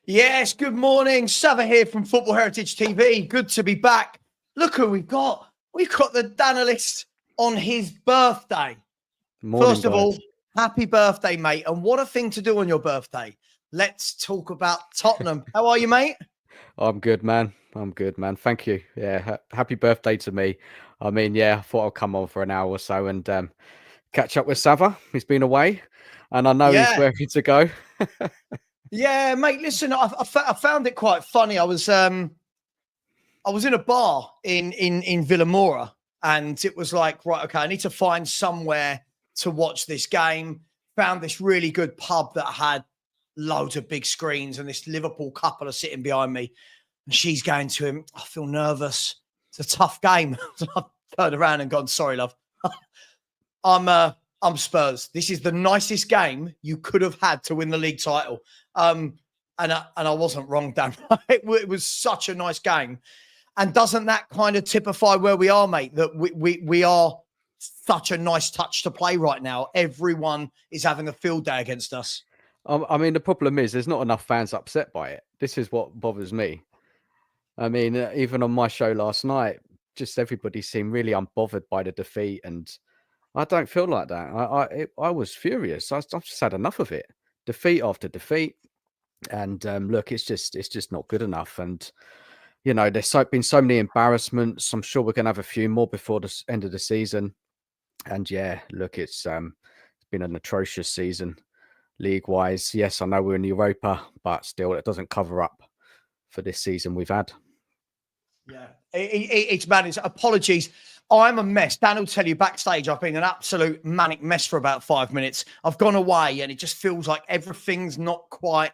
Yes, good morning. Savva here from Football Heritage TV. Good to be back. Look who we've got. We've got the Danalist on his birthday. Morning, First of guys. all, happy birthday, mate. And what a thing to do on your birthday. Let's talk about Tottenham. How are you, mate? I'm good, man. Thank you. Yeah, happy birthday to me. I thought I'll come on for an hour or so and catch up with Savva. He's been away, and I know he's ready to go. Yeah, mate. Listen, I found it quite funny. I was in a bar in Villamora, and it was like, right, okay, I need to find somewhere to watch this game. Found this really good pub that had loads of big screens, and this Liverpool couple are sitting behind me, and she's going to him, I feel nervous. It's a tough game. So I've turned around and gone, sorry, love. I'm Spurs. This is the nicest game you could have had to win the league title. And I wasn't wrong, Dan. It was such a nice game. And doesn't that kind of typify where we are, mate? That we are such a nice touch to play right now. Everyone is having a field day against us. The problem is there's not enough fans upset by it. This is what bothers me. Even on my show last night, just everybody seemed really unbothered by the defeat, and I don't feel like that. I was furious. I've just had enough of it. Defeat after defeat, and look, it's just not good enough. And there's been so many embarrassments. I'm sure we're going to have a few more before the end of the season. And yeah, look, it's been an atrocious season league-wise. Yes, I know we're in Europa, but still, it doesn't cover up for this season we've had. Yeah, it's mad. Apologies. I'm a mess. Dan will tell you backstage, I've been an absolute manic mess for about 5 minutes. I've gone away and it just feels like everything's not quite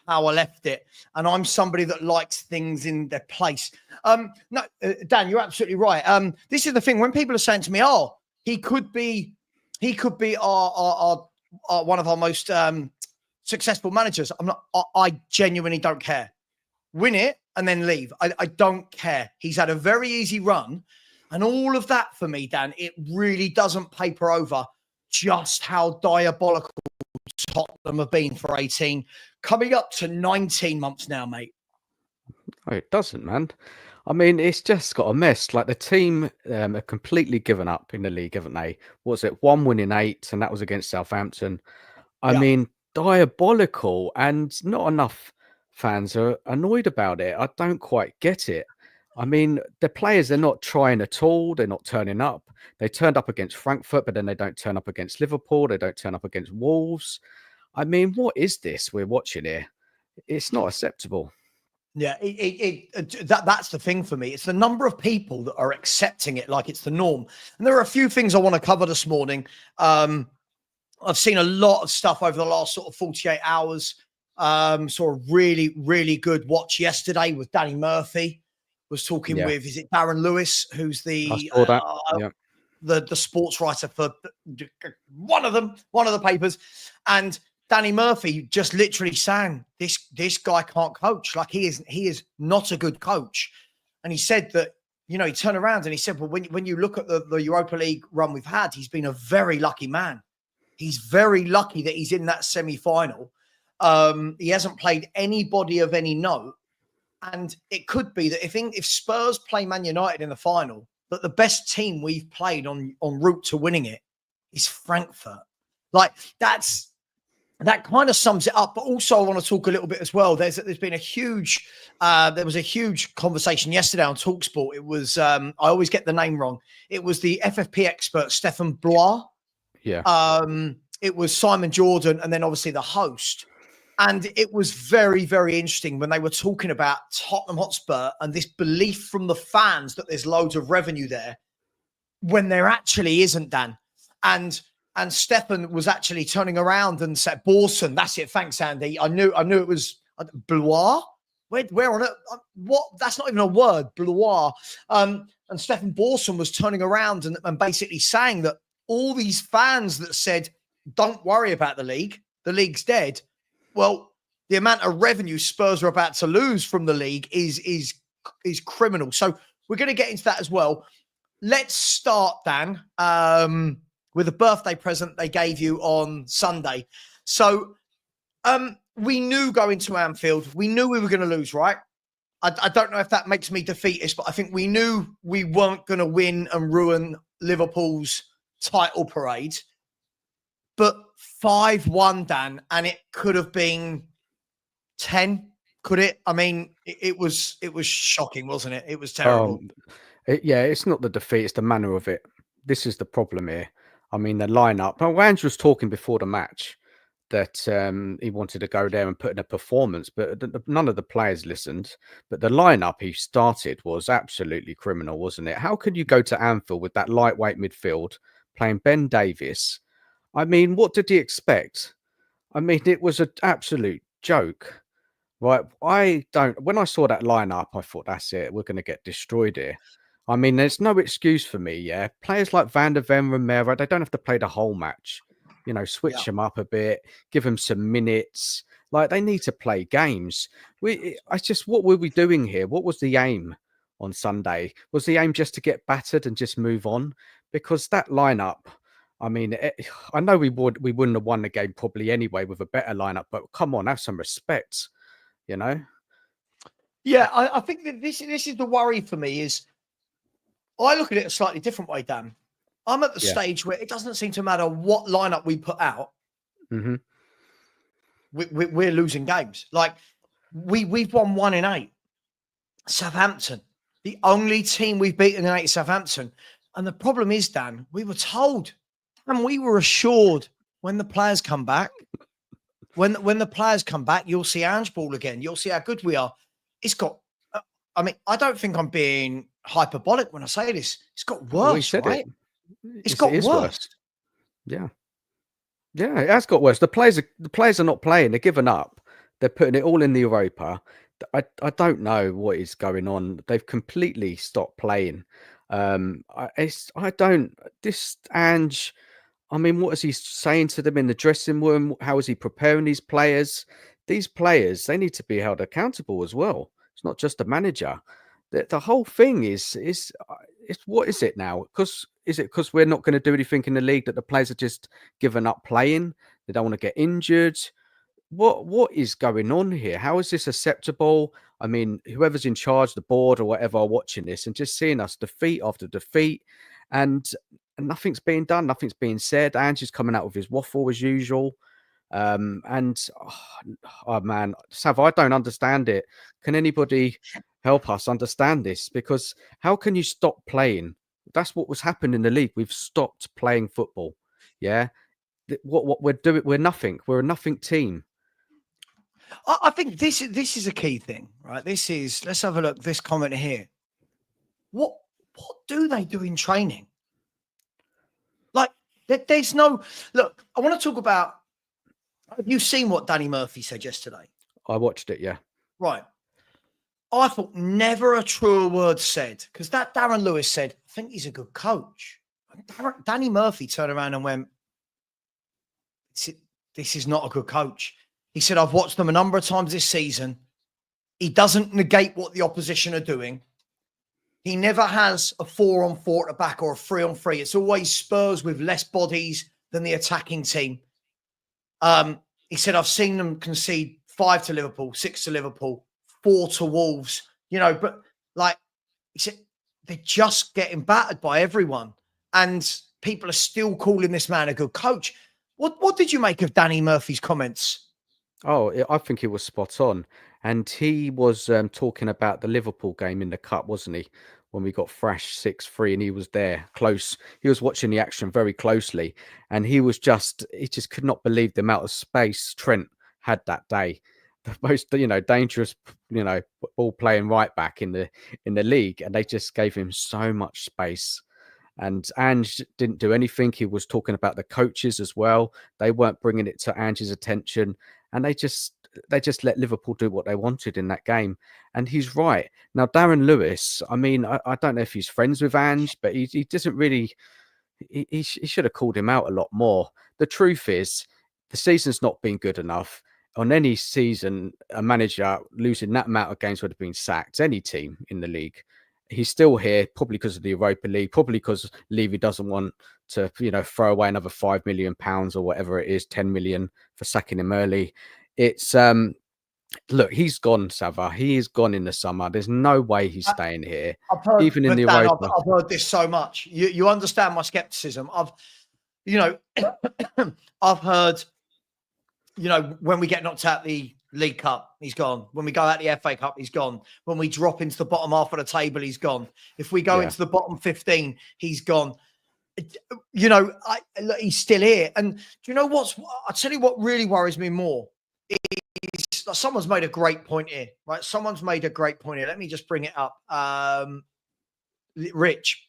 how I left it. And I'm somebody that likes things in their place. Dan, you're absolutely right. This is the thing. When people are saying to me, oh, he could be our one of our most successful managers. I genuinely don't care. Win it and then leave. I don't care. He's had a very easy run. And all of that for me, Dan, it really doesn't paper over just how diabolical Tottenham have been for 18, coming up to 19 months now, mate. Oh, it doesn't, man. It's just got a mess. Like the team are completely given up in the league, haven't they? Was it 1 win in 8, and that was against Southampton? Diabolical, and not enough fans are annoyed about it. I don't quite get it. The players, they're not trying at all. They're not turning up. They turned up against Frankfurt, but then they don't turn up against Liverpool. They don't turn up against Wolves. What is this we're watching here? It's not acceptable. Yeah, that's the thing for me. It's the number of people that are accepting it like it's the norm. And there are a few things I want to cover this morning. I've seen a lot of stuff over the last sort of 48 hours. Saw a really, really good watch yesterday with Danny Murphy. Was talking with, is it Darren Lewis, who's the sports writer for one of the papers, and Danny Murphy just literally saying this guy can't coach. Like he is not a good coach. And he said that, he turned around and he said, well, when you look at the Europa League run we've had, he's been a very lucky man. He's very lucky that he's in that semi-final. He hasn't played anybody of any note. And it could be that if Spurs play Man United in the final, that the best team we've played en route to winning it is Frankfurt. Like that kind of sums it up. But also I want to talk a little bit as well. There's been a huge, there was a huge conversation yesterday on TalkSport. It was, I always get the name wrong. It was the FFP expert, Stefan Blois. Yeah. It was Simon Jordan and then obviously the host. And it was very, very interesting when they were talking about Tottenham Hotspur and this belief from the fans that there's loads of revenue there when there actually isn't, Dan. And Stefan was actually turning around and said, Borson, that's it. Thanks, Andy. I knew it was Blois. Where on it? What? That's not even a word, Blois. And Stefan Borson was turning around and basically saying that all these fans that said, don't worry about the league's dead. Well, the amount of revenue Spurs are about to lose from the league is criminal. So we're going to get into that as well. Let's start, Dan, with a birthday present they gave you on Sunday. So we knew going to Anfield, we knew we were going to lose, right? I don't know if that makes me defeatist, but I think we knew we weren't going to win and ruin Liverpool's title parade. But 5-1, Dan, and it could have been 10, could it? I mean, it was shocking, wasn't it? It was terrible. Yeah, it's not the defeat, it's the manner of it. This is the problem here. I mean, the lineup. Well, Andrew was talking before the match that he wanted to go there and put in a performance, but none of the players listened. But the lineup he started was absolutely criminal, wasn't it? How could you go to Anfield with that lightweight midfield playing Ben Davies? I mean, what did he expect? I mean, it was an absolute joke, right? When I saw that lineup, I thought, that's it. We're going to get destroyed here. I mean, there's no excuse for me, yeah? Players like Van der Ven, Romero, they don't have to play the whole match. You know, switch them up a bit, give them some minutes. Like, they need to play games. What were we doing here? What was the aim on Sunday? Was the aim just to get battered and just move on? Because that lineup, I mean, I know we wouldn't have won the game probably anyway with a better lineup, but come on, have some respect, you know? Yeah, I think that this is the worry for me is I look at it a slightly different way, Dan. I'm at the stage where it doesn't seem to matter what lineup we put out. Mm-hmm. We're losing games. Like we've won 1 in 8. Southampton, the only team we've beaten in 8 is Southampton. And the problem is, Dan, we were told and we were assured when the players come back, when the players come back, you'll see Ange ball again. You'll see how good we are. It's got, I mean, I don't think I'm being hyperbolic when I say this. It's got worse, right? It's got worse. Yeah. Yeah, it has got worse. The players are not playing. They're giving up. They're putting it all in the Europa. I don't know what is going on. They've completely stopped playing. This Ange, I mean, what is he saying to them in the dressing room? How is he preparing these players? These players, they need to be held accountable as well. It's not just the manager. The whole thing is what is it now? Is it because we're not going to do anything in the league that the players are just giving up playing? They don't want to get injured. What is going on here? How is this acceptable? I mean, whoever's in charge, the board or whatever, are watching this and just seeing us defeat after defeat, and nothing's being done, nothing's being said. Ange's coming out with his waffle as usual. Oh man, Savva, I don't understand it. Can anybody help us understand this? Because how can you stop playing? That's what was happening in the league. We've stopped playing football. Yeah. What we're doing, we're nothing. We're a nothing team. I think this is a key thing, right? Let's have a look. This comment here. What do they do in training? Like, there's no look. I want to talk about. Have you seen what Danny Murphy said yesterday? I watched it, yeah. Right. I thought never a truer word said, because that Darren Lewis said, I think he's a good coach. Danny Murphy turned around and went, this is not a good coach. He said, I've watched them a number of times this season. He doesn't negate what the opposition are doing. He never has a 4-on-4 at the back or a 3-on-3. It's always Spurs with less bodies than the attacking team. He said, I've seen them concede 5 to Liverpool, 6 to Liverpool, 4 to Wolves, but like he said, they're just getting battered by everyone. And people are still calling this man a good coach. What did you make of Danny Murphy's comments? Oh, I think he was spot on. And he was talking about the Liverpool game in the cup, wasn't he? When we got thrashed 6-3 and he was there close. He was watching the action very closely. And he just could not believe the amount of space Trent had that day. The most, dangerous, ball playing right back in the league. And they just gave him so much space. And Ange didn't do anything. He was talking about the coaches as well. They weren't bringing it to Ange's attention. And they just let Liverpool do what they wanted in that game. And he's right. Now, Darren Lewis, I mean, I don't know if he's friends with Ange, but he doesn't really, he should have called him out a lot more. The truth is, the season's not been good enough. On any season, a manager losing that amount of games would have been sacked, any team in the league. He's still here, probably because of the Europa League, probably because Levy doesn't want to, throw away another £5 million or whatever it is, 10 million for sacking him early. It's look, he's gone, Savva. He is gone in the summer. There's no way he's staying here, I've heard, even in but the Dan, Europa. I've heard this so much. You understand my skepticism. You know, I've heard, you know, when we get knocked out the League Cup, he's gone. When we go out the FA Cup, he's gone. When we drop into the bottom half of the table, he's gone. If we go into the bottom 15, he's gone. You know, look, he's still here. And do you know I'll tell you what really worries me more is someone's made a great point here, right? Someone's made a great point here. Let me just bring it up. Rich,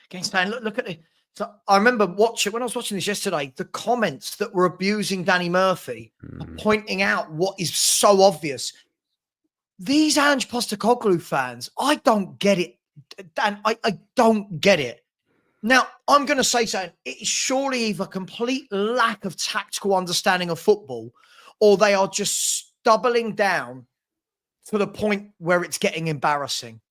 against Dan, look at it. So I remember when I was watching this yesterday, the comments that were abusing Danny Murphy, pointing out what is so obvious. These Ange Postecoglou fans, I don't get it. Dan, I don't get it. Now, I'm going to say something. It's surely either complete lack of tactical understanding of football, or they are just doubling down to the point where it's getting embarrassing.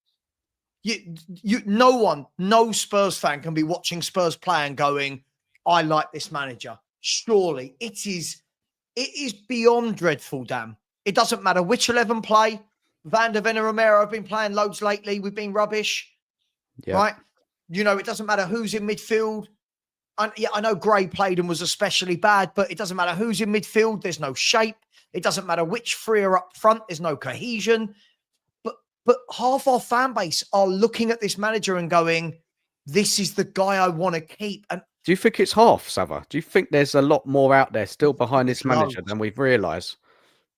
No Spurs fan can be watching Spurs play and going, I like this manager. Surely it is beyond dreadful, Dan. It doesn't matter which 11 play. Van der Ven and Romero have been playing loads lately. We've been rubbish, right? You know, it doesn't matter who's in midfield. I know Gray played and was especially bad, but it doesn't matter who's in midfield. There's no shape. It doesn't matter which three are up front. There's no cohesion. But half our fan base are looking at this manager and going, this is the guy I want to keep. And do you think it's half, Savva? Do you think there's a lot more out there still behind this manager than we've realised?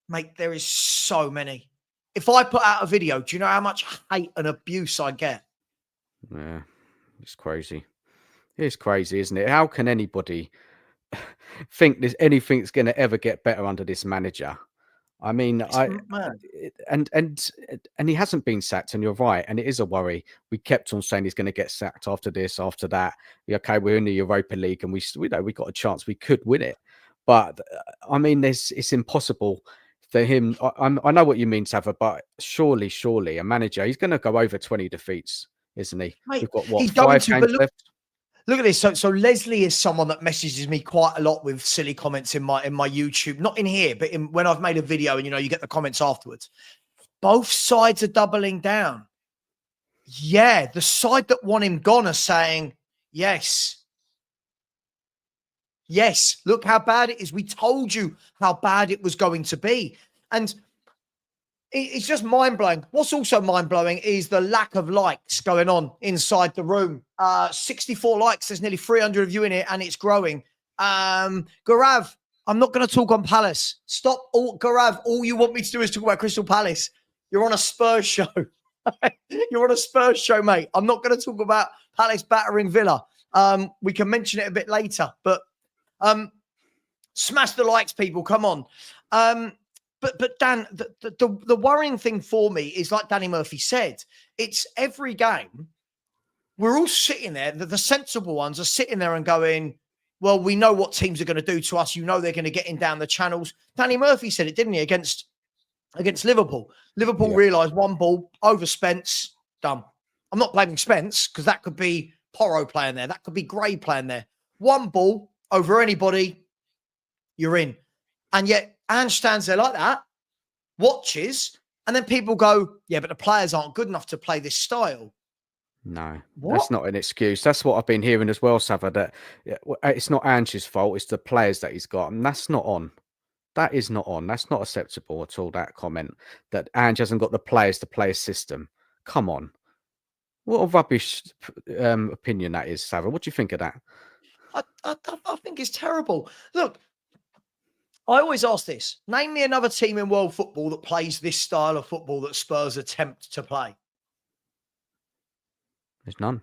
Mate, there is so many. If I put out a video, do you know how much hate and abuse I get? Yeah, it's crazy. It's crazy, isn't it? How can anybody think there's anything's going to ever get better under this manager? I mean, and he hasn't been sacked, and you're right, and it is a worry. We kept on saying he's going to get sacked after this, after that. Okay, we're in the Europa League, and we know we got a chance, we could win it, but I mean, it's impossible for him. I know what you mean, Savva, but surely a manager, he's going to go over 20 defeats, isn't he? Mate, we've got what, 5 games left. Look at this. So Leslie is someone that messages me quite a lot with silly comments in my YouTube, not in here, but when I've made a video and, you know, you get the comments afterwards. Both sides are doubling down. Yeah. The side that want him gone are saying, yes. Look how bad it is. We told you how bad it was going to be. And it's just mind-blowing. What's also mind-blowing is the lack of likes going on inside the room. 64 likes. There's nearly 300 of you in it, and it's growing. Gaurav, I'm not going to talk on Palace. Stop. Gaurav, all you want me to do is talk about Crystal Palace. You're on a Spurs show. You're on a Spurs show, mate. I'm not going to talk about Palace battering Villa. We can mention it a bit later. But smash the likes, people. Come on. But Dan, the worrying thing for me is, like Danny Murphy said, it's every game. We're all sitting there. The sensible ones are sitting there and going, well, we know what teams are going to do to us. You know they're going to get in down the channels. Danny Murphy said it, didn't he, against Liverpool. Liverpool realised one ball over Spence, done. I'm not blaming Spence because that could be Porro playing there. That could be Gray playing there. One ball over anybody, you're in. And yet Ange stands there like that, watches, and then people go, yeah, but the players aren't good enough to play this style. No, that's not an excuse. That's what I've been hearing as well, Savva, that it's not Ange's fault. It's the players that he's got. And that's not on. That is not on. That's not acceptable at all, that comment, that Ange hasn't got the players to play a system. Come on. What a rubbish opinion that is, Savva. What do you think of that? I think it's terrible. Look, I always ask this. Name me another team in world football that plays this style of football that Spurs attempt to play. There's none.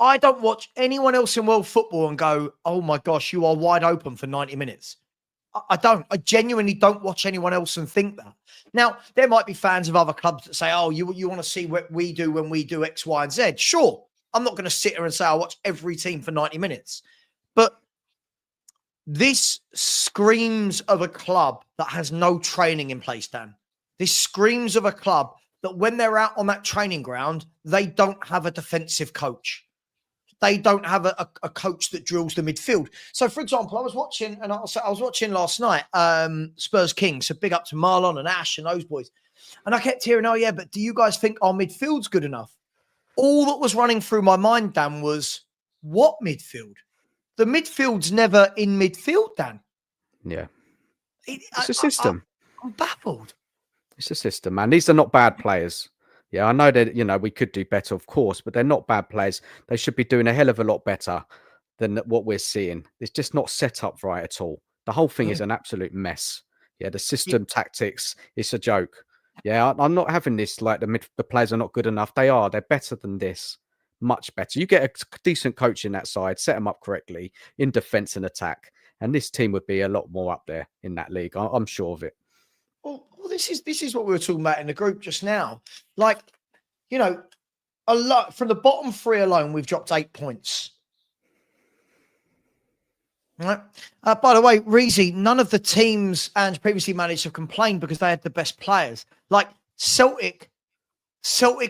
I don't watch anyone else in world football and go, oh my gosh, you are wide open for 90 minutes. I don't. I genuinely don't watch anyone else and think that. Now, there might be fans of other clubs that say, oh, you want to see what we do when we do X, Y, and Z. Sure. I'm not going to sit here and say I watch every team for 90 minutes. But this screams of a club that has no training in place, Dan. This screams of a club that when they're out on that training ground, they don't have a defensive coach. they don't have a coach that drills the midfield. So, for example, I was watching last night Spurs Kings. So big up to Marlon and Ash and those boys. And I kept hearing, oh yeah, but do you guys think our midfield's good enough? All that was running through my mind, Dan, was what midfield? The midfield's never in midfield, Dan. Yeah. It's a system. I'm baffled. It's a system, man. These are not bad players. Yeah, I know that, we could do better, of course, but they're not bad players. They should be doing a hell of a lot better than what we're seeing. It's just not set up right at all. The whole thing is an absolute mess. Yeah, the system, tactics, it's a joke. Yeah, I'm not having this like the players are not good enough. They are. They're better than this. Much better. You get a decent coach in that side, set them up correctly in defence and attack, and this team would be a lot more up there in that league. I'm sure of it. Well, this is what we were talking about in the group just now. Like, a lot from the bottom three alone, we've dropped 8 points. Right. By the way, Reezy, none of the teams and previously managed have complained because they had the best players. Like Celtic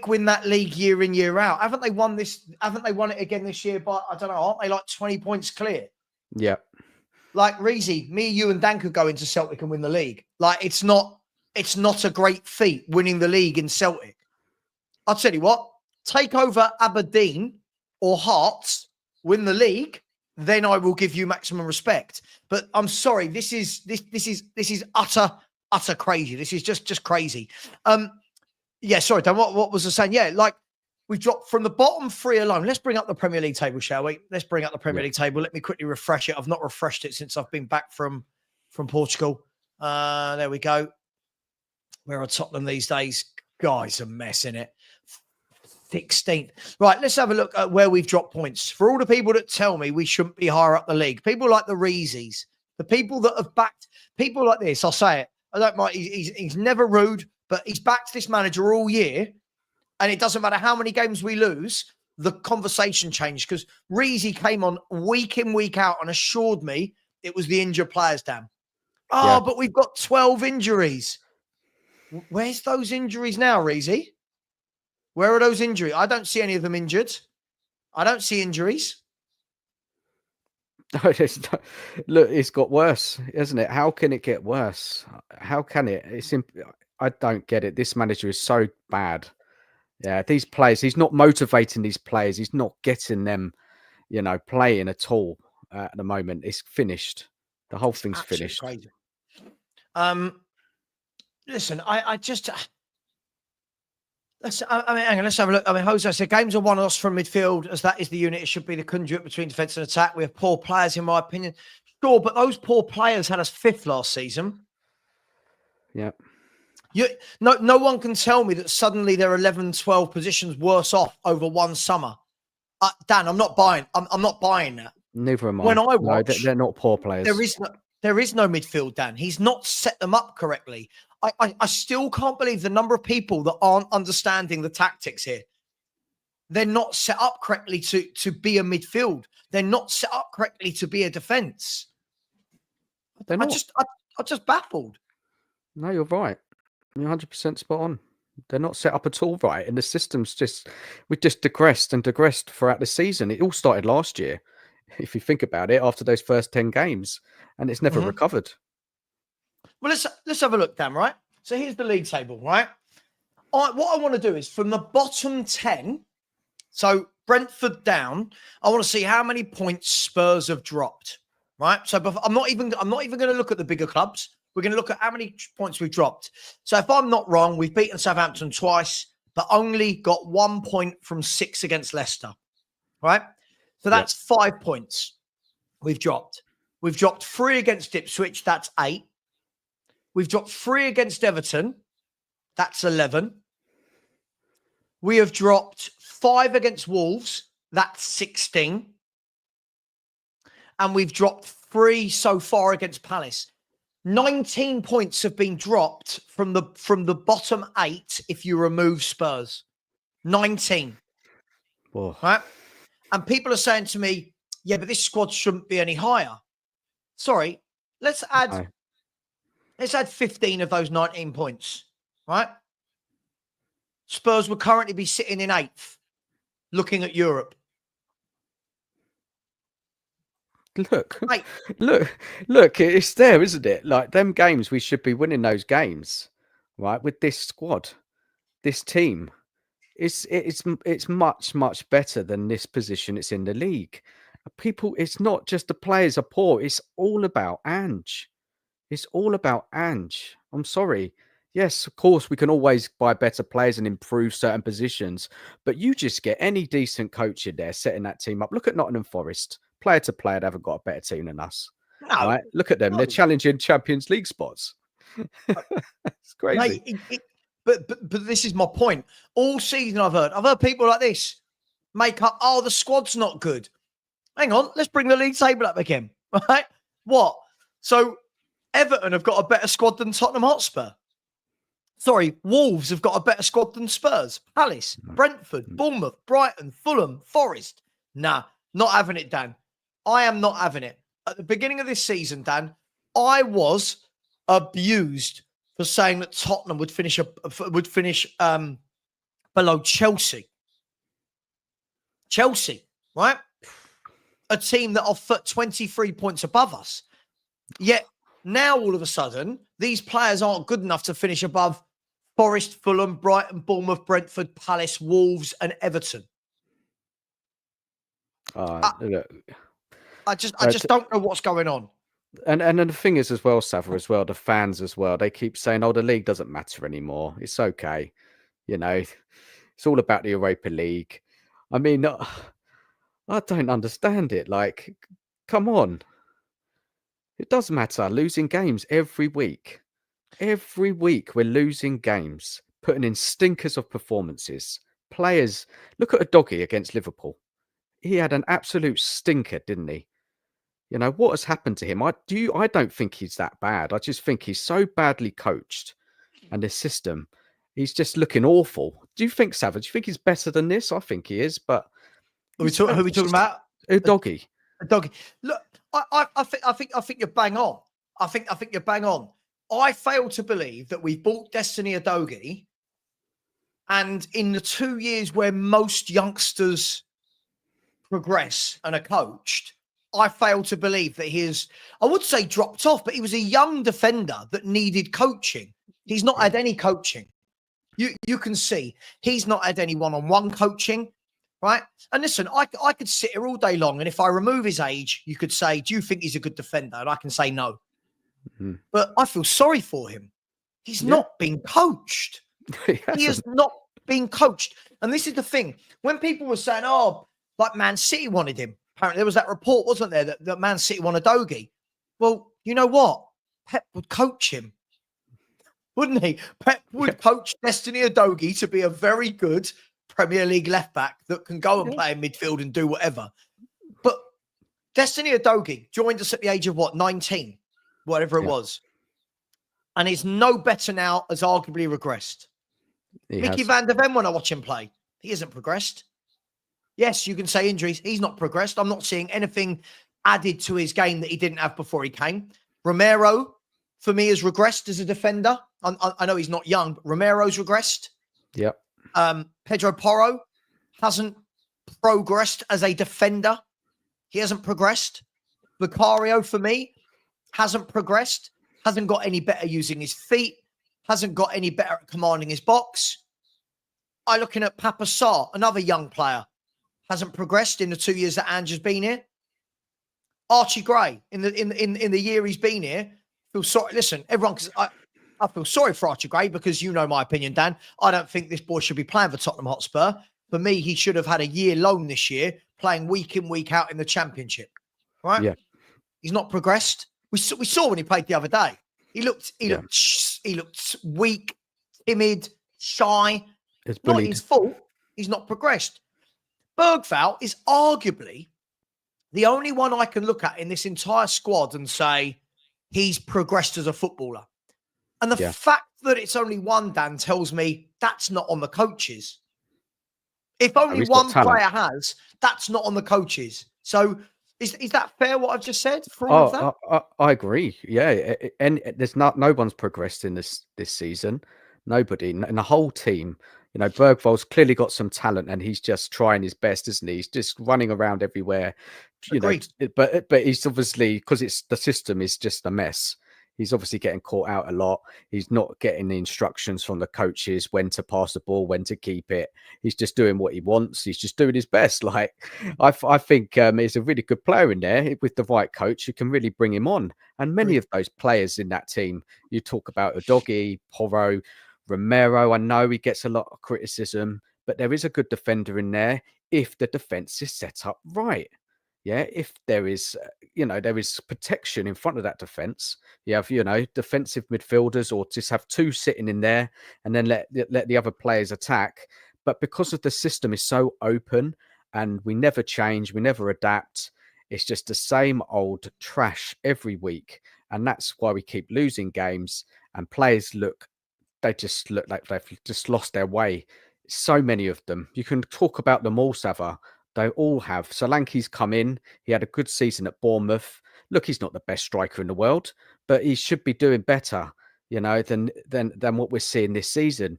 win that league year in, year out. Haven't they won this? Haven't they won it again this year? But I don't know. Aren't they like 20 points clear? Yeah. Like Reezy, me, you, and Dan could go into Celtic and win the league. Like it's not a great feat winning the league in Celtic. I'll tell you what, take over Aberdeen or Hearts, win the league, then I will give you maximum respect. But I'm sorry, this is utter crazy. This is just crazy. Yeah, sorry, Dan. What was I saying? Yeah, like we've dropped from the bottom three alone. Let's bring up the Premier League table, shall we? Let's bring up the Premier League table. Let me quickly refresh it. I've not refreshed it since I've been back from Portugal. There we go. Where are Tottenham these days? Guys, a mess in it. 16th. Right, let's have a look at where we've dropped points. For all the people that tell me we shouldn't be higher up the league, people like the Reezies, the people that have backed, people like this, I'll say it. I don't mind. He's never rude, but he's backed this manager all year. And it doesn't matter how many games we lose, the conversation changed because Reezy came on week in, week out and assured me it was the injured players, Dan. Oh, but we've got 12 injuries. Where's those injuries now, Reezy? Where are those injuries? I don't see any of them injured. I don't see injuries. Look, it's got worse, hasn't it? How can it get worse? How can it? I don't get it. This manager is so bad. Yeah, these players, he's not motivating these players. He's not getting them, playing at all at the moment. It's finished. The whole thing's finished. Crazy. Listen, I just... Let's have a look. I mean, Jose said games are one of us from midfield, as that is the unit. It should be the conduit between defence and attack. We have poor players, in my opinion. Sure, but those poor players had us 5th last season. Yeah. No one can tell me that suddenly they're 11, 12 positions worse off over one summer. Dan, I'm not buying. I'm not buying that. Neither am I. When I watch, no, they're not poor players. There is no midfield, Dan. He's not set them up correctly. I still can't believe the number of people that aren't understanding the tactics here. They're not set up correctly to be a midfield. They're not set up correctly to be a defence. I'm just baffled. No, you're right. You're 100% spot on. They're not set up at all right. And the system's we just digressed throughout the season. It all started last year, if you think about it, after those first 10 games. And it's never recovered. Well, let's have a look, Dan, right? So here's the league table, right? What I want to do is from the bottom 10, so Brentford down, I want to see how many points Spurs have dropped, right? So I'm not even going to look at the bigger clubs. We're going to look at how many points we've dropped. So if I'm not wrong, we've beaten Southampton twice, but only got 1 point from 6 against Leicester, right? So that's 5 points we've dropped. We've dropped 3 against Ipswich. That's 8. We've dropped 3 against Everton. That's 11. We have dropped 5 against Wolves. That's 16. And we've dropped 3 so far against Palace. 19 points have been dropped from the bottom 8 if you remove Spurs. 19. Whoa. Right? And people are saying to me, yeah, but this squad shouldn't be any higher. Sorry, let's add 15 of those 19 points, right? Spurs would currently be sitting in 8th, looking at Europe. Look, Mate, look, it's there, isn't it? Like them games, we should be winning those games, right? With this squad, this team, it's much better than this position it's in the league. People, it's not just the players are poor. It's all about Ange. It's all about Ange. I'm sorry. Yes, of course, we can always buy better players and improve certain positions, but you just get any decent coach in there setting that team up. Look at Nottingham Forest. Player to player, they haven't got a better team than us. no, Right? Look at them. They're no. challenging Champions League spots. It's crazy. Mate, but this is my point. All season I've heard people like this make up, oh, the squad's not good. Hang on, let's bring the league table up again. Right? What? So Everton have got a better squad than Tottenham Hotspur. Sorry, Wolves have got a better squad than Spurs, Palace, Brentford, Bournemouth, Brighton, Fulham, Forest. Nah, not having it, Dan. I am not having it. At the beginning of this season, Dan, I was abused for saying that Tottenham would finish below Chelsea. Chelsea, right? A team that are 23 points above us. Yet now all of a sudden, these players aren't good enough to finish above Forest, Fulham, Brighton, Bournemouth, Brentford, Palace, Wolves, and Everton. Look, I just don't know what's going on. and then the thing is as well, Savva, as well, the fans as well, they keep saying, oh, the league doesn't matter anymore. It's okay. You know, it's all about the Europa League. I mean, I don't understand it. Like, come on. It does matter. Losing games every week. Every week we're losing games, putting in stinkers of performances. Players, look at a doggy against Liverpool. He had an absolute stinker, didn't he? You know, what has happened to him? I don't think he's that bad. I just think he's so badly coached and the system, he's just looking awful. Do you think, Savage, do you think he's better than this? I think he is, but Who are we talking about? a doggy. A doggy. Look, I think you're bang on. I think you're bang on. I fail to believe that we've bought Destiny Udogie, and in the 2 years where most youngsters progress and are coached, I fail to believe that he is, I would say dropped off, but he was a young defender that needed coaching. He's not had any coaching. You can see he's not had any one-on-one coaching, right? And listen, I could sit here all day long, and if I remove his age, you could say, do you think he's a good defender? And I can say no. Mm-hmm. But I feel sorry for him. He's not been coached. He has not been coached. And this is the thing. When people were saying, oh, like Man City wanted him. Apparently there was that report, wasn't there, that Man City wanted Udogie. Well, you know what? Pep would coach him. Wouldn't he? Pep would coach Destiny Udogie to be a very good Premier League left back that can go and play in midfield and do whatever. But Destiny Udogie joined us at the age of what, 19, whatever it was. And he's no better now, has arguably regressed. Mickey van der Ven, when I watch him play, he hasn't progressed. Yes, you can say injuries. He's not progressed. I'm not seeing anything added to his game that he didn't have before he came. Romero, for me, has regressed as a defender. I know he's not young, but Romero's regressed. Yep. Pedro Porro hasn't progressed as a defender. He hasn't progressed. Vicario, for me, hasn't progressed. Hasn't got any better using his feet. Hasn't got any better at commanding his box. I'm looking at Papa Sarr, another young player. Hasn't progressed in the 2 years that Ange has been here. Archie Gray, in the year he's been here, feel sorry. Listen, everyone, because I feel sorry for Archie Gray because you know my opinion, Dan. I don't think this boy should be playing for Tottenham Hotspur. For me, he should have had a year loan this year, playing week in, week out in the Championship. Right? Yeah. He's not progressed. We saw when he played the other day. He looked weak, timid, shy. It's not his fault. He's not progressed. Bergvall is arguably the only one I can look at in this entire squad and say he's progressed as a footballer. And the fact that it's only one, Dan, tells me that's not on the coaches. If only one player has, that's not on the coaches. So is that fair, what I've just said? For all of that? I agree. Yeah. And there's no one's progressed in this season. Nobody. And the whole team, You know, Bergvall's clearly got some talent, and he's just trying his best, isn't he? He's just running around everywhere, you know. Agreed. But he's obviously, because it's the system is just a mess. He's obviously getting caught out a lot. He's not getting the instructions from the coaches when to pass the ball, when to keep it. He's just doing what he wants. He's just doing his best. Like, I think he's a really good player in there with the right coach who can really bring him on. And many Agreed. of those players in that team, you talk about Udogie, Porro, Romero. I know he gets a lot of criticism, but there is a good defender in there if the defense is set up right. Yeah, if there is, there is protection in front of that defense. You have, defensive midfielders, or just have two sitting in there and then let the other players attack. But because of the system is so open and we never change, we never adapt, it's just the same old trash every week. And that's why we keep losing games, and players they just look like they've just lost their way. So many of them. You can talk about them all, Savva. They all have. Solanke's come in. He had a good season at Bournemouth. Look, he's not the best striker in the world, but he should be doing better, than what we're seeing this season.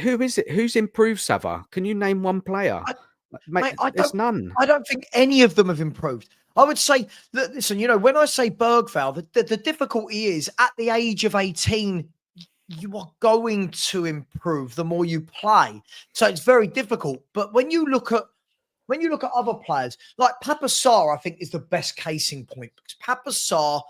Who is it? Who's improved, Savva? Can you name one player? Mate, Mate, there's none. I don't think any of them have improved. I would say that, listen, when I say Bergvall, the difficulty is at the age of 18, you are going to improve the more you play. So it's very difficult. But when you look at other players, like Papa Sarr, I think is the best case in point, because Papa Sarr,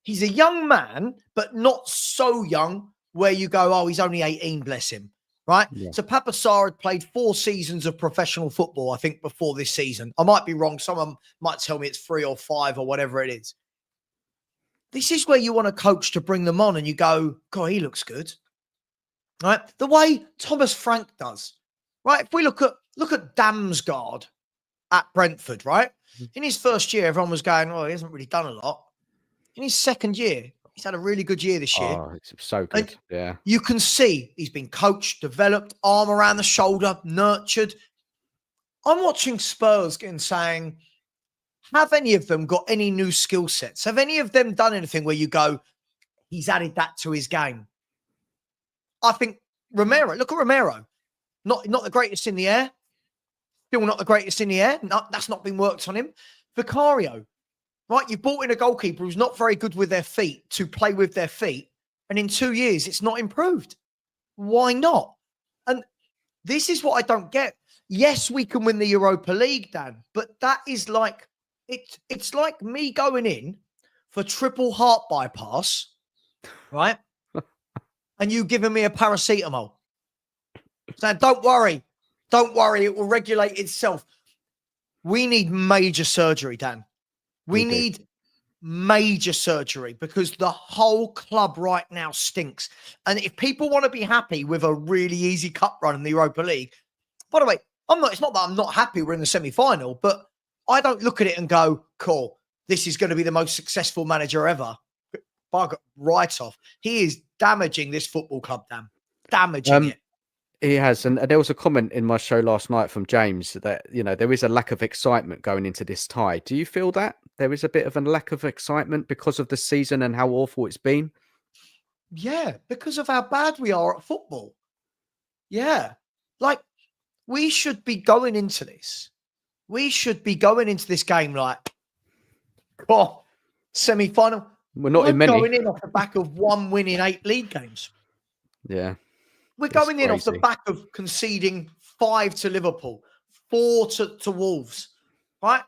he's a young man, but not so young where you go, oh, he's only 18, bless him. Right. Yeah. So Papa Sarr had played 4 seasons of professional football, I think, before this season. I might be wrong. Someone might tell me it's 3 or 5 or whatever it is. This is where you want a coach to bring them on and you go, God, he looks good. Right. The way Thomas Frank does. Right. If we look at Damsgaard at Brentford, right? In his first year, everyone was going, oh, he hasn't really done a lot. In his second year, he's had a really good year this year. Oh, it's so good. Yeah. You can see he's been coached, developed, arm around the shoulder, nurtured. I'm watching Spurs and saying, have any of them got any new skill sets? Have any of them done anything where you go, he's added that to his game? I think Romero, look at Romero. Not the greatest in the air. Still not the greatest in the air. No, that's not been worked on him. Vicario, right? You've brought in a goalkeeper who's not very good with their feet to play with their feet. And in 2 years, it's not improved. Why not? And this is what I don't get. Yes, we can win the Europa League, Dan, but that is like, it's like me going in for triple heart bypass, right? And you giving me a paracetamol. Saying, don't worry, it will regulate itself. We need major surgery, Dan. We need major surgery, because the whole club right now stinks. And if people want to be happy with a really easy cup run in the Europa League, by the way, it's not that I'm not happy we're in the semi-final, but I don't look at it and go, cool, this is going to be the most successful manager ever. Bug right off. He is damaging this football club, Dan. Damaging it. He has, and there was a comment in my show last night from James that there is a lack of excitement going into this tie. Do you feel that there is a bit of a lack of excitement because of the season and how awful it's been? Yeah, because of how bad we are at football. Yeah, like we should be going into this. We should be going into this game like, oh, semi-final. We're not in many. Going in off the back of 1 win in 8 league games. Yeah. We're going in off the back of conceding 5 to Liverpool, 4 to Wolves, right?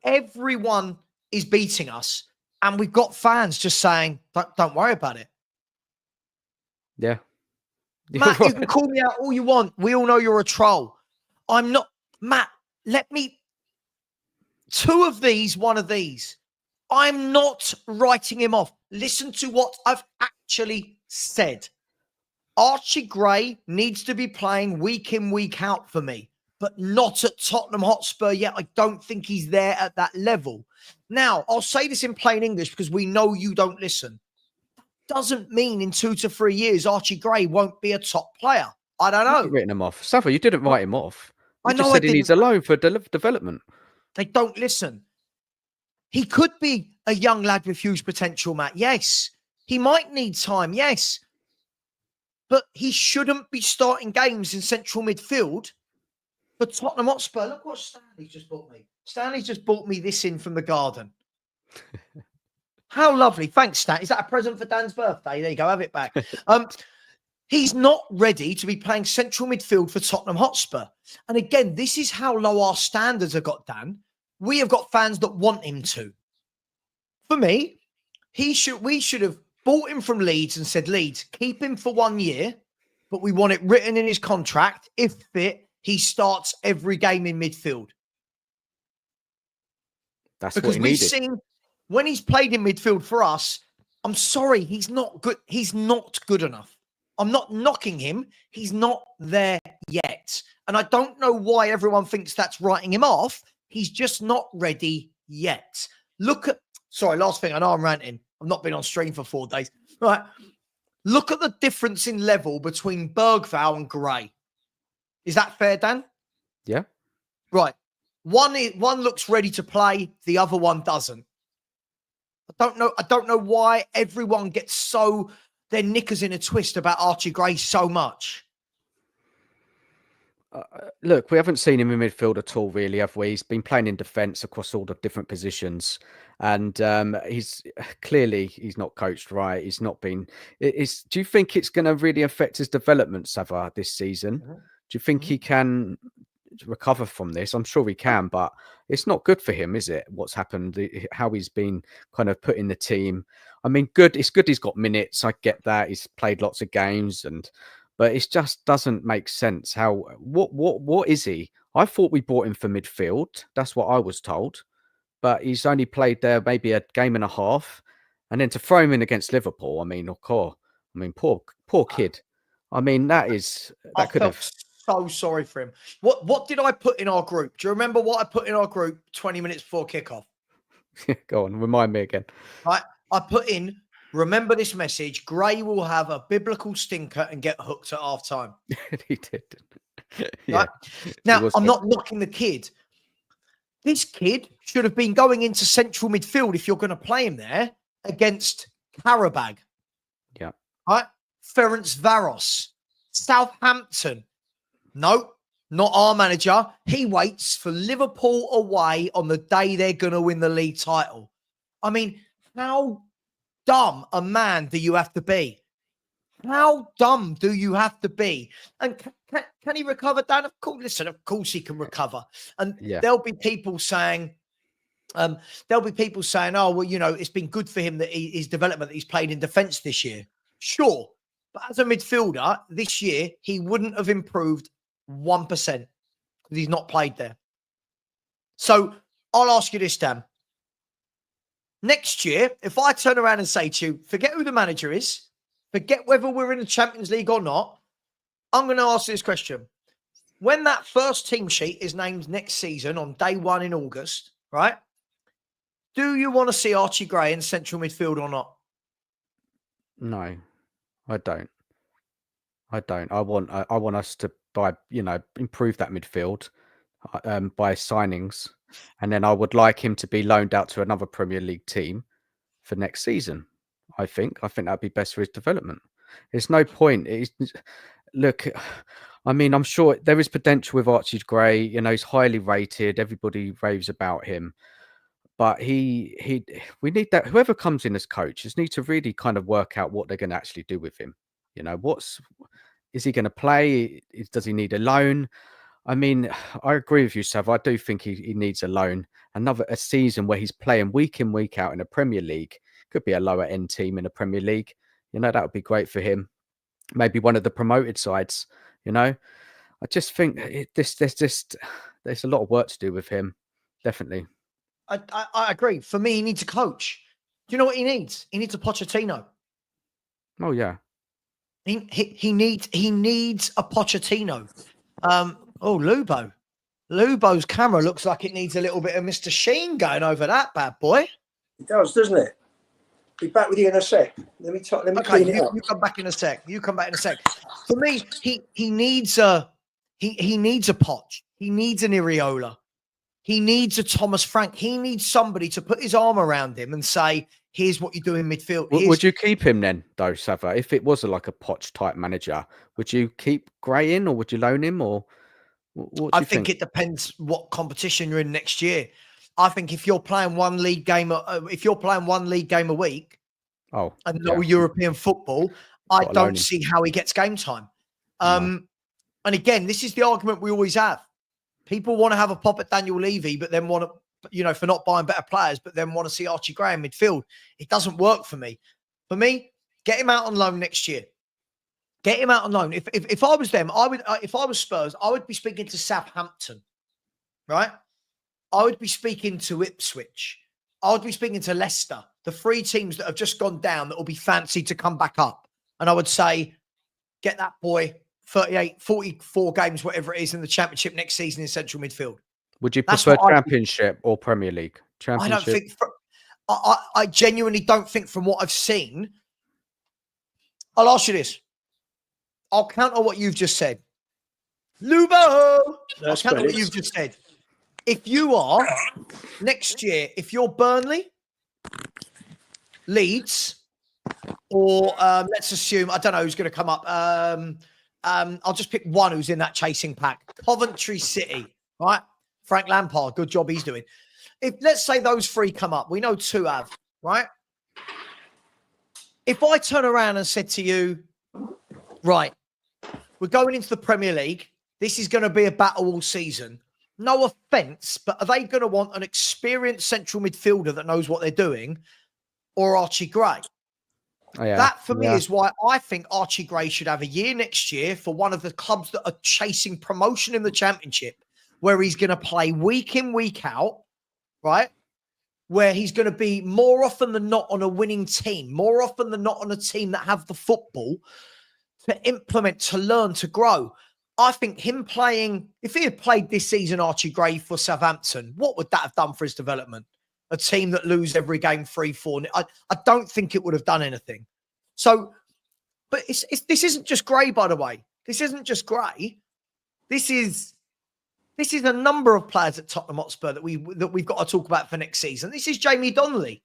Everyone is beating us, and we've got fans just saying, don't worry about it. Yeah. Matt, you can call me out all you want. We all know you're a troll. I'm not. Matt, let me. 2 of these, 1 of these. I'm not writing him off. Listen to what I've actually said. Archie Gray needs to be playing week in, week out for me, but not at Tottenham Hotspur yet. I don't think he's there at that level. Now, I'll say this in plain English because we know you don't listen. Doesn't mean in 2 to 3 years, Archie Gray won't be a top player. I don't know. You've written him off. Savva, you didn't write him off. You I just know said he needs a loan for development. They don't listen. He could be a young lad with huge potential, Matt. Yes. He might need time. Yes. but he shouldn't be starting games in central midfield for Tottenham Hotspur. Look what Stanley's just bought me. Stanley's just bought me this in from the garden. How lovely. Thanks, Stan. Is that a present for Dan's birthday? There you go. Have it back. He's not ready to be playing central midfield for Tottenham Hotspur. And again, this is how low our standards have got, Dan. We have got fans that want him to. For me, we should have bought him from Leeds and said, Leeds, keep him for 1 year, but we want it written in his contract. If fit, he starts every game in midfield. That's because what he we've needed. seen when he's played in midfield for us, I'm sorry, he's not good. He's not good enough. I'm not knocking him. He's not there yet. And I don't know why everyone thinks that's writing him off. He's just not ready yet. Sorry, last thing. I know I'm ranting. I've not been on stream for 4 days. Right. Look at the difference in level between Bergvall and Gray. Is that fair, Dan? Yeah. Right. One looks ready to play. The other one doesn't. I don't know why everyone gets their knickers in a twist about Archie Gray so much. Look, we haven't seen him in midfield at all, really, have we? He's been playing in defence across all the different positions, and he's not coached right. He's not been. Do you think it's going to really affect his development, Savva, this season? Mm-hmm. Do you think he can recover from this? I'm sure he can, but it's not good for him, is it? What's happened? How he's been kind of put in the team. I mean, it's good he's got minutes. I get that. He's played lots of games but it just doesn't make sense. What is he? I thought we bought him for midfield. That's what I was told. But he's only played there maybe a game and a half. And then to throw him in against Liverpool, poor kid. I mean, I felt so sorry for him. What did I put in our group? Do you remember what I put in our group 20 minutes before kickoff? Go on, remind me again. Right. I put in, remember this message, Gray will have a biblical stinker and get hooked at half time. He did. Yeah. Right? Now, I'm not knocking the kid. This kid should have been going into central midfield if you're going to play him there against Karabag. Yeah. Right? Ferencvaros. Southampton. No, not our manager. He waits for Liverpool away on the day they're going to win the league title. I mean, how dumb a man do you have to be? How dumb do you have to be? And can he recover, Dan? Of course, listen, of course he can recover. And there'll be people saying, oh, well, it's been good for him that his development, that he's played in defence this year. Sure. But as a midfielder this year, he wouldn't have improved 1% because he's not played there. So I'll ask you this, Dan. Next year, if I turn around and say to you, forget who the manager is, forget whether we're in the Champions League or not, I'm going to ask you this question. When that first team sheet is named next season on day 1 in August, right? Do you want to see Archie Gray in central midfield or not? No, I don't. I want us to improve that midfield by signings, and then I would like him to be loaned out to another Premier League team for next season. I think that'd be best for his development. There's no point. Look, I mean, I'm sure there is potential with Archie Gray. He's highly rated. Everybody raves about him. But we need that. Whoever comes in as coach just need to really kind of work out what they're going to actually do with him. Is he going to play? Does he need a loan? I mean, I agree with you, Sav. I do think he needs a loan. A season where he's playing week in, week out in a Premier League. Could be a lower end team in a Premier League. That would be great for him. Maybe one of the promoted sides. I just think there's a lot of work to do with him. Definitely. I agree. For me, he needs a coach. Do you know what he needs? He needs a Pochettino. Oh yeah. He needs a Pochettino. Lubo. Lubo's camera looks like it needs a little bit of Mr. Sheen going over that bad boy. It does, doesn't it? Be back with you in a sec. Let me clean it up. You come back in a sec. For me, he needs a Poch. He needs an Iriola. He needs a Thomas Frank. He needs somebody to put his arm around him and say, Here's what you do in midfield. Would you keep him then, though, Savva? If it was like a Poch type manager, would you keep Gray in, or would you loan him, or what do I you think it depends what competition you're in next year. I think if you're playing one league game, a week, and no European football, I don't see how he gets game time. And again, this is the argument we always have. People want to have a pop at Daniel Levy, but then want to, for not buying better players, but then want to see Archie Gray in midfield. It doesn't work for me. For me, get him out on loan next year. Get him out on loan. If I was them, I would. If I was Spurs, I would be speaking to Southampton, right? I would be speaking to Ipswich. I would be speaking to Leicester, the 3 teams that have just gone down that will be fancied to come back up. And I would say, get that boy 38, 44 games, whatever it is, in the Championship next season in central midfield. Would you prefer Championship or Premier League? Championship? I don't think. I genuinely don't think, from what I've seen. I'll ask you this. I'll counter what you've just said. Lubo! I'll counter what you've just said. If you are, next year, if you're Burnley, Leeds, or let's assume, I don't know who's going to come up. I'll just pick one who's in that chasing pack. Coventry City, right? Frank Lampard, good job he's doing. If, let's say, those 3 come up, we know 2 have, right? If I turn around and said to you, right, we're going into the Premier League, this is going to be a battle all season. No offence, but are they going to want an experienced central midfielder that knows what they're doing, or Archie Gray? That, for me, is why I think Archie Gray should have a year next year for one of the clubs that are chasing promotion in the Championship, where he's going to play week in, week out, right? Where he's going to be more often than not on a winning team, more often than not on a team that have the football to implement, to learn, to grow. I think him playing, if he had played this season, Archie Gray, for Southampton, what would that have done for his development? A team that lose every game 3-4. I don't think it would have done anything. So, but this isn't just Gray, by the way. This isn't just Gray. This is a number of players at Tottenham Hotspur that we've got to talk about for next season. This is Jamie Donnelly.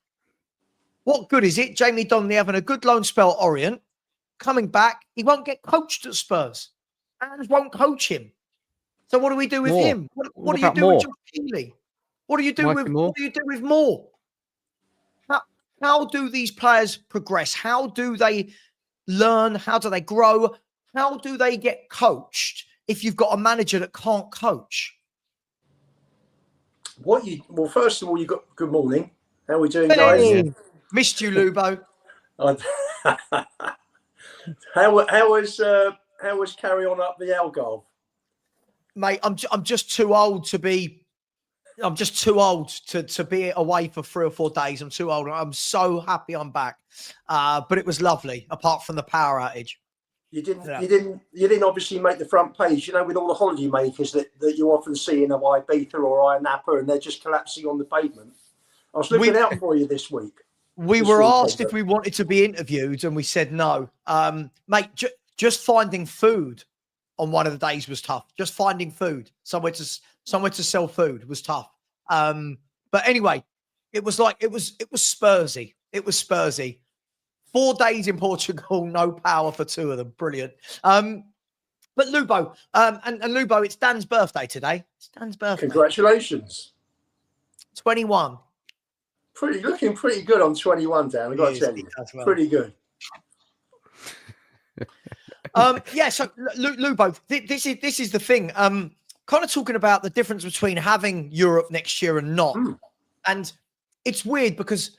What good is it, Jamie Donnelly having a good loan spell at Orient, coming back? He won't get coached at Spurs. And won't coach him. So what do we do with him? What do you do with Josh Keeley? What do you do with Moore? How do these players progress? How do they learn? How do they grow? How do they get coached if you've got a manager that can't coach? Well, first of all, good morning. How are we doing, guys? Yeah. Missed you, Lubo. How was carry on up the Algarve? Mate, I'm just too old to be. I'm just too old to be away for 3 or 4 days. I'm too old. I'm so happy I'm back. But it was lovely, apart from the power outage. You didn't obviously make the front page, with all the holiday makers that you often see in Ibiza or Napa, and they're just collapsing on the pavement. I was looking out for you this week. We were asked if we wanted to be interviewed, and we said no. Mate, just finding food on one of the days was tough. Just finding food, somewhere to sell food was tough. But anyway, it was Spursy. It was Spursy. 4 days in Portugal, no power for 2 of them. Brilliant. But Lubo, and Lubo, it's Dan's birthday today. It's Dan's birthday. Congratulations. 21. Looking pretty good on 21, Dan. I've got to tell you. Well. Pretty good. So Lubo, this is the thing. Kind of talking about the difference between having Europe next year and not. And it's weird because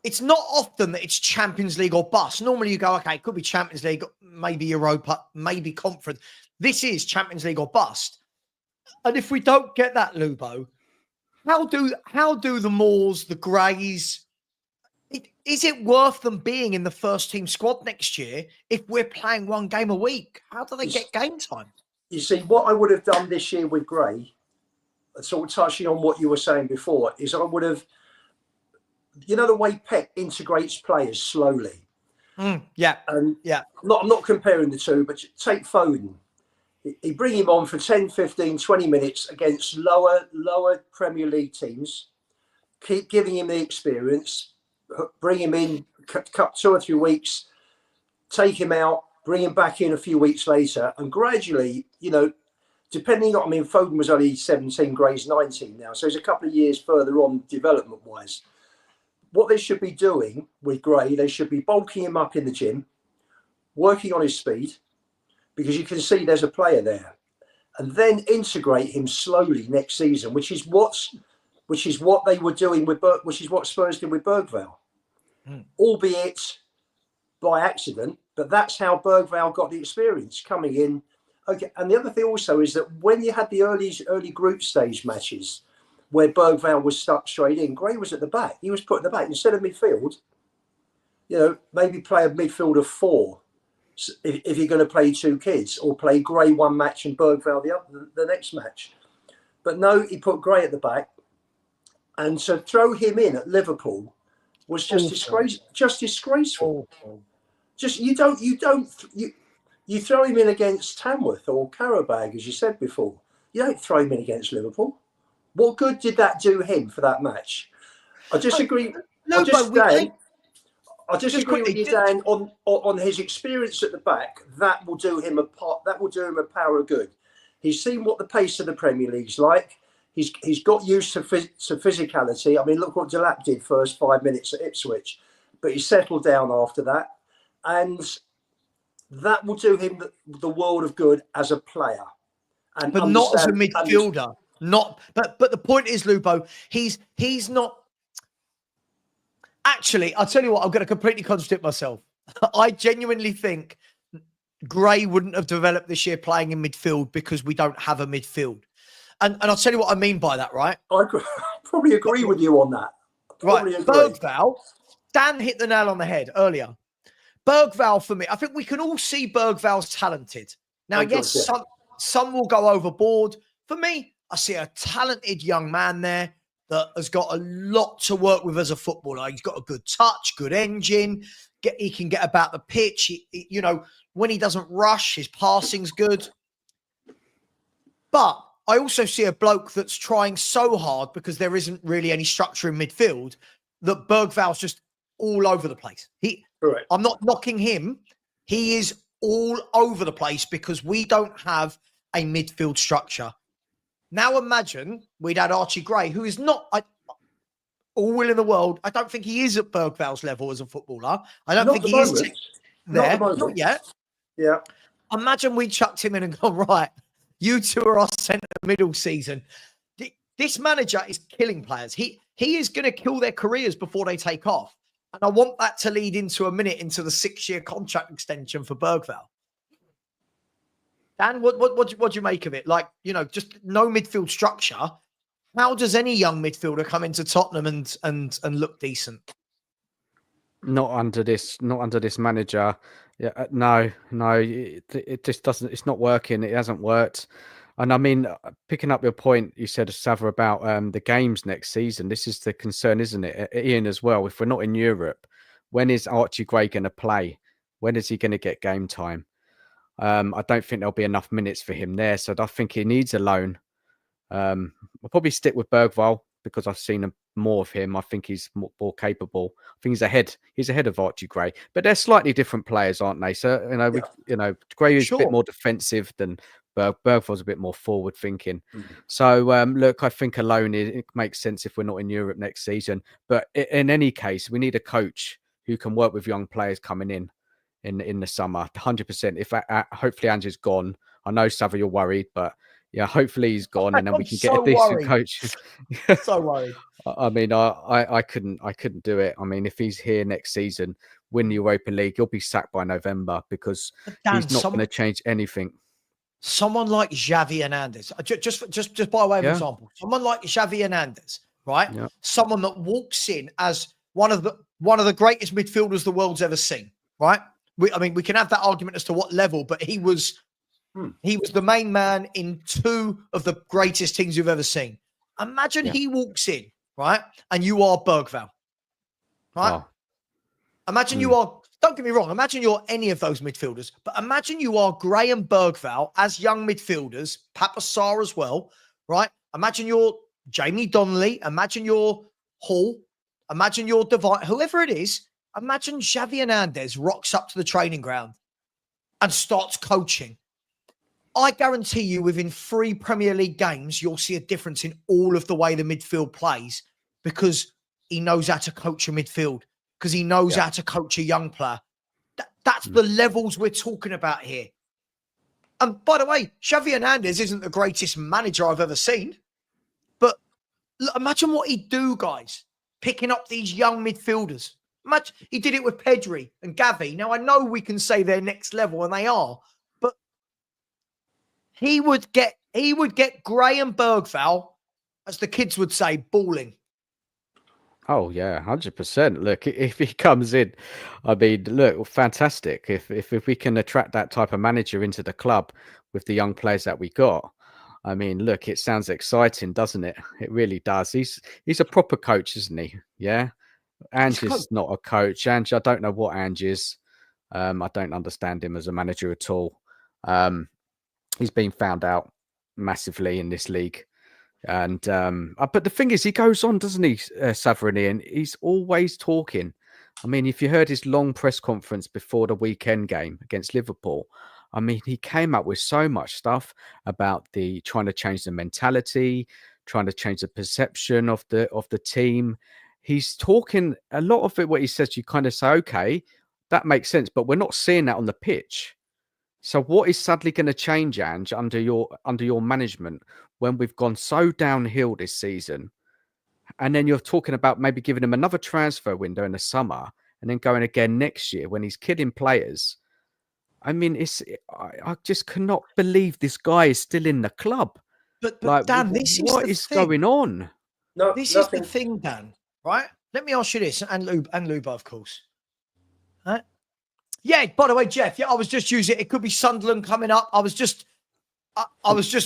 it's not often that it's Champions League or bust. Normally you go, okay, it could be Champions League, maybe Europa, maybe Conference. This is Champions League or bust. And if we don't get that, Lubo, how do the Moors, the Greys, is it worth them being in the first team squad next year if we're playing 1 game a week? How do they get game time? You see, what I would have done this year with Gray, sort of touching on what you were saying before, is I would have, the way Pep integrates players slowly. I'm not comparing the two, but take Foden. He bring him on for 10, 15, 20 minutes against lower Premier League teams. keep giving him the experience, bring him in, cut 2 or 3 weeks, take him out, bring him back in a few weeks later, and gradually, depending on, Foden was only 17, Gray's 19 now, so he's a couple of years further on development-wise. What they should be doing with Gray, they should be bulking him up in the gym, working on his speed, because you can see there's a player there, and then integrate him slowly next season, which is what they were doing which is what Spurs did with Bergvall, albeit by accident. But that's how Bergvall got the experience coming in. Okay, and the other thing also is that when you had the early group stage matches where Bergvall was stuck straight in, Gray was at the back. He was put in the back instead of midfield. Maybe play a midfield of 4 if you're going to play 2 kids, or play Gray one match and Bergvall the next match. But no, he put Gray at the back, and to throw him in at Liverpool was just disgraceful. Just you throw him in against Tamworth or Karabag, as you said before. You don't throw him in against Liverpool. What good did that do him for that match? I disagree. I disagree with you, Dan, on his experience at the back. That will do him a power of good. He's seen what the pace of the Premier League's like. He's got used to physicality. Look what Delap did first 5 minutes at Ipswich, but he settled down after that, and that will do him the world of good as a player. But not as a midfielder. But the point is, Lupo, he's not. Actually, I'll tell you what, I'm going to completely contradict myself. I genuinely think Gray wouldn't have developed this year playing in midfield because we don't have a midfield. And I'll tell you what I mean by that, right? I probably agree with you on that. Bergvall, Dan hit the nail on the head earlier. Bergvall, for me, I think we can all see Bergvall's talented. Now, some will go overboard. For me, I see a talented young man there that has got a lot to work with as a footballer. He's got a good touch, good engine. He can get about the pitch. When he doesn't rush, his passing's good. But I also see a bloke that's trying so hard because there isn't really any structure in midfield that Bergvall's just all over the place. Correct. I'm not knocking him. He is all over the place because we don't have a midfield structure. Now imagine we'd had Archie Gray, who is not all will in the world. I don't think he is at Bergvall's level as a footballer. I don't think he is there. Not yet. Yeah. Imagine we chucked him in and gone, right, you two are our centre middle season. This manager is killing players. He is going to kill their careers before they take off. And I want that to lead into the 6-year contract extension for Bergvall. Dan, what do you make of it? Just no midfield structure. How does any young midfielder come into Tottenham and look decent? Not under this manager. Yeah, no, it just doesn't. It's not working. It hasn't worked. And picking up your point, you said, Savva, about the games next season. This is the concern, isn't it, Ian, as well? If we're not in Europe, when is Archie Gray going to play? When is he going to get game time? I don't think there'll be enough minutes for him there. So I think he needs a loan. I'll probably stick with Bergvall because I've seen more of him. I think he's more capable. I think he's ahead of Archie Gray. But they're slightly different players, aren't they? So, Gray is a bit more defensive than Bergvall's a bit more forward thinking. Mm-hmm. So, look, I think a loan it makes sense if we're not in Europe next season. But in any case, we need a coach who can work with young players coming in the summer. 100%. If hopefully Ange's gone. I know, Savva, you're worried, but yeah, hopefully he's gone, and then we can get a decent coach. So worried. I couldn't do it. If he's here next season, win the Europa League, he'll be sacked by November because he's not going to change anything. Someone like Xavi Hernandez, just by way of example, someone like Xavi Hernandez, right? Yeah. Someone that walks in as one of the greatest midfielders the world's ever seen, right? We can have that argument as to what level, but he was the main man in 2 of the greatest teams you've ever seen. Imagine he walks in, right? And you are Bergvall, right? Oh. Imagine you are, don't get me wrong, imagine you're any of those midfielders, but imagine you are Gray and Bergvall as young midfielders, Papassar as well, right? Imagine you're Jamie Donnelly. Imagine you're Hall, imagine your divine, whoever it is, imagine Xavi Hernandez rocks up to the training ground and starts coaching. I guarantee you within 3 Premier League games, you'll see a difference in all of the way the midfield plays because he knows how to coach a midfield, because he knows how to coach a young player. That's the levels we're talking about here. And by the way, Xavi Hernandez isn't the greatest manager I've ever seen, but look, imagine what he'd do, guys, picking up these young midfielders. Imagine, he did it with Pedri and Gavi. Now, I know we can say they're next level, and they are, but he would get Gray and Bergvall, as the kids would say, balling. Oh yeah, 100%. Look, if he comes in, I mean, look, fantastic. If we can attract that type of manager into the club with the young players that we got, I mean, look, it sounds exciting, doesn't it? It really does. He's a proper coach, isn't he? Yeah. Ange is not a coach. Ange, I don't know what Ange is. I don't understand him as a manager at all. He's been found out massively in this league. And but the thing is, he goes on, doesn't he, Savva, and he's always talking. I mean, if you heard his long press conference before the weekend game against Liverpool, I mean, he came up with so much stuff about the trying to change the mentality, trying to change the perception of the team. He's talking a lot of it. What he says, you kind of say, okay, that makes sense, but we're not seeing that on the pitch. So what is suddenly going to change, Ange, under your management when we've gone so downhill this season? And then you're talking about maybe giving him another transfer window in the summer and then going again next year when he's kidding players. I mean, I just cannot believe this guy is still in the club. But like, Dan, this what is is the thing. going on? No, this nothing. is the thing, Dan, right? Let me ask you this, and Luba, of course. Right? Yeah, by the way, Jeff, I was just using it could be Sunderland coming up. I was just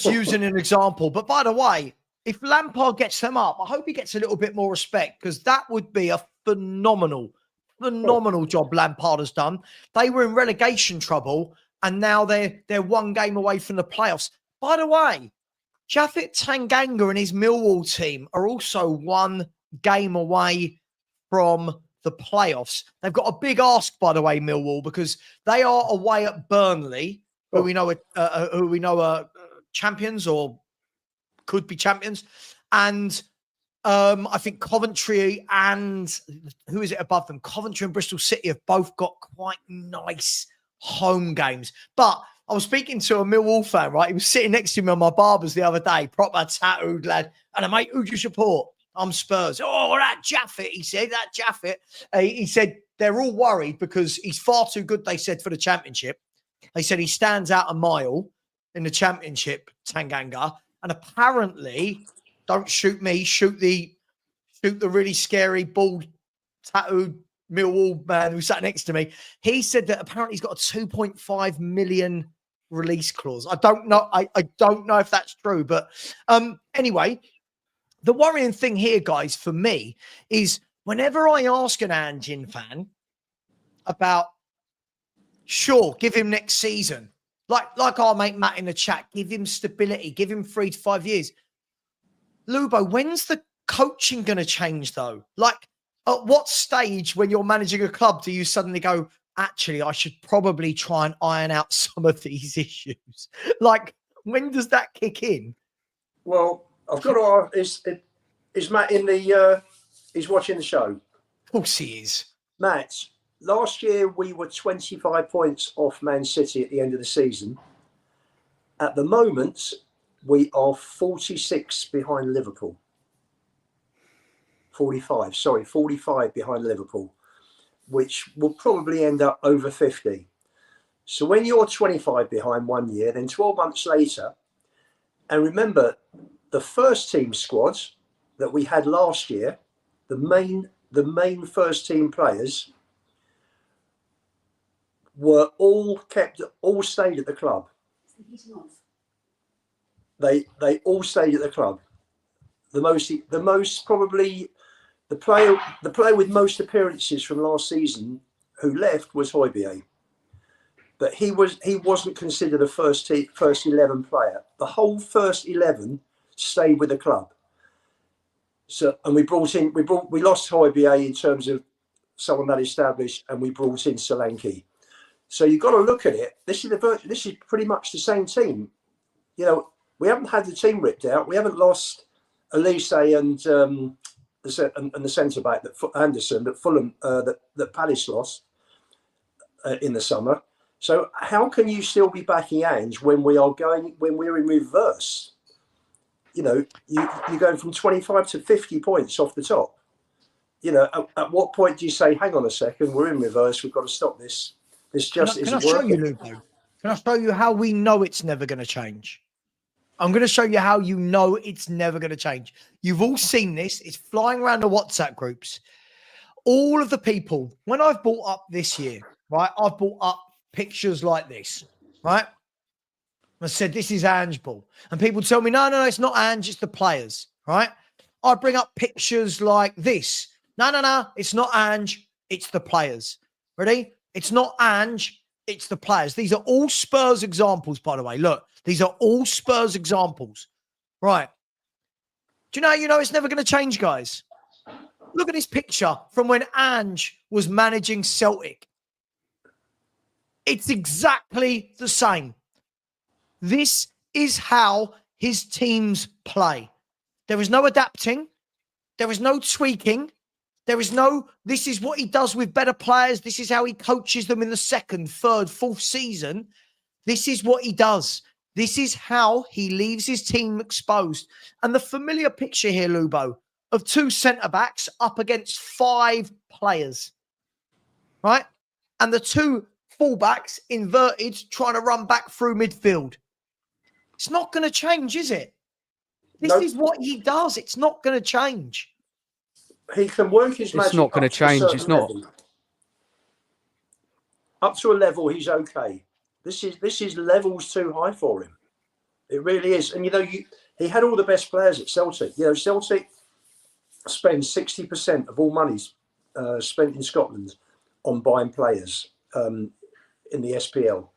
using an example. But by the way, if Lampard gets them up, I hope he gets a little bit more respect, because that would be a phenomenal job Lampard has done. They were in relegation trouble, and now they're one game away from the playoffs. By the way, Japhet Tanganga and his Millwall team are also one game away from the playoffs. They've got a big ask, by the way, Millwall, because they are away at Burnley, who we know are champions or could be champions, and I think Coventry and who is it above them? Coventry and Bristol City have both got quite nice home games. But I was speaking to a Millwall fan, right? He was sitting next to me on my barbers the other day, proper tattooed lad, and I'm, mate, who do you support? I'm Spurs. Oh, that Japhet, he said, that Japhet. He said they're all worried because he's far too good, they said, for the championship. They said he stands out a mile in the championship, Tanganga. And apparently, don't shoot me, shoot the really scary, bald, tattooed Millwall man who sat next to me. He said that apparently he's got a 2.5 million release clause. I don't know. I don't know if that's true. But anyway, the worrying thing here, guys, for me, is whenever I ask an Anjin fan about, sure, give him next season, like our mate Matt in the chat, give him stability, give him 3 to 5 years. Lubo, when's the coaching going to change, though? Like, at what stage when you're managing a club do you suddenly go, actually, I should probably try and iron out some of these issues? Like, when does that kick in? Well, I've got to ask, is Matt in the, he's watching the show? Of course he is. Matt, last year we were 25 points off Man City at the end of the season. At the moment, we are 46 behind Liverpool. 45 behind Liverpool, which will probably end up over 50. So when you're 25 behind 1 year, then 12 months later, and remember, the first team squad that we had last year, the main first team players were all stayed at the club. They all stayed at the club. The most probably the player with most appearances from last season who left was Højbjerg, but he wasn't considered a first 11 player. The whole first 11 stayed with the club. So, and we lost Højbjerg in terms of someone that established, and we brought in Solanke. So you've got to look at it. This is pretty much the same team. You know, we haven't had the team ripped out. We haven't lost Elise and the centre back that Anderson that Fulham that Palace lost in the summer. So how can you still be backing Ange when we're in reverse? You know, you're going from 25 to 50 points off the top. You know, at what point do you say, hang on a second, we're in reverse, we've got to stop this. This just isn't working. Can I show you, Lupo? Can I show you how we know it's never going to change? I'm going to show you how you know it's never going to change. You've all seen this. It's flying around the WhatsApp groups. All of the people, when I've brought up this year, right, I've brought up pictures like this, right? I said, this is Ange ball. And people tell me, no, it's not Ange, it's the players, right? I bring up pictures like this. No, it's not Ange, it's the players. Ready? It's not Ange, it's the players. These are all Spurs examples, by the way. Look, these are all Spurs examples. Right. Do you know it's never going to change, guys? Look at this picture from when Ange was managing Celtic. It's exactly the same. This is how his teams play. There is no adapting. There is no tweaking. This is what he does with better players. This is how he coaches them in the second, third, fourth season. This is what he does. This is how he leaves his team exposed. And the familiar picture here, Lubo, of 2 centre-backs up against 5 players, right? And the 2 fullbacks inverted trying to run back through midfield. It's not going to change, is it? This is what he does. It's not going to change. He can work his magic. It's not going to change. It's not. Up to a level, he's okay. This is levels too high for him. It really is. And, you know, he had all the best players at Celtic. You know, Celtic spends 60% of all monies spent in Scotland on buying players in the SPL.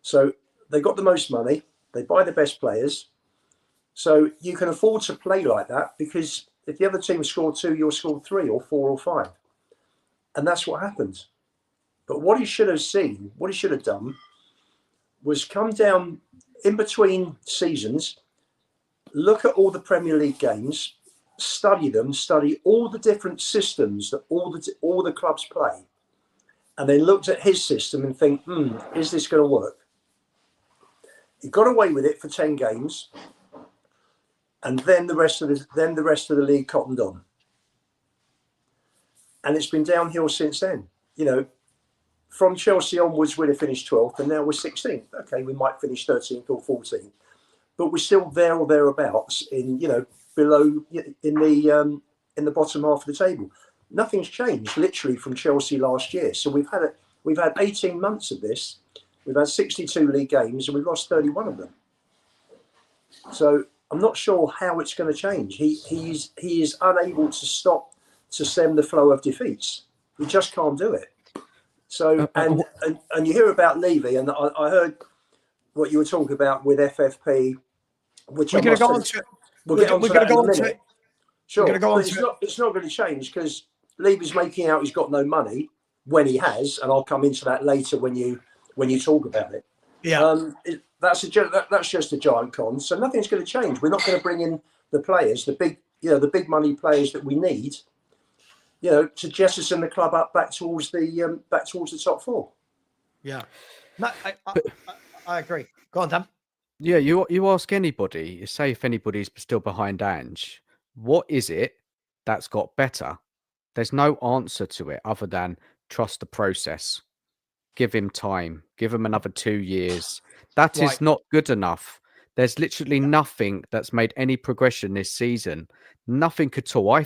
So they got the most money. They buy the best players. So you can afford to play like that because if the other team scored 2, you'll score 3 or 4 or 5. And that's what happens. But what he should have seen, what he should have done was come down in between seasons, look at all the Premier League games, study them, study all the different systems that all the clubs play, and then looked at his system and think, is this going to work? He got away with it for 10 games, and then the rest of the league cottoned on, and it's been downhill since then. You know, from Chelsea onwards, we'd have finished 12th, and now we're 16th. Okay, we might finish 13th or 14th, but we're still there or thereabouts in, you know, below in the bottom half of the table. Nothing's changed literally from Chelsea last year. So we've had 18 months of this. We've had 62 league games and we've lost 31 of them. So I'm not sure how it's going to change. He is unable to stem the flow of defeats. He just can't do it. So and you hear about Levy, and I heard what you were talking about with FFP, which we're going to go on to. We're going to go on to it. Sure, it's not going to change because Levy's making out he's got no money when he has, and I'll come into that later when you talk about it. Yeah, that's just a giant con. So nothing's going to change. We're not going to bring in the players, the big money players that we need, you know, to jettison the club up back towards the top 4. Yeah, no, I agree. Go on, Dan. Yeah, you ask anybody, say if anybody's still behind Ange, what is it that's got better? There's no answer to it other than trust the process. Give him time. Give him another 2 years. That is not good enough. There's literally nothing that's made any progression this season. Nothing at all. I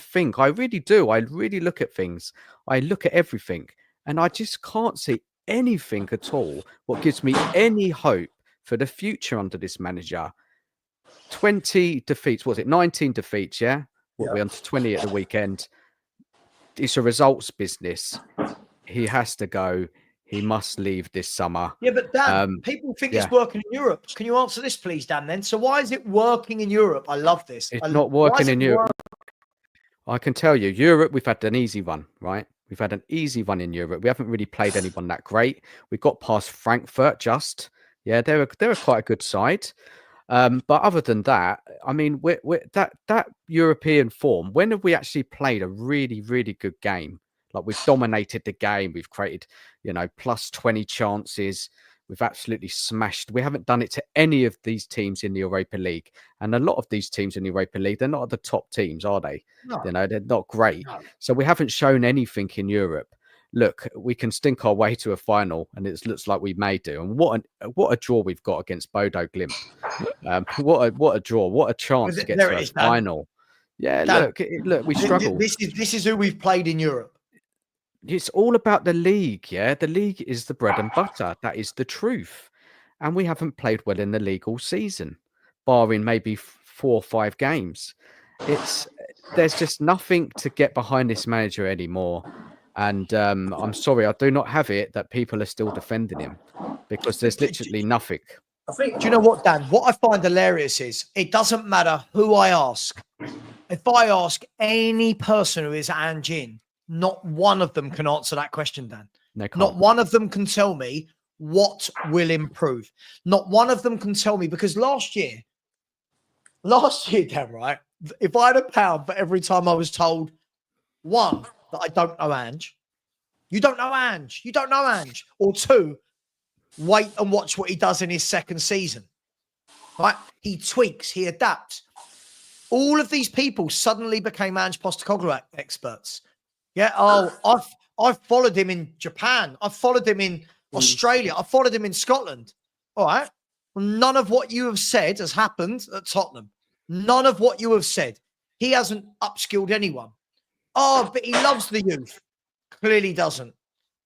really do. I really look at things. I look at everything. And I just can't see anything at all what gives me any hope for the future under this manager. 20 defeats, was it 19 defeats? Yeah, we'll be on to 20 at the weekend. It's a results business. He has to go. He must leave this summer. Yeah, but Dan, people think it's working in Europe. Can you answer this, please, Dan? Then, so why is it working in Europe? I love this. It's not working in Europe. I can tell you, Europe, we've had an easy run, right? We've had an easy run in Europe. We haven't really played anyone that great. We got past Frankfurt just. Yeah, they're quite a good side. But other than that, I mean, that European form, when have we actually played a really, really good game? Like, we've dominated the game. We've created, plus 20 chances. We've absolutely smashed. We haven't done it to any of these teams in the Europa League. And a lot of these teams in the Europa League, they're not at the top teams, are they? No. They're not great. No. So we haven't shown anything in Europe. Look, we can stink our way to a final, and it looks like we may do. And what a draw we've got against Bodo Glimt. What a draw! What a chance to get to a final. Yeah, Dan, look, we struggled. This is who we've played in Europe. It's all about the league, yeah. The league is the bread and butter. That is the truth. And we haven't played well in the league all season, barring maybe 4 or 5 games. There's just nothing to get behind this manager anymore. And I'm sorry, I do not have it that people are still defending him, because there's literally nothing. Do you know what, Dan? What I find hilarious is it doesn't matter who I ask. If I ask any person who is Anjin, not one of them can answer that question, Dan. Not one of them can tell me what will improve. Not one of them can tell me, because last year, Dan, right? If I had a pound for every time I was told, one, that I don't know Ange, you don't know Ange, you don't know Ange, or two, wait and watch what he does in his second season, right? He tweaks, he adapts. All of these people suddenly became Angepostecoglou experts. Yeah. Oh, I've followed him in Japan. I've followed him in Australia. I've followed him in Scotland. All right. Well, none of what you have said has happened at Tottenham. None of what you have said. He hasn't upskilled anyone. Oh, but he loves the youth. Clearly doesn't.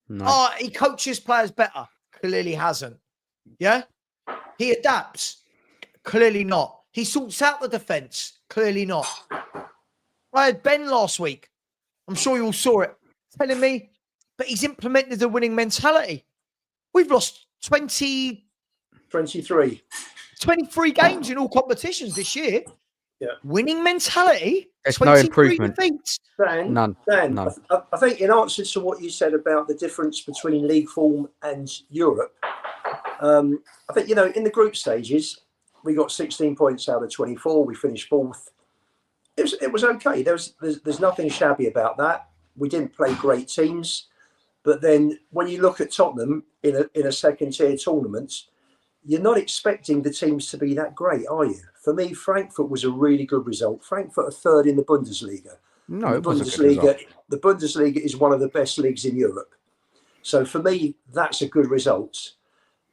No. Oh, he coaches players better. Clearly hasn't. Yeah. He adapts. Clearly not. He sorts out the defense. Clearly not. I had Ben last week. I'm sure you all saw it, telling me, but he's implemented a winning mentality. We've lost 23 games in all competitions this year. Yeah. Winning mentality. There's no improvement. Defeats. None. I think in answer to what you said about the difference between league form and Europe, I think, in the group stages, we got 16 points out of 24. We finished 4th. It was okay. There's nothing shabby about that. We didn't play great teams, but then when you look at Tottenham in a second tier tournament, you're not expecting the teams to be that great, are you? For me, Frankfurt was a really good result. Frankfurt are 3rd in the Bundesliga. No, it was a good result. The Bundesliga is one of the best leagues in Europe. So for me, that's a good result.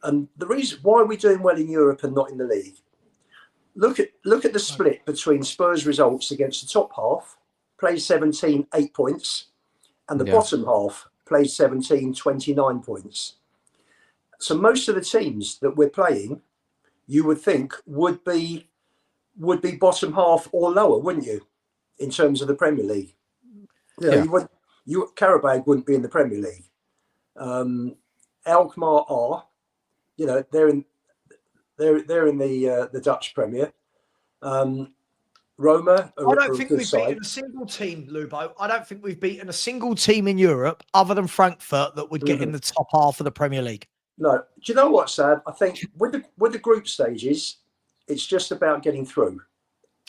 And the reason why we're doing well in Europe and not in the league, look at the split between Spurs results against the top half, played 17, 8 points, and the bottom half played 17, 29 points. So most of the teams that we're playing, you would think would be bottom half or lower, wouldn't you? In terms of the Premier League, Karabag wouldn't be in the Premier League. Alkmaar are, they're in the Dutch Premier. Roma. I don't think we've beaten a single team, Lubo. I don't think we've beaten a single team in Europe other than Frankfurt that would get in the top half of the Premier League. No. Do you know what, Sam? I think with the group stages, it's just about getting through.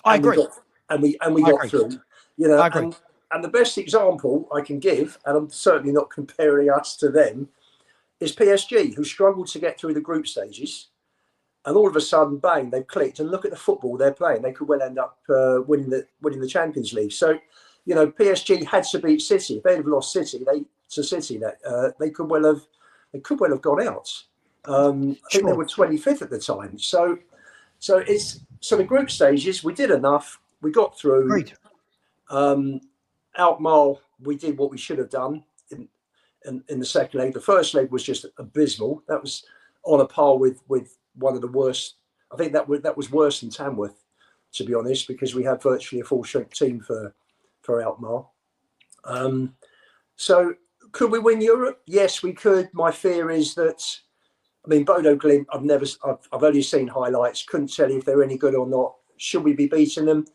I agree. We got through. I agree. And the best example I can give, and I'm certainly not comparing us to them, is PSG, who struggled to get through the group stages. And all of a sudden, bang, they've clicked. And look at the football they're playing. They could well end up winning the Champions League. So, PSG had to beat City. If they'd have lost City, they could well have gone out. I think they were 25th at the time. So the group stages, we did enough. We got through. Great. Alkmaar, we did what we should have done in the second leg. The first leg was just abysmal. That was on a par with one of the worst. I think that was worse than Tamworth, to be honest, because we had virtually a full strength team for Alkmaar. So could we win Europe? Yes, we could. My fear is that, Bodo Glimt, I've only seen highlights. Couldn't tell you if they're any good or not. Should we be beating them?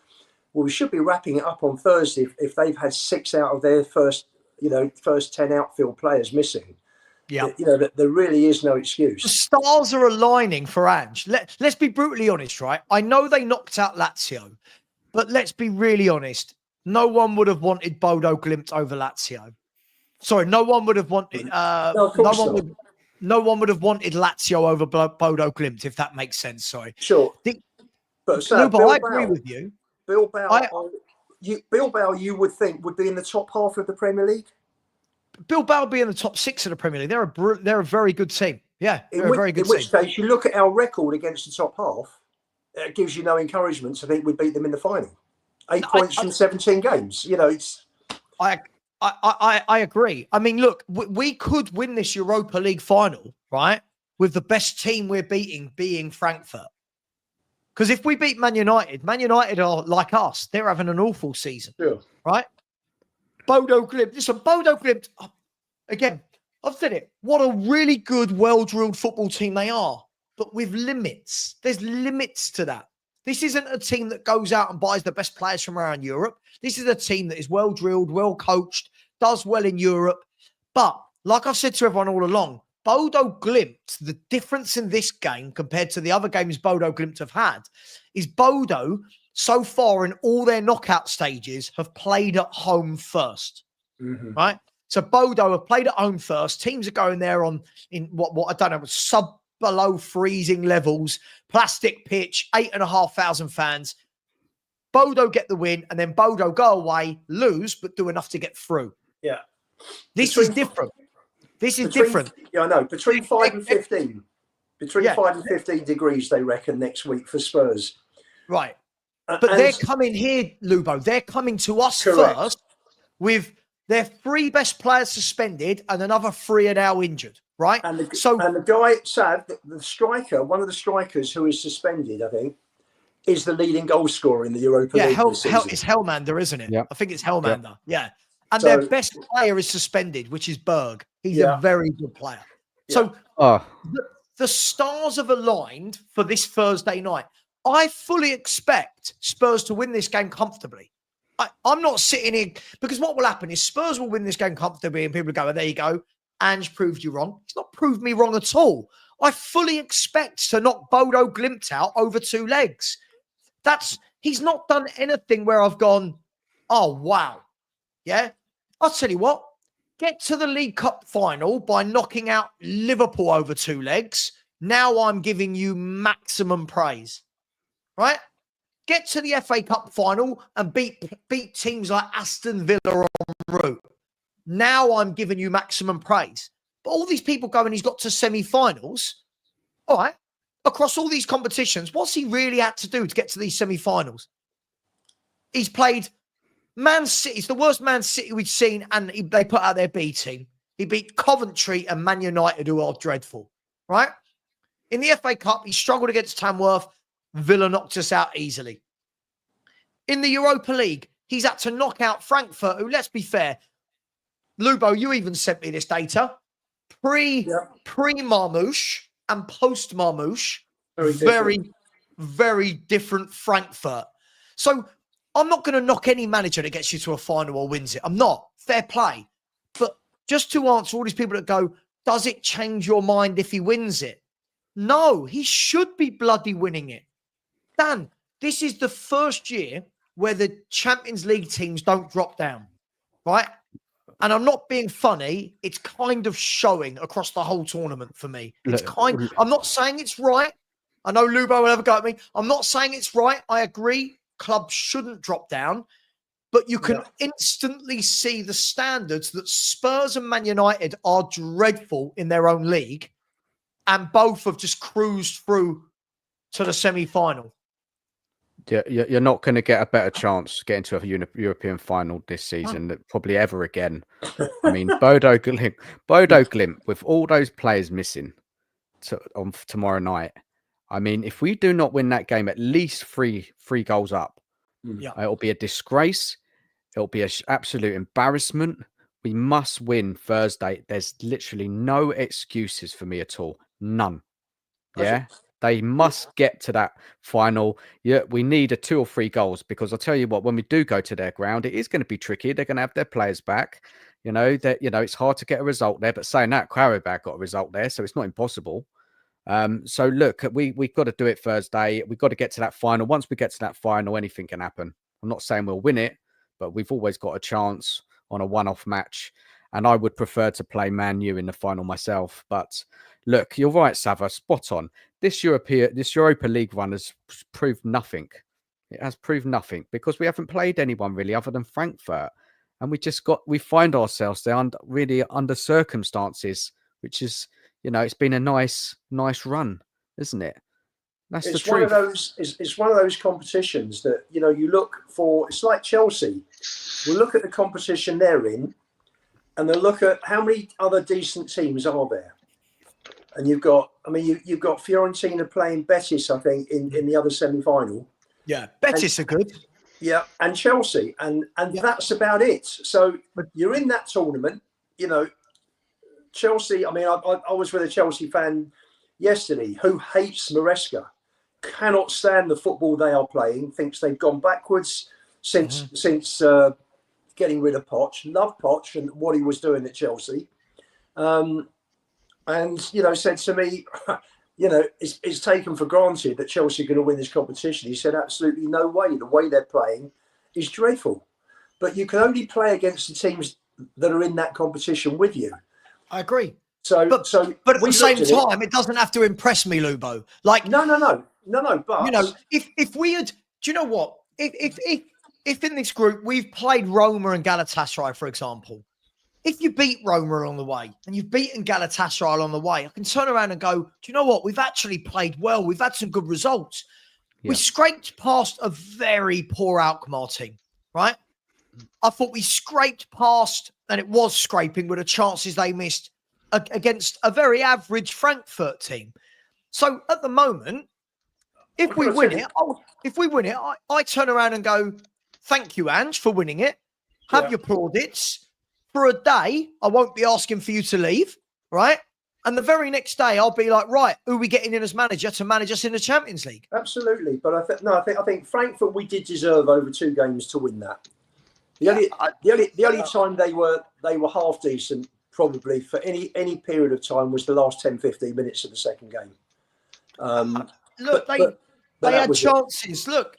Well, we should be wrapping it up on Thursday if they've had 6 out of their first 10 outfield players missing. Yeah. That there really is no The excuse. stars are aligning for Ange. Let's be brutally honest, right? I know they knocked out Lazio, but let's be really honest. No one would have wanted Bodo Glimt over Lazio. Sorry, no one would have wanted. No, of course not. No one would have wanted Lazio over Bodo Glimt, if that makes sense. Sorry. Sure. But Lubo, I agree with you. Bilbao, you would think would be in the top half of the Premier League. Bilbao will be in the top 6 of the Premier League. They're a very good team. Yeah, they're a very good team. In which case, you look at our record against the top half, it gives you no encouragement to think we'd beat them in the final. 8 points from 17 games. It's. I agree. I mean, look, we could win this Europa League final, right? With the best team we're beating being Frankfurt. Because if we beat Man United are like us. They're having an awful season, right? Bodo Glimt. Listen, Bodo Glimt, again, I've said it. What a really good, well-drilled football team they are. But with limits. There's limits to that. This isn't a team that goes out and buys the best players from around Europe. This is a team that is well-drilled, well-coached, does well in Europe. But like I've said to everyone all along, Bodo Glimt, the difference in this game compared to the other games Bodo Glimt have had is Bodo, so far in all their knockout stages, have played at home first, right? So Bodo have played at home first. Teams are going there in what I don't know, below freezing levels, plastic pitch, 8,500 fans. Bodo get the win, and then Bodo go away, lose, but do enough to get through. Yeah. This is different. This is different. Yeah, I know. Between 5 and 15. Between 5 and 15 degrees, they reckon, next week for Spurs. Right. But they're coming here, Lubo. They're coming to us first with their 3 best players suspended and another 3 are now injured, right? And the guy, Sav, the striker, one of the strikers who is suspended, I think, is the leading goal scorer in the Europa League this season. It's Hellmander, isn't it? Yep. I think it's Hellmander. Yeah. And their best player is suspended, which is Berg. He's a very good player. So the stars have aligned for this Thursday night. I fully expect Spurs to win this game comfortably. I'm not sitting here because what will happen is Spurs will win this game comfortably and people will go, oh, there you go. Ange proved you wrong. He's not proved me wrong at all. I fully expect to knock Bodo Glimt out over 2 legs. He's not done anything where I've gone, oh, wow. Yeah. I'll tell you what, get to the League Cup final by knocking out Liverpool over 2 legs. Now I'm giving you maximum praise, right? Get to the FA Cup final and beat teams like Aston Villa en route. Now I'm giving you maximum praise. But all these people going, he's got to semi-finals. All right. Across all these competitions, what's he really had to do to get to these semi-finals? He's played Man City. It's the worst Man City we've seen, and they put out their B team. He beat Coventry and Man United, who are dreadful, right? In the FA Cup, he struggled against Tamworth. Villa knocked us out easily. In the Europa League, he's had to knock out Frankfurt, who, let's be fair, Lubo, you even sent me this data. Pre-Marmouche and post-Marmouche, very, very different Frankfurt. So I'm not going to knock any manager that gets you to a final or wins it. I'm not. Fair play. But just to answer all these people that go, does it change your mind if he wins it? No, he should be bloody winning it. Dan, this is the first year where the Champions League teams don't drop down, right? And I'm not being funny. It's kind of showing across the whole tournament for me. I'm not saying it's right. I know Lubo will have a go at me. I'm not saying it's right. I agree. Clubs shouldn't drop down. But you can instantly see the standards that Spurs and Man United are dreadful in their own league. And both have just cruised through to the semi-final. Yeah, you're not going to get a better chance getting to a European final this season, probably ever again. I mean, Bodo Glimt, with all those players missing on tomorrow night. I mean, if we do not win that game, at least three goals up, it'll be a disgrace. It'll be an absolute embarrassment. We must win Thursday. There's literally no excuses for me at all. None. Yeah. They must get to that final. Yeah, we need a 2 or 3 goals, because I'll tell you what, when we do go to their ground, it is going to be tricky. They're going to have their players back. That it's hard to get a result there. But saying that, Qarabag got a result there, so it's not impossible. So look, we've got to do it Thursday. We've got to get to that final. Once we get to that final, anything can happen. I'm not saying we'll win it, but we've always got a chance on a one-off match. And I would prefer to play Man U in the final myself. But look, you're right, Savva, spot on. This Europa League run has proved nothing. It has proved nothing, because we haven't played anyone really other than Frankfurt. And we find ourselves there under circumstances, which is, it's been a nice run, isn't it? That's the truth. It's one of those competitions that, you look for. It's like Chelsea. We look at the competition they're in, and then look at how many other decent teams are there. And you've got Fiorentina playing Betis, I think, in the other semi-final. Yeah, Betis are good. Yeah, and Chelsea, and that's about it. So you're in that tournament, Chelsea. I mean, I was with a Chelsea fan yesterday who hates Maresca, cannot stand the football they are playing, thinks they've gone backwards since getting rid of Poch. Love Poch and what he was doing at Chelsea, and said to me, it's taken for granted that Chelsea are going to win this competition. He said, absolutely no way. The way they're playing is dreadful. But you can only play against the teams that are in that competition with you. I agree. But at the same time, it doesn't have to impress me, Lubo. Like, no. But if we had, do you know what? If in this group we've played Roma and Galatasaray, for example, if you beat Roma along the way and you've beaten Galatasaray along the way, I can turn around and go, do you know what? We've actually played well. We've had some good results. Yeah. We scraped past a very poor Alkmaar team, right? I thought we scraped past, and it was scraping with the chances they missed against a very average Frankfurt team. So at the moment, if we win it, I turn around and go, thank you, Ange, for winning it. Have your plaudits. For a day, I won't be asking for you to leave, right? And the very next day, I'll be like, right, who are we getting in as manager to manage us in the Champions League? Absolutely, but I think Frankfurt, we did deserve over 2 games to win that. The only time they were half decent, probably for any period of time, was the last 10-15 minutes of the second game. They had chances. Look,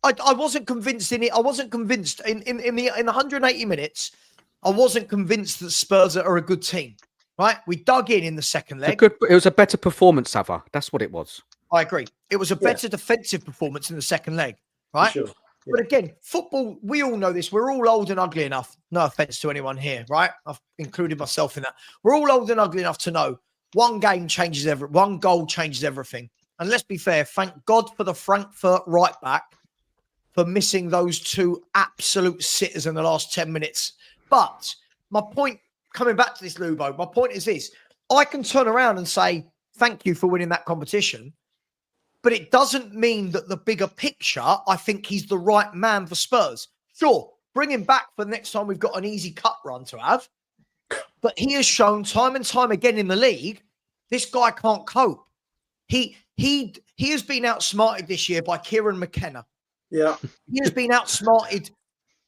I wasn't convinced in it. I wasn't convinced in the 180 minutes. I wasn't convinced that Spurs are a good team, right? We dug in the second leg. It was a better performance, Savva. That's what it was. I agree. It was a better defensive performance in the second leg, right? Sure. Yeah. But again, football, we all know this. We're all old and ugly enough. No offense to anyone here, right? I've included myself in that. We're all old and ugly enough to know one goal changes everything. And let's be fair, thank God for the Frankfurt right back for missing those 2 absolute sitters in the last 10 minutes. But my point, coming back to this, Lubo, my point is this. I can turn around and say, thank you for winning that competition. But it doesn't mean that the bigger picture, I think he's the right man for Spurs. Sure, bring him back for the next time we've got an easy cut run to have. But he has shown time and time again in the league, this guy can't cope. He has been outsmarted this year by Kieran McKenna. Yeah. He has been outsmarted,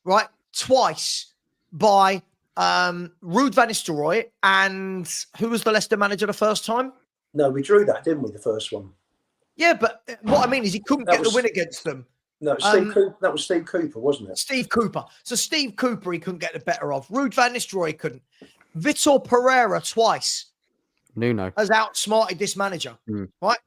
right, twice by Ruud van Nistelrooy, and who was the Leicester manager the first time? No, we drew that, didn't we, the first one? Yeah, but what I mean is he couldn't get the win against them. No, that was Steve Cooper, wasn't it? Steve Cooper. So Steve Cooper, he couldn't get the better of. Ruud van Nistelrooy couldn't. Vitor Pereira twice has outsmarted this manager, right?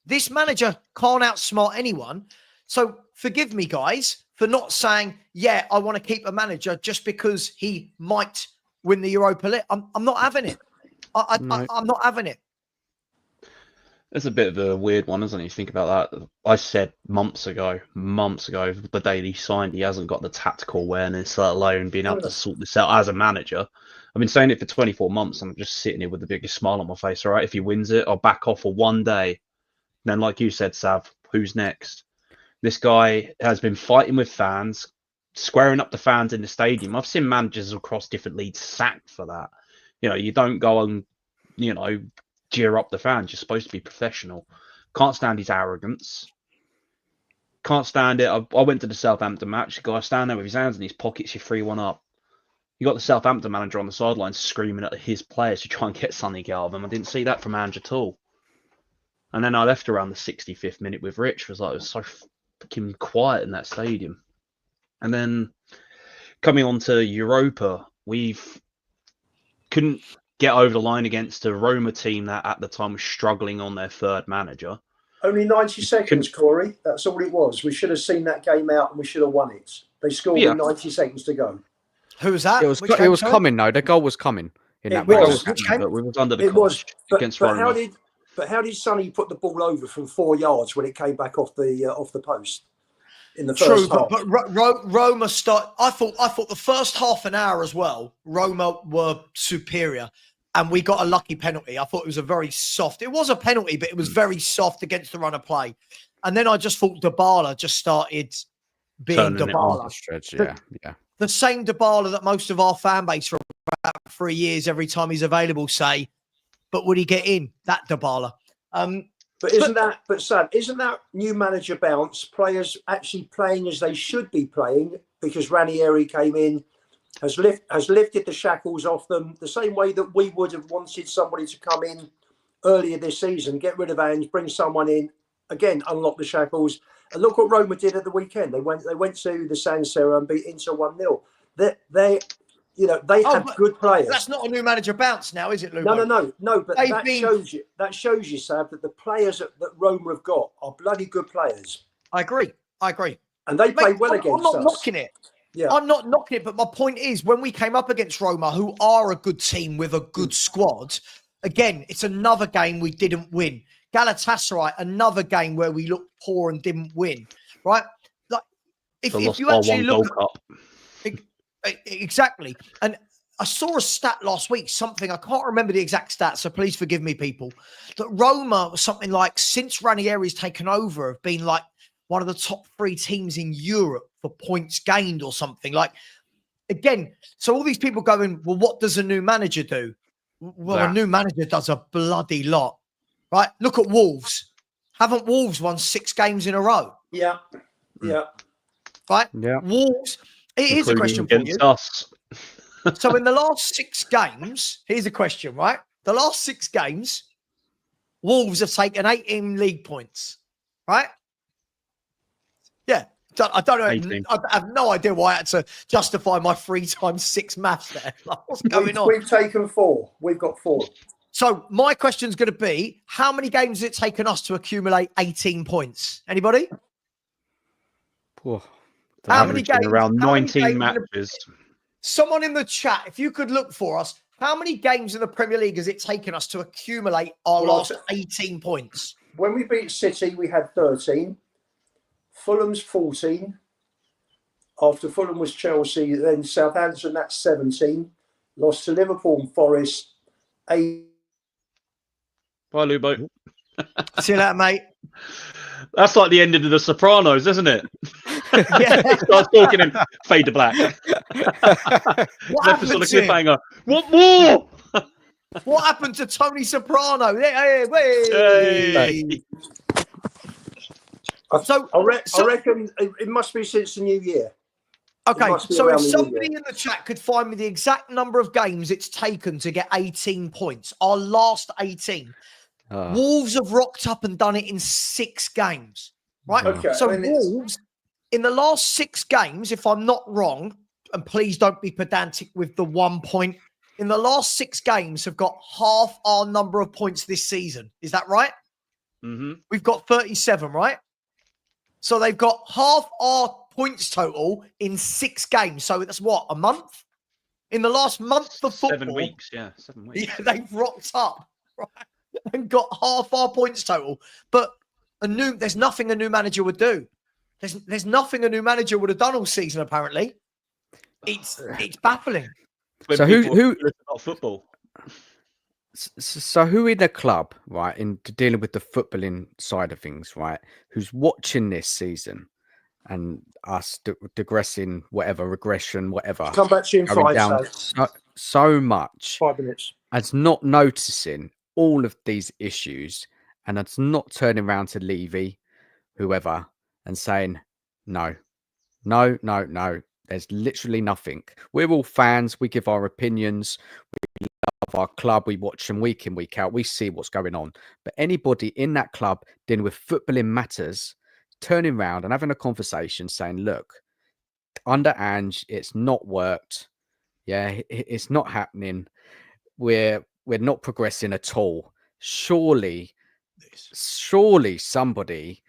This manager can't outsmart anyone. So forgive me, guys, for not saying, yeah, I want to keep a manager just because he might win the Europa League. I'm not having it. I'm not having it. It's a bit of a weird one, isn't it? You think about that. I said months ago, the day he signed, he hasn't got the tactical awareness, let alone being able to sort this out as a manager. I've been saying it for 24 months, and I'm just sitting here with the biggest smile on my face. All right, if he wins it, I'll back off for one day. Then, like you said, Sav, who's next? This guy has been fighting with fans, squaring up the fans in the stadium. I've seen managers across different leagues sacked for that. You don't go and, jeer up the fans. You're supposed to be professional. Can't stand his arrogance. Can't stand it. I went to the Southampton match. The guy standing there with his hands in his pockets. You're 3-1 up. You got the Southampton manager on the sidelines screaming at his players to try and get something out of them. I didn't see that from Ange at all. And then I left around the 65th minute with Rich. It was so fucking quiet in that stadium. And then coming on to Europa, couldn't get over the line against a Roma team that at the time was struggling on their third manager. Only 90 seconds, Corey. That's all it was. We should have seen that game out and we should have won it. They scored with 90 seconds to go. Who was that? It was coming, though. The goal was coming. It was. But we was under the cosh against Roma. How did Sonny put the ball over from 4 yards when it came back off the post in the first half? But Roma I thought the first half an hour as well, Roma were superior. And we got a lucky penalty. I thought it was a very soft. It was a penalty, but it was very soft against the run of play. And then I just thought Dybala just started being Dybala. The same Dybala that most of our fan base for about 3 years, every time he's available, say, but would he get in? That Dybala. But Sam, isn't that new manager bounce, players actually playing as they should be playing because Ranieri came in, has lifted the shackles off them the same way that we would have wanted somebody to come in earlier this season, get rid of Ange, bring someone in, again, unlock the shackles. And look what Roma did at the weekend. They went to the San Siro and beat Inter 1-0. They have good players. That's not a new manager bounce now, is it, Luke? No. But that shows you, Sab, that the players that Roma have got are bloody good players. I agree. And they played well against us. I'm not knocking it. Yeah. I'm not knocking it, but my point is, when we came up against Roma, who are a good team with a good squad, again, it's another game we didn't win. Galatasaray, another game where we looked poor and didn't win, right? Like, if you actually look at exactly, and I saw a stat last week, something I can't remember the exact stat, so please forgive me, people. That Roma was something like, since Ranieri's taken over, have been like one of the top 3 teams in Europe for points gained or something. Like, again, so all these people going, well, what does a new manager do? Well, a new manager does a bloody lot, right? Look at Wolves. Haven't Wolves won 6 games in a row? Yeah. Right? Yeah. Wolves. Here's a question for you. So in the last 6 games, here's a question, right? The last 6 games, Wolves have taken 18 league points, right? Yeah. I don't know. 18. I have no idea why I had to justify my 3 times 6 maths there. Like, what's going on? We've taken 4. We've got 4. So my question is going to be, how many games has it taken us to accumulate 18 points? Anybody? How many games? Around 19 matches. Someone in the chat, if you could look for us, how many games in the Premier League has it taken us to accumulate our last 18 points? When we beat City, we had 13. Fulham's 14. After Fulham was Chelsea, then Southampton, that's 17. Lost to Liverpool and Forest, 8. Bye, Lubo. See you later, mate. That's like the end of The Sopranos, isn't it? Yeah. He starts talking and fade to black. What happened on a to him? cliffhanger. What more? What happened to Tony Soprano? Hey. So I reckon it must be since the new year. Okay, so if somebody in the chat could find me the exact number of games it's taken to get 18 points, our last 18, Wolves have rocked up and done it in 6 games, right? Okay, so Wolves, in the last 6 games, if I'm not wrong, and please don't be pedantic with the 1 point, in the last 6 games have got half our number of points this season. Is that right? Mm-hmm. We've got 37, right? So they've got half our points total in 6 games. So that's what, a month? In the last month of football. 7 weeks, 7 weeks. Yeah, they've rocked up, right? And got half our points total. But there's nothing a new manager would do. There's nothing a new manager would have done all season, apparently. It's baffling. So who about football? So who in the club, right, in dealing with the footballing side of things, right, who's watching this season and us digressing, whatever, regression, whatever. Come back to you in 5 down so much. 5 minutes. As not noticing all of these issues, and it's not turning around to Levy, whoever, and saying, no, no, no, no. There's literally nothing. We're all fans. We give our opinions. We love our club. We watch them week in, week out. We see what's going on. But anybody in that club dealing with footballing matters, turning around and having a conversation saying, look, under Ange, it's not worked. Yeah, it's not happening. We're not progressing at all. Surely somebody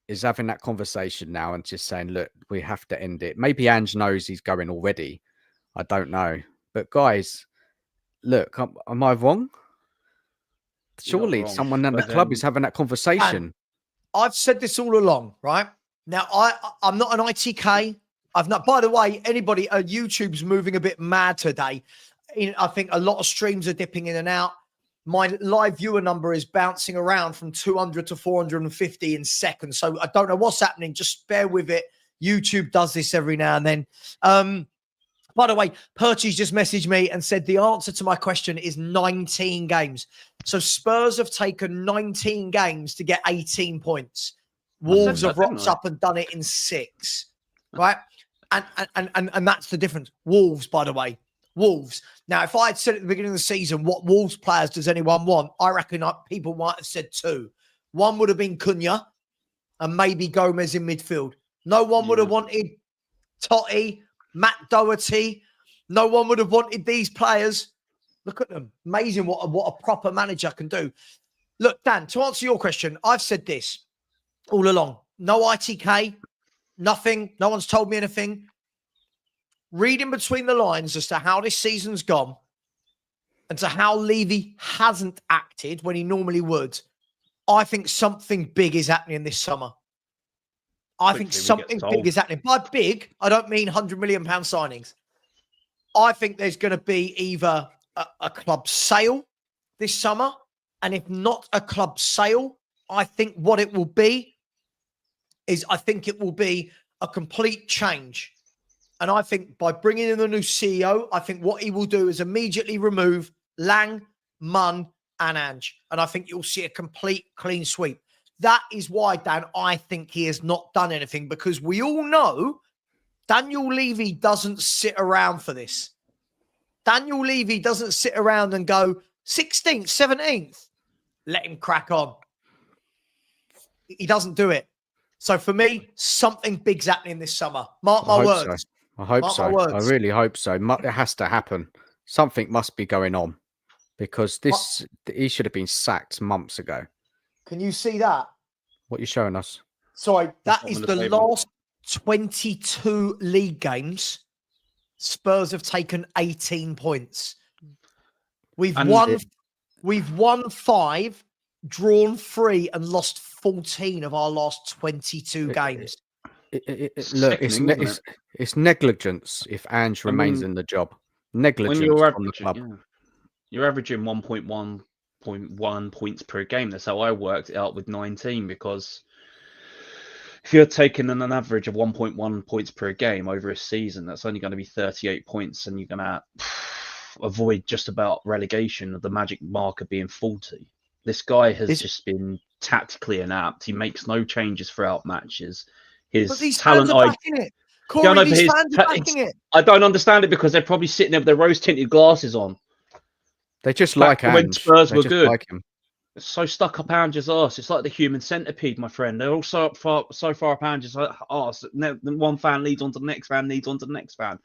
is having that conversation now and just saying, look, we have to end it. Maybe Ange knows he's going already. I don't know. But guys, look, am I wrong? Surely wrong, someone at the but club then- is having that conversation. I've said this all along, right? Now, I'm not an ITK. I've not, by the way, anybody, YouTube's moving a bit mad today. I think a lot of streams are dipping in and out. My live viewer number is bouncing around from 200 to 450 in seconds. So I don't know what's happening. Just bear with it. YouTube does this every now and then. By the way, Perchie's just messaged me and said the answer to my question is 19 games. So Spurs have taken 19 games to get 18 points. Wolves have rocked up and done it in 6, right? And that's the difference. Wolves, by the way. Wolves. Now, if I had said at the beginning of the season, what Wolves players does anyone want? I reckon people might have said 2. One would have been Cunha and maybe Gomez in midfield. No one would have wanted Totti, Matt Doherty. No one would have wanted these players. Look at them. Amazing what a proper manager can do. Look, Dan, to answer your question, I've said this all along. No ITK, nothing. No one's told me anything. Reading between the lines as to how this season's gone and to how Levy hasn't acted when he normally would, I think something big is happening this summer. I think something big is happening. By big, I don't mean £100 million signings. I think there's going to be either a club sale this summer, and if not a club sale, I think what it will be is I think it will be a complete change. And I think by bringing in the new CEO, I think what he will do is immediately remove Lang, Munn, and Ange. And I think you'll see a complete clean sweep. That is why, Dan, I think he has not done anything, because we all know Daniel Levy doesn't sit around for this. Daniel Levy doesn't sit around and go 16th, 17th. Let him crack on. He doesn't do it. So for me, something big's happening this summer. Mark my words. So. I hope so. I really hope so. It has to happen. Something must be going on, because he should have been sacked months ago. Can you see that? What are you showing us? Sorry, that is the last 22 league games. Spurs have taken 18 points. We've won 5, drawn 3, and lost 14 of our last 22 games. Look, it's negligence if Ange remains in the job. Negligence from the club. Yeah. You're averaging 1.1 points per game. That's how I worked it out with 19, because if you're taking an average of 1.1 points per game over a season, that's only going to be 38 points, and you're going to avoid just about relegation of the magic marker being 40. This guy has just been tactically inept. He makes no changes throughout matches. His talent, Corey, these fans are backing it. I don't understand it, because they're probably sitting there with their rose-tinted glasses on. They just like Ange. When Spurs were good. Like him. It's so stuck up Ange's arse. It's like the human centipede, my friend. They're all so far up Ange's arse. Then one fan leads on to the next fan, leads on to the next fan.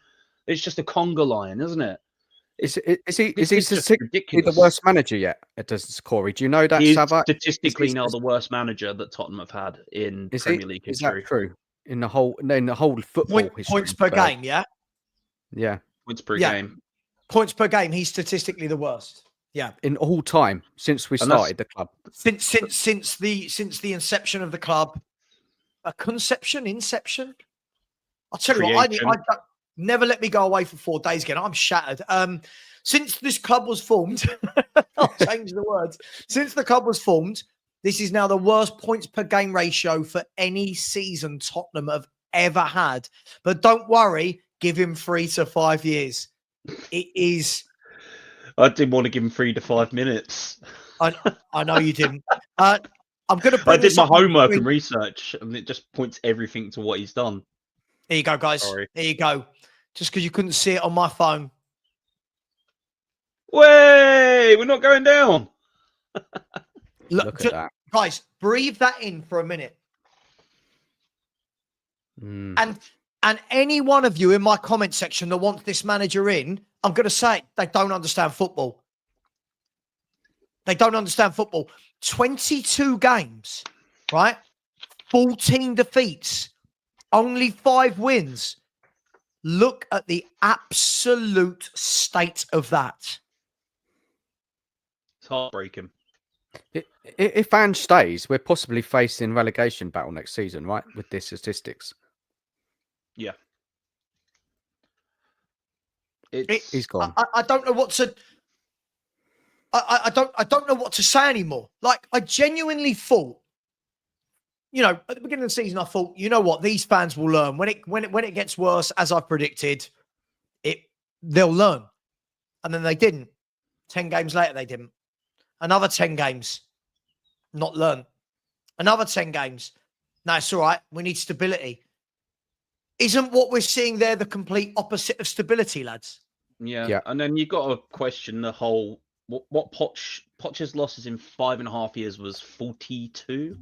It's just a conga line, isn't it? Is he the worst manager yet? Does Corey? Do you know that? He's Savva? statistically now the worst manager that Tottenham have had in Premier League history. Is that true? In the whole football history. Points per game, yeah? Yeah. Points per game. Points per game, he's statistically the worst. Yeah. In all time since we started the club. Since the inception of the club. Inception? I'll tell you what, I never let me go away for 4 days again. I'm shattered. Since this club was formed, I'll change the words. Since the club was formed, this is now the worst points per game ratio for any season Tottenham have ever had. But don't worry, give him 3 to 5 years. It is. I didn't want to give him 3 to 5 minutes. I know you didn't. I'm going to I bring did this my up on homework screen. and research, and it just points everything to what he's done. Here you go, guys. Sorry. Here you go. Just because you couldn't see it on my phone. Way, we're not going down. Look at that. Guys, breathe that in for a minute. And any one of you in my comment section that wants this manager in, I'm going to say they don't understand football. They don't understand football. 22 games, right? 14 defeats, only 5 wins. Look at the absolute state of that. It's heartbreaking. If Ange stays, we're possibly facing relegation battle next season, right? With the statistics. Yeah. He's gone. I don't know what to. I don't know what to say anymore. Like, I genuinely thought, you know, at the beginning of the season, I thought, you know what, these fans will learn when it gets worse, as I predicted. They'll learn, and then they didn't. 10 games later, they didn't. Another 10 games, not learn. Another 10 games. No, it's all right. We need stability. Isn't what we're seeing there the complete opposite of stability, lads? Yeah. And then you've got to question the whole what Poch's losses in 5.5 years was 42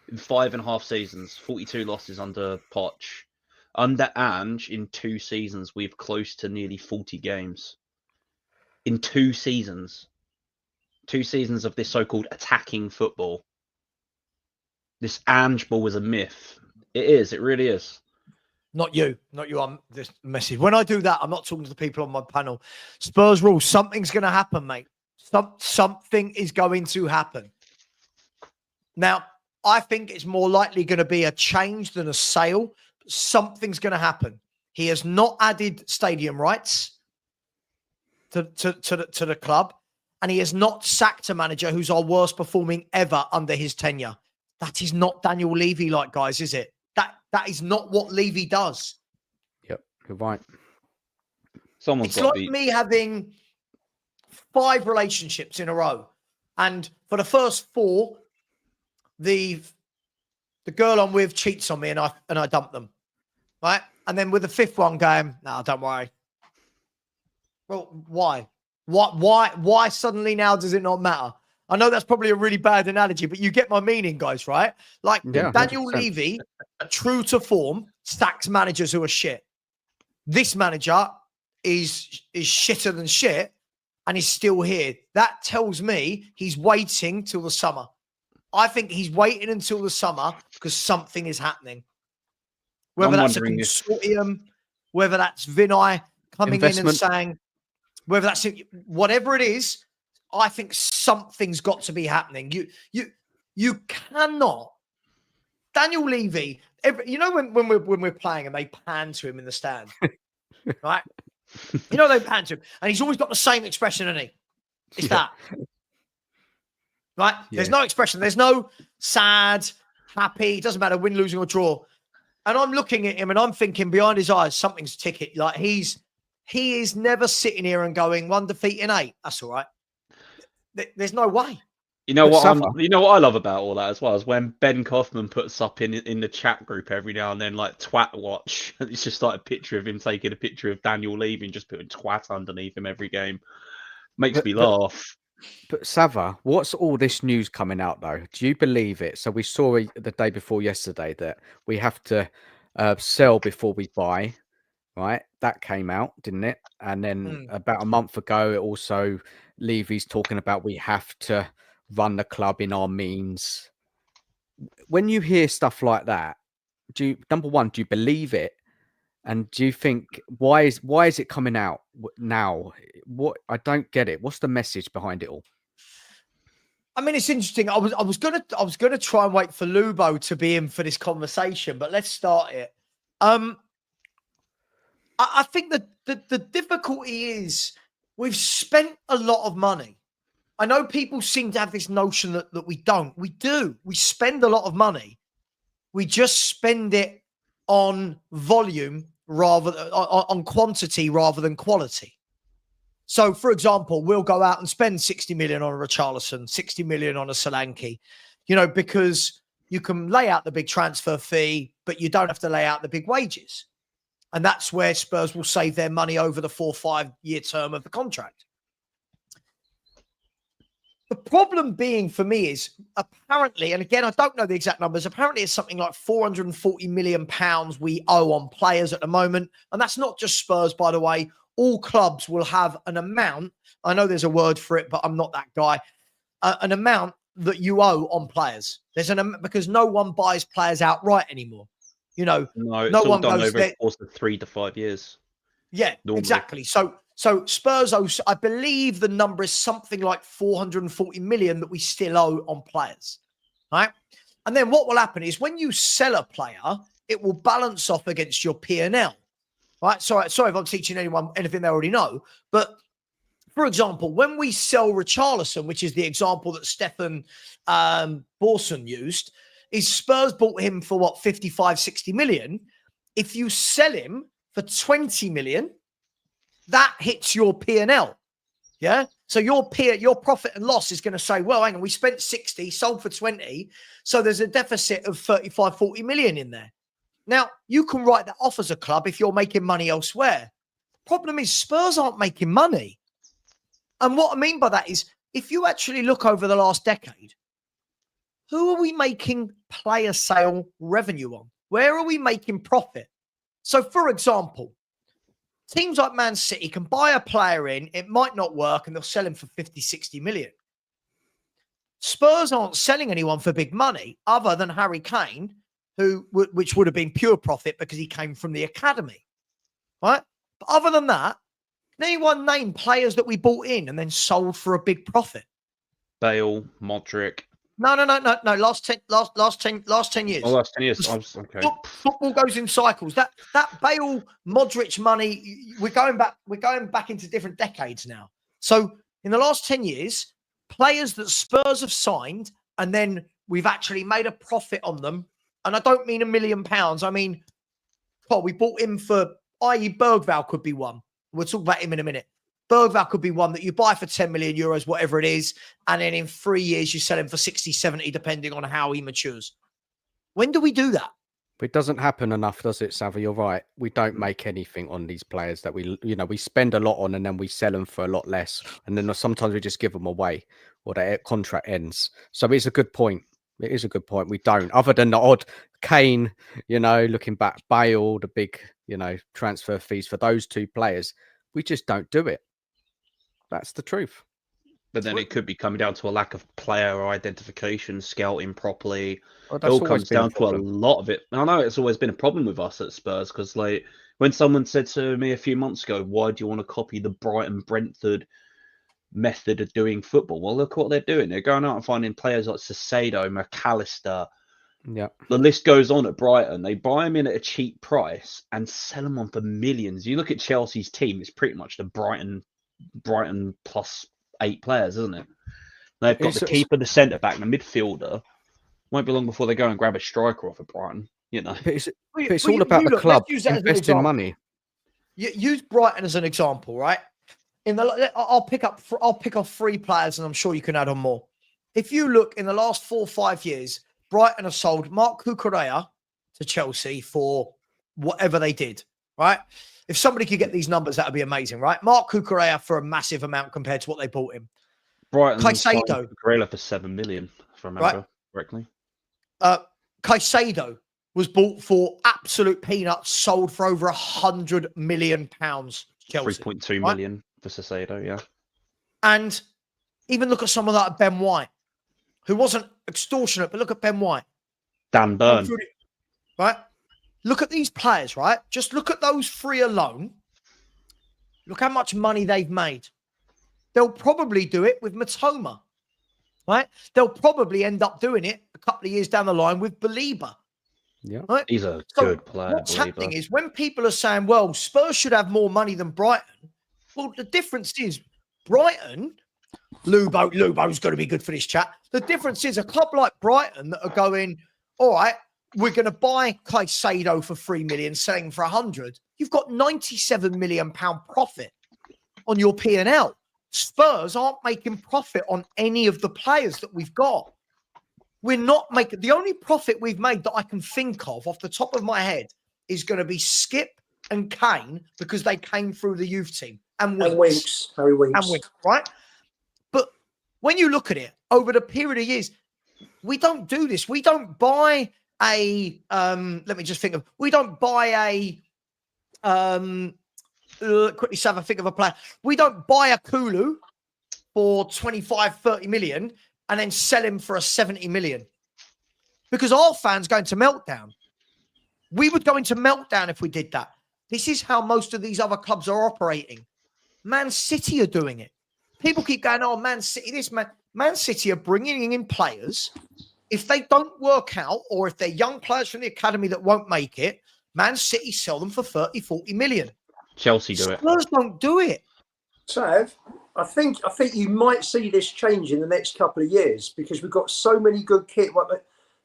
in 5.5 seasons. 42 losses under Poch. Under Ange, in 2 seasons, we've close to nearly 40 games. In 2 seasons. 2 seasons of this so-called attacking football. This Ange ball is a myth. It is. It really is. Not you. I'm this message. When I do that, I'm not talking to the people on my panel. Spurs rules. Something's going to happen, mate. Something is going to happen. Now, I think it's more likely going to be a change than a sale. Something's going to happen. He has not added stadium rights to the club, and he has not sacked a manager who's our worst performing ever under his tenure. That is not Daniel Levy, like, guys, is it? That is not what Levy does. Yep, you're right. It's like me having 5 relationships in a row, and for the first 4, the girl I'm with cheats on me, and I dump them, right? And then with the 5th one going, no, don't worry. Well, why? Why suddenly now does it not matter? I know that's probably a really bad analogy, but you get my meaning, guys, right? Like, yeah, Daniel 100%. Levy, true to form, sacks managers who are shit. This manager is shitter than shit, and he's still here. That tells me he's waiting till the summer. I think he's waiting until the summer because something is happening. Whether that's a consortium, whether that's Vinay coming in and saying, whether that's whatever it is, I think something's got to be happening. You cannot. Daniel Levy, you know when we're playing and they pan to him in the stand, right? You know they pan to him, and he's always got the same expression, isn't he? It's that. Right? Yeah. There's no expression. There's no sad, happy. It doesn't matter win, losing, or draw. And I'm looking at him and I'm thinking behind his eyes, something's ticking. Like he is never sitting here and going 1 defeat in 8. That's all right. There's no way. You know what? You know what I love about all that as well is when Ben Kaufman puts up in the chat group every now and then, like twat watch. It's just like a picture of him taking a picture of Daniel Levy and just putting twat underneath him every game. Makes me laugh. But Savva, what's all this news coming out though? Do you believe it? So we saw the day before yesterday that we have to sell before we buy, right? That came out, didn't it? And then about a month ago, it also Levy's talking about we have to run the club in our means. When you hear stuff like that, number one, do you believe it? And do you think why is it coming out now? What I don't get it. What's the message behind it all? I mean, it's interesting. I was gonna try and wait for Lubo to be in for this conversation, but let's start it. I think that the difficulty is we've spent a lot of money. I know people seem to have this notion that we don't. We do. We spend a lot of money. We just spend it on volume on quantity rather than quality. So, for example, we'll go out and spend 60 million on a Richarlison, 60 million on a Solanke, because you can lay out the big transfer fee, but you don't have to lay out the big wages. And that's where Spurs will save their money over the 4 or 5 year term of the contract. The problem being for me is apparently, and again, I don't know the exact numbers, apparently it's something like £440 million we owe on players at the moment. And that's not just Spurs, by the way. All clubs will have an amount. I know there's a word for it, but I'm not that guy. An amount that you owe on players. There's because no one buys players outright anymore. No, it's no all one done goes over the course of 3 to 5 years. Yeah, normally. Exactly. So Spurs owe, I believe the number is something like 440 million that we still owe on players, right? And then what will happen is when you sell a player, it will balance off against your P&L, right? Sorry if I'm teaching anyone anything they already know, but for example, when we sell Richarlison, which is the example that Stefan Borson used, is Spurs bought him for what, 55, 60 million. If you sell him for 20 million, that hits your P&L. Yeah. So your profit and loss is going to say, well, hang on, we spent 60, sold for 20. So there's a deficit of 35, 40 million in there. Now, you can write that off as a club if you're making money elsewhere. Problem is Spurs aren't making money. And what I mean by that is if you actually look over the last decade, who are we making player sale revenue on? Where are we making profit? So, for example, teams like Man City can buy a player in, it might not work, and they'll sell him for 50, 60 million. Spurs aren't selling anyone for big money other than Harry Kane, which would have been pure profit because he came from the academy, right? But other than that, anyone name players that we bought in and then sold for a big profit? Bale, Modric. No. Last 10 years. Oh, last 10 years. Okay. Football goes in cycles. That Bale, Modric money, we're going back into different decades now. So in the last 10 years, players that Spurs have signed and then we've actually made a profit on them. And I don't mean £1 million. I mean, we bought him for, i.e. Bergvall could be one. We'll talk about him in a minute. Bergvall could be one that you buy for 10 million euros, whatever it is. And then in 3 years, you sell him for 60, 70, depending on how he matures. When do we do that? It doesn't happen enough, does it, Savva? You're right. We don't make anything on these players that we spend a lot on and then we sell them for a lot less. And then sometimes we just give them away or their contract ends. So it's a good point. It is a good point. We don't, other than the odd Kane, looking back, Bale, the big, transfer fees for those two players. We just don't do it. That's the truth. But then it could be coming down to a lack of player identification, scouting properly. Well, it all comes down to a lot of it. I know it's always been a problem with us at Spurs because, when someone said to me a few months ago, "Why do you want to copy the Brighton Brentford method of doing football?" Well, look what they're doing. They're going out and finding players like Caicedo, McAllister. Yeah, the list goes on at Brighton. They buy them in at a cheap price and sell them on for millions. You look at Chelsea's team; it's pretty much the Brighton plus 8 players, isn't it? They've got the keeper, the centre back, the midfielder. Won't be long before they go and grab a striker off of Brighton. It's all about the club investing money. Use Brighton as an example, right? I'll pick off 3 players, and I'm sure you can add on more. If you look in the last 4 or 5 years, Brighton have sold Marc Cucurella to Chelsea for whatever they did, right? If somebody could get these numbers, that would be amazing, right? Marc Cucurella for a massive amount compared to what they bought him. Brighton Caicedo Cucurella for 7 million, if I remember correctly. Caicedo was bought for absolute peanuts, sold for over £100 million. Chelsea, 3.2 million for Caicedo, yeah. And even look at someone like Ben White, who wasn't extortionate, but look at Ben White. Dan Burn. Right? Look at these players, right? Just look at those 3 alone. Look how much money they've made. They'll probably do it with Matoma, right? They'll probably end up doing it a couple of years down the line with Belieber. Yeah, right? He's a good player. What's happening is when people are saying, well, Spurs should have more money than Brighton. Well, the difference is Brighton, Lubo's going to be good for this chat. The difference is a club like Brighton that are going, all right, we're going to buy Caicedo for 3 million, selling for 100. You've got £97 million profit on your P&L. Spurs aren't making profit on any of the players that we've got. We're not making, the only profit we've made that I can think of off the top of my head is going to be Skip and Kane, because they came through the youth team, and Winks. Harry Winks. And Winks, right? But when you look at it over the period of years, we don't do this. We don't buy a, let me just think of, we don't buy a, quickly Savva, think of a player. We don't buy a Kulu for 25, 30 million and then sell him for a 70 million, because our fans go into meltdown. We would go into meltdown if we did that. This is how most of these other clubs are operating. Man City are doing it. People keep going, oh, Man City, this Man City are bringing in players. If they don't work out, or if they're young players from the academy that won't make it, Man City sell them for 30, 40 million. Chelsea do it. Spurs don't do it. Sav, I think you might see this change in the next couple of years, because we've got so many good kids.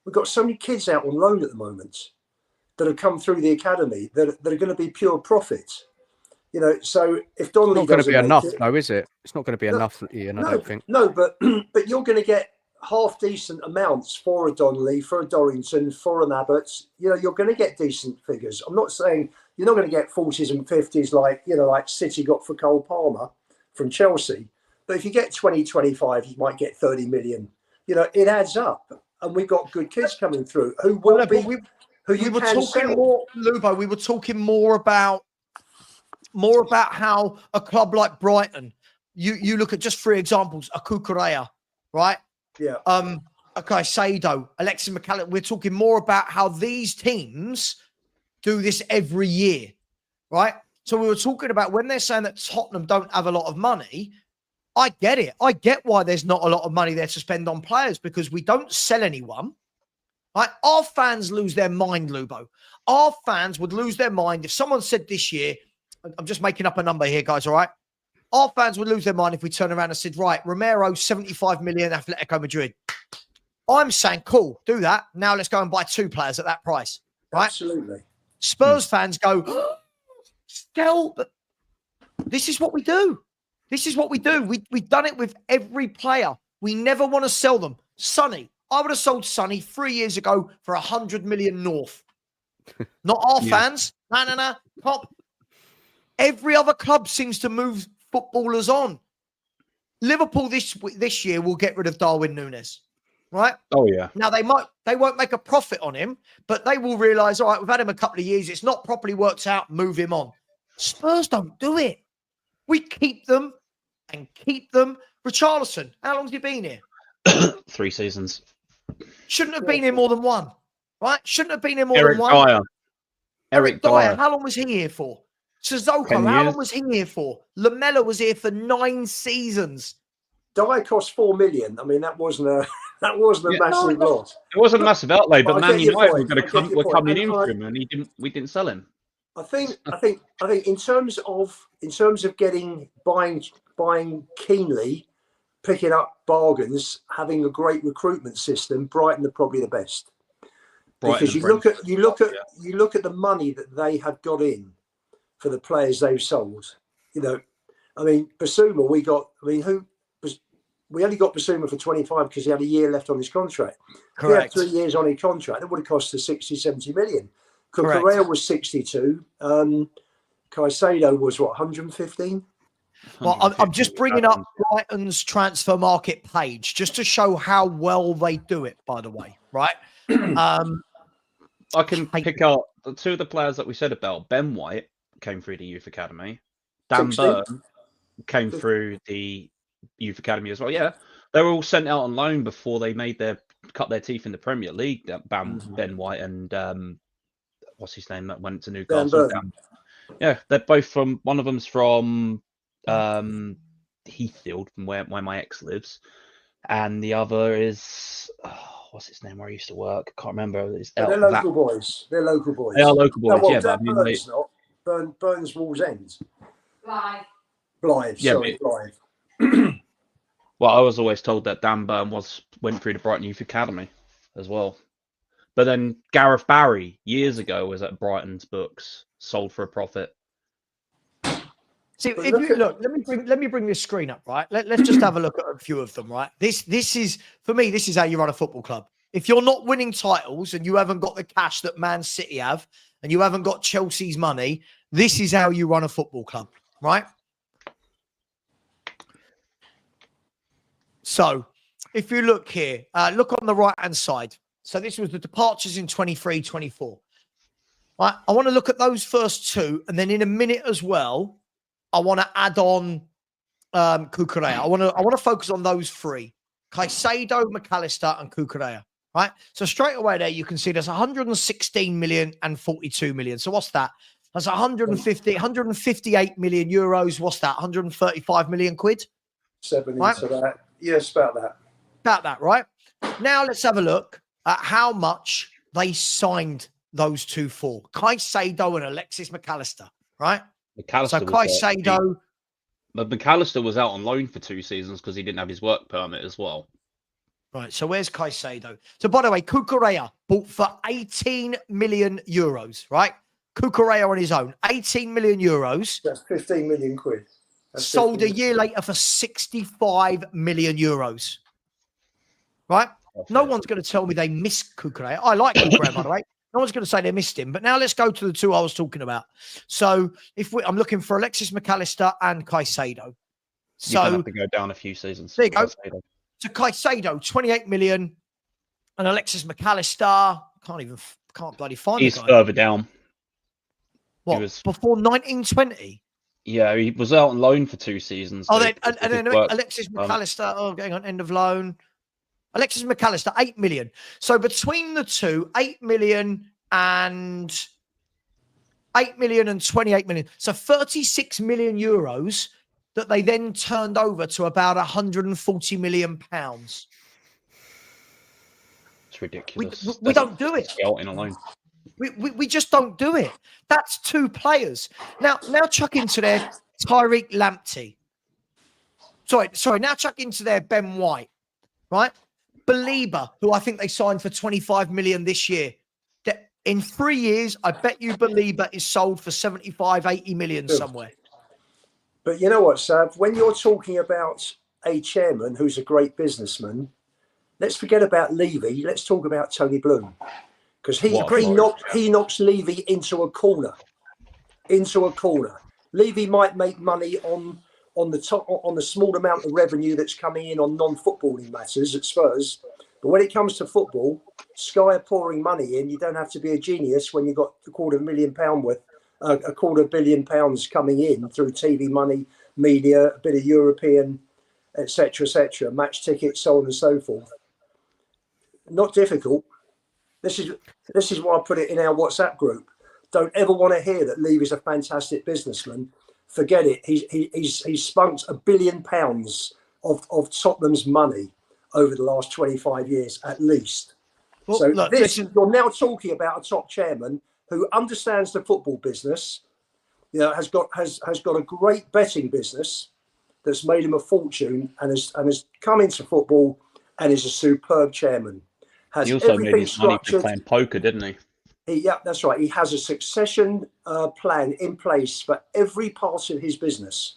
We've got so many kids out on loan at the moment that have come through the academy that are going to be pure profits. You know, so if Donnelly It's not going to be enough, it, though, is it? It's not going to be enough, Ian, I don't think. No, but you're going to get half decent amounts for a Donnelly, for a Dorrington, for an Abbott. You know, you're going to get decent figures. I'm not saying you're not going to get 40s and 50s like City got for Cole Palmer from Chelsea. But if you get 20, 25, you might get 30 million. You know, it adds up. And we've got good kids coming through who will be... We were talking more, Lubo. We were talking more about how a club like Brighton. You look at just 3 examples: a Cucurella, right? Yeah. Okay, Sado, Alexis McAllister. We're talking more about how these teams do this every year, right? So we were talking about when they're saying that Tottenham don't have a lot of money. I get it. I get why there's not a lot of money there to spend on players, because we don't sell anyone. Right? Our fans lose their mind, Lubo. Our fans would lose their mind if someone said this year, I'm just making up a number here, guys, all right? Our fans would lose their mind if we turn around and said, right, Romero, 75 million, Atletico Madrid. I'm saying, cool, do that. Now let's go and buy 2 players at that price, right? Absolutely. Spurs fans go, still, but this is what we do. This is what we do. We've done it with every player. We never want to sell them. Sonny. I would have sold Sonny 3 years ago for 100 million north. Not our fans. No. Pop. Every other club seems to move footballers on. Liverpool this year will get rid of Darwin Núñez, right? Oh yeah. Now they won't make a profit on him, but they will realise, all right, we've had him a couple of years. It's not properly worked out. Move him on. Spurs don't do it. We keep them and keep them. Richarlison, how long has he been here? 3 seasons. Shouldn't have been here more than 1, right? Shouldn't have been here more than 1. Dyer. Eric Dyer, how long was he here for? Sissoko, how long was he here for? Lamella was here for 9 seasons. Dyer cost 4 million. I mean, that wasn't a massive loss. It wasn't a massive outlay, but Man United were coming in for him, and we didn't sell him. I think in terms of buying keenly, picking up bargains, having a great recruitment system, Brighton are probably the best. Because you look at the money that they have got in for the players they've sold. You know, I mean, Basuma, we only got Basuma for 25 because he had a year left on his contract. Correct. He had 3 years on his contract. That would have cost us 60, 70 million. Cucurella was 62. Caicedo was what, 115? Well, I'm just bringing up Brighton's transfer market page just to show how well they do it, by the way, right? I can pick out the 2 of the players that we said about. Ben White came through the youth academy. Dan Burn came through the youth academy as well. Yeah, they were all sent out on loan before they cut their teeth in the Premier League. Ben White and what's his name that went to Newcastle. Yeah, they're both from. One of them's from Heathfield, from where my ex lives, and the other is what's his name? Where I used to work, I can't remember. They're local boys. They're local boys. They are local boys. No, well, yeah, but I mean, Burns not. Burns Walls End. Blythe. Yeah, sorry, Blythe. Well, I was always told that Dan Burn went through the Brighton Youth Academy as well. But then Gareth Barry years ago was at Brighton's books, sold for a profit. See, But if you look, let me bring this screen up, right? Let's just have a look at a few of them, right? This is, for me, this is how you run a football club. If you're not winning titles and you haven't got the cash that Man City have, and you haven't got Chelsea's money, this is how you run a football club, right? So if you look here, look on the right-hand side. So this was the departures in 23-24. Right? I want to look at those first two, and then in a minute as well, I want to add on Cucurella. I want to focus on those three: Caicedo, McAllister, and Cucurella. Right. So straight away there, you can see there's 116 million and 42 million. So what's that? That's 158 million euros. What's that? 135 million quid. 7 right? into that. Yes, about that. About that, right? Now let's have a look at how much they signed those two for: Caicedo and Alexis McAllister. Right. So Caicedo. But McAllister was out on loan for 2 seasons because he didn't have his work permit as well. Right, so where's Caicedo? So, by the way, Cucurella bought for 18 million euros, right? Cucurella on his own, 18 million euros. That's 15 million quid. That's sold a year later for 65 million euros, right? No one's going to tell me they missed Cucurella. I like Cucurella, by the way. No one's going to say they missed him. But now let's go to the two I was talking about. So, I'm looking for Alexis McAllister and Caicedo. So, you have to go down a few seasons. There you go. To Caicedo, 28 million, and Alexis McAllister can't bloody find. He's further down. What before 1920? Yeah, he was out on loan for 2 seasons. Oh, then Alexis McAllister. Oh, going on end of loan. Alexis McAllister, 8 million. So between the two, 8 million and 28 million. So 36 million euros. That they then turned over to about 140 million pounds. It's ridiculous. We don't do it. In a loan. We just don't do it. That's 2 players. Now chuck into there Tyreek Lamptey. Sorry. Now chuck into there Ben White, right? Belieber, who I think they signed for 25 million this year. In 3 years, I bet you Belieber is sold for 75, 80 million somewhere. But you know what, Sav? When you're talking about a chairman who's a great businessman, let's forget about Levy. Let's talk about Tony Bloom, because he knocks Levy into a corner. Levy might make money on the small amount of revenue that's coming in on non-footballing matters at Spurs, but when it comes to football, Sky are pouring money in. You don't have to be a genius when you've got £250 million worth. £250 million coming in through TV money, media, a bit of European, etc., match tickets, so on and so forth. Not difficult. This is why I put it in our WhatsApp group. Don't ever want to hear that Levy's a fantastic businessman. Forget it. He's spunked £1 billion of Tottenham's money over the last 25 years at least. Well, so look, you're now talking about a top chairman who understands the football business, has got a great betting business that's made him a fortune, and has come into football and is a superb chairman. He also made his money from playing poker, didn't he? Yeah, that's right. He has a succession plan in place for every part of his business.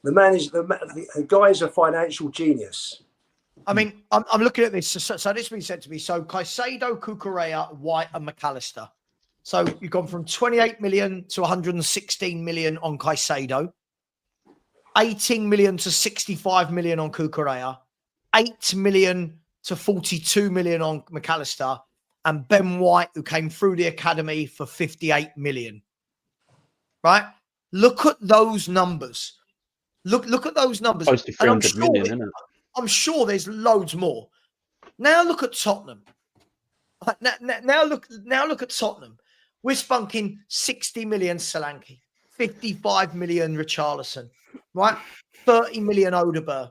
The guy is a financial genius. I mean, I'm looking at this. So this has been said to me. So Caicedo, Cucurella, White, and McAllister. So you've gone from 28 million to 116 million on Caicedo, 18 million to 65 million on Cucurella, 8 million to 42 million on McAllister, and Ben White, who came through the academy for 58 million. Right? Look at those numbers. Look at those numbers. Close to 300 million, isn't it? I'm sure there's loads more. Now look at Tottenham. Now look at Tottenham. We're spunking 60 million Solanke, 55 million Richarlison, right? 30 million Odegaard.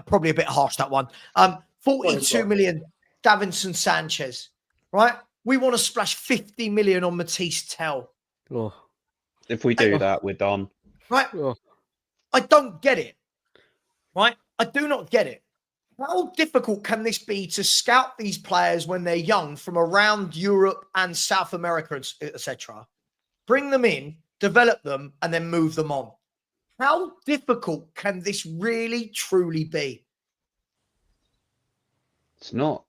Probably a bit harsh, that one. 42 million Davinson Sanchez, right? We want to splash 50 million on Matisse Tell. Oh. If we do that, we're done. Right? Oh. I don't get it. Right? I do not get it. How difficult can this be to scout these players when they're young from around Europe and South America, etc.? Bring them in, develop them, and then move them on. How difficult can this really, truly be? It's not.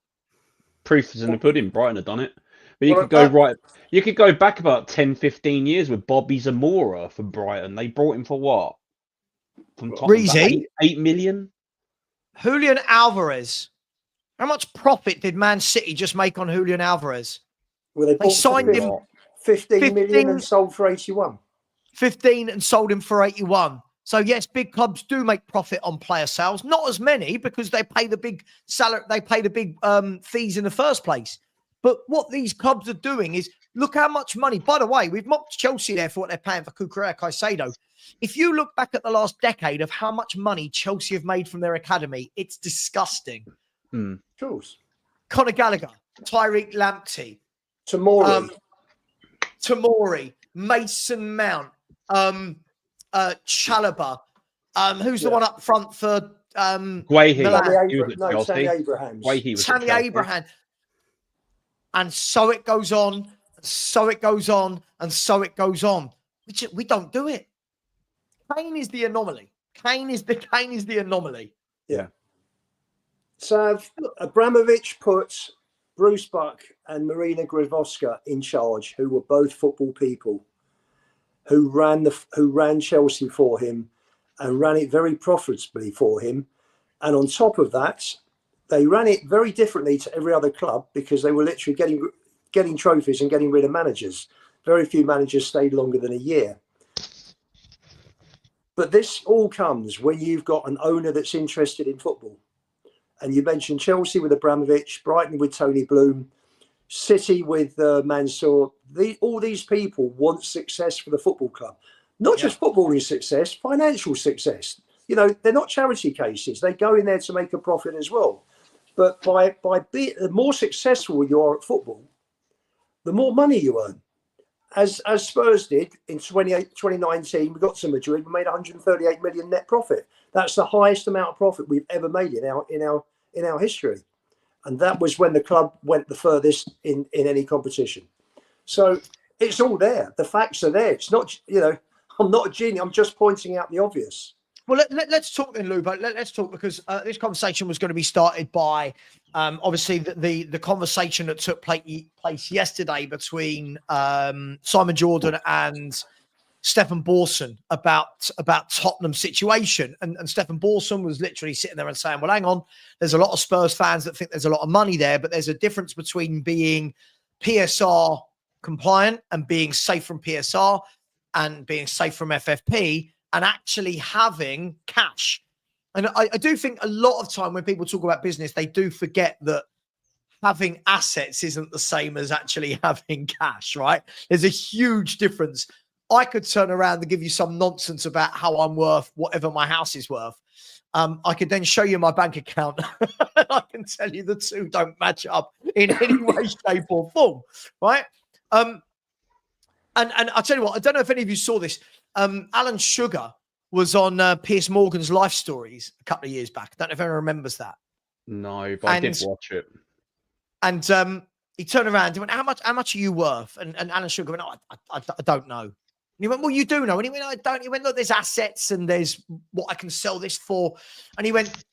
Proof is in the pudding. Brighton have done it. But you Well, could go right. You could go back about 10, 15 years with Bobby Zamora for Brighton. They brought him for what? From Tottenham, Reezy? 8 million? Julian Alvarez. How much profit did Man City just make on Julian Alvarez? Well, they bought signed him 15 million and sold for 81. 15 and sold him for 81. So yes, big clubs do make profit on player sales. Not as many because they pay the big salary, they pay the big fees in the first place. But what these clubs are doing is look how much money. By the way, we've mocked Chelsea there for what they're paying for Cucurella Caicedo. If you look back at the last decade of how much money Chelsea have made from their academy, it's disgusting. Conor Gallagher, Tyreek Lamptey, Tomori, Mason Mount, Chalobah. Who's the one up front for Tammy Abraham. And so it goes on, so it goes on, and so it goes on. We don't do it. Kane is the anomaly. Kane is the anomaly. Yeah. So Abramovich puts Bruce Buck and Marina Gravoska in charge, who were both football people, who ran Chelsea for him and ran it very profitably for him. And on top of that, they ran it very differently to every other club because they were literally getting trophies and getting rid of managers. Very few managers stayed longer than a year. But this all comes when you've got an owner that's interested in football. And you mentioned Chelsea with Abramovich, Brighton with Tony Bloom, City with Mansour. All these people want success for the football club. Not just footballing success, financial success. You know, they're not charity cases. They go in there to make a profit as well. But by being the more successful you are at football, the more money you earn. As Spurs did in 2019, we got to Madrid, we made 138 million net profit. That's the highest amount of profit we've ever made in our history. And that was when the club went the furthest in any competition. So it's all there. The facts are there. It's not, I'm not a genius. I'm just pointing out the obvious. Well, let's talk then, Lou. But let's talk because this conversation was going to be started by obviously the conversation that took place yesterday between Simon Jordan and Stefan Borson about Tottenham's situation. And Stefan Borson was literally sitting there and saying, well, hang on, there's a lot of Spurs fans that think there's a lot of money there, but there's a difference between being PSR compliant and being safe from PSR and being safe from FFP and actually having cash. And I do think a lot of time when people talk about business, they do forget that having assets isn't the same as actually having cash, right? There's a huge difference. I could turn around and give you some nonsense about how I'm worth whatever my house is worth. I could then show you my bank account. I can tell you the two don't match up in any way, shape or form, right? And I'll tell you what, I don't know if any of you saw this. Alan Sugar was on Piers Morgan's Life Stories a couple of years back. I don't know if anyone remembers that. No, but I did watch it. And he turned around and went, how much are you worth? And Alan Sugar went, I don't know. And he went, well, you do know. And he went, I don't. He went, look, there's assets and there's what I can sell this for. And he went,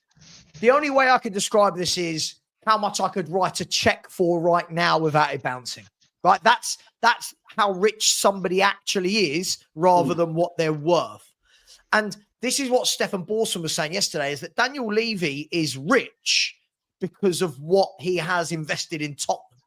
the only way I could describe this is how much I could write a check for right now without it bouncing. Right? That's how rich somebody actually is rather than what they're worth. And this is what Stefan Borson was saying yesterday, is that Daniel Levy is rich because of what he has invested in Tottenham,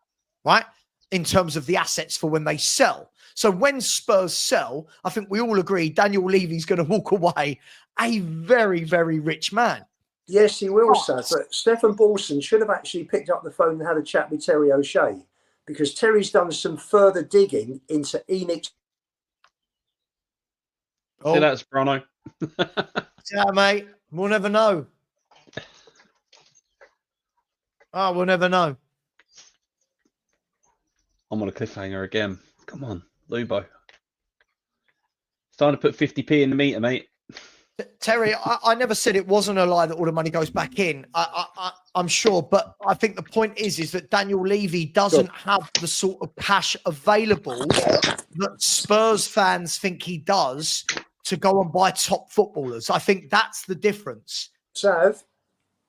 right? In terms of the assets for when they sell. So when Spurs sell, I think we all agree Daniel Levy's going to walk away a very, very rich man. Yes, he will, sir. But Stefan Borson should have actually picked up the phone and had a chat with Terry O'Shea, because Terry's done some further digging into Enix. Oh, see that's Bruno. Yeah, mate. We'll never know. Oh, we'll never know. I'm on a cliffhanger again. Come on, Lubo. It's time to put 50p in the meter, mate. Terry, I never said it wasn't a lie that all the money goes back in. I'm sure, but I think the point is that Daniel Levy doesn't have the sort of cash available that Spurs fans think he does to go and buy top footballers. I think that's the difference. Sav,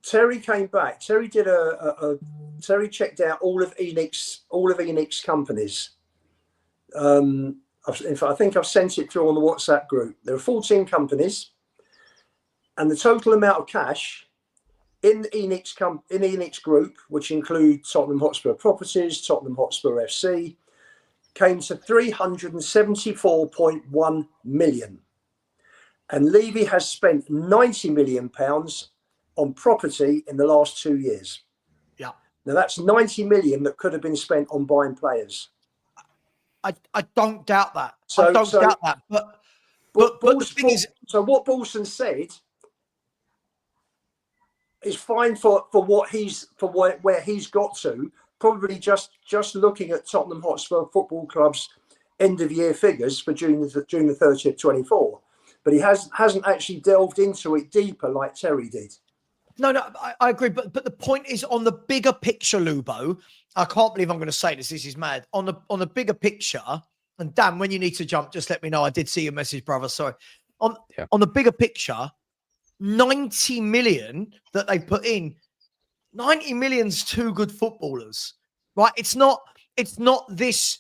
Terry came back. Terry did Terry checked out all of Enix's companies. In fact, I think I've sent it through on the WhatsApp group. There are 14 companies, and the total amount of cash in Enix Group, which include Tottenham Hotspur Properties, Tottenham Hotspur FC, came to 374.1 million. And Levy has spent £90 million on property in the last 2 years. Yeah. Now that's 90 million that could have been spent on buying players. I don't doubt that. I don't doubt that. But the thing is, so what Balson said is fine for where he's got to. Probably just looking at Tottenham Hotspur Football Club's end of year figures for June the 30th, 24. But he hasn't actually delved into it deeper like Terry did. No, I agree. But the point is, on the bigger picture, Lubo, I can't believe I'm going to say this. This is mad. On the bigger picture, and Dan, when you need to jump, just let me know. I did see your message, brother. Sorry. On the bigger picture, 90 million that they put in, 90 million's two good footballers, right? It's not this.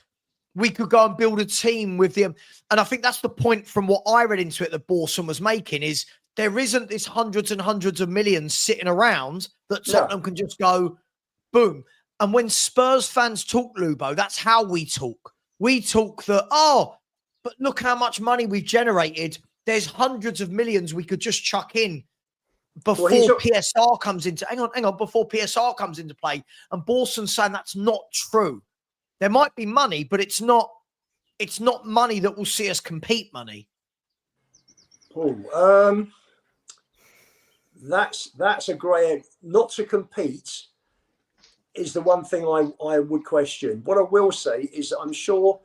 We could go and build a team with them. And I think that's the point from what I read into it that Borson was making is there isn't this hundreds and hundreds of millions sitting around that Tottenham can just go, boom. And when Spurs fans talk, Lubo, that's how we talk. We talk that, but look how much money we've generated. There's hundreds of millions we could just chuck in before PSR comes into, before PSR comes into play. And Borson's saying that's not true. There might be money, but it's not money that will see us compete money. That's a grey. Not to compete is the one thing I would question. What I will say is that I'm sure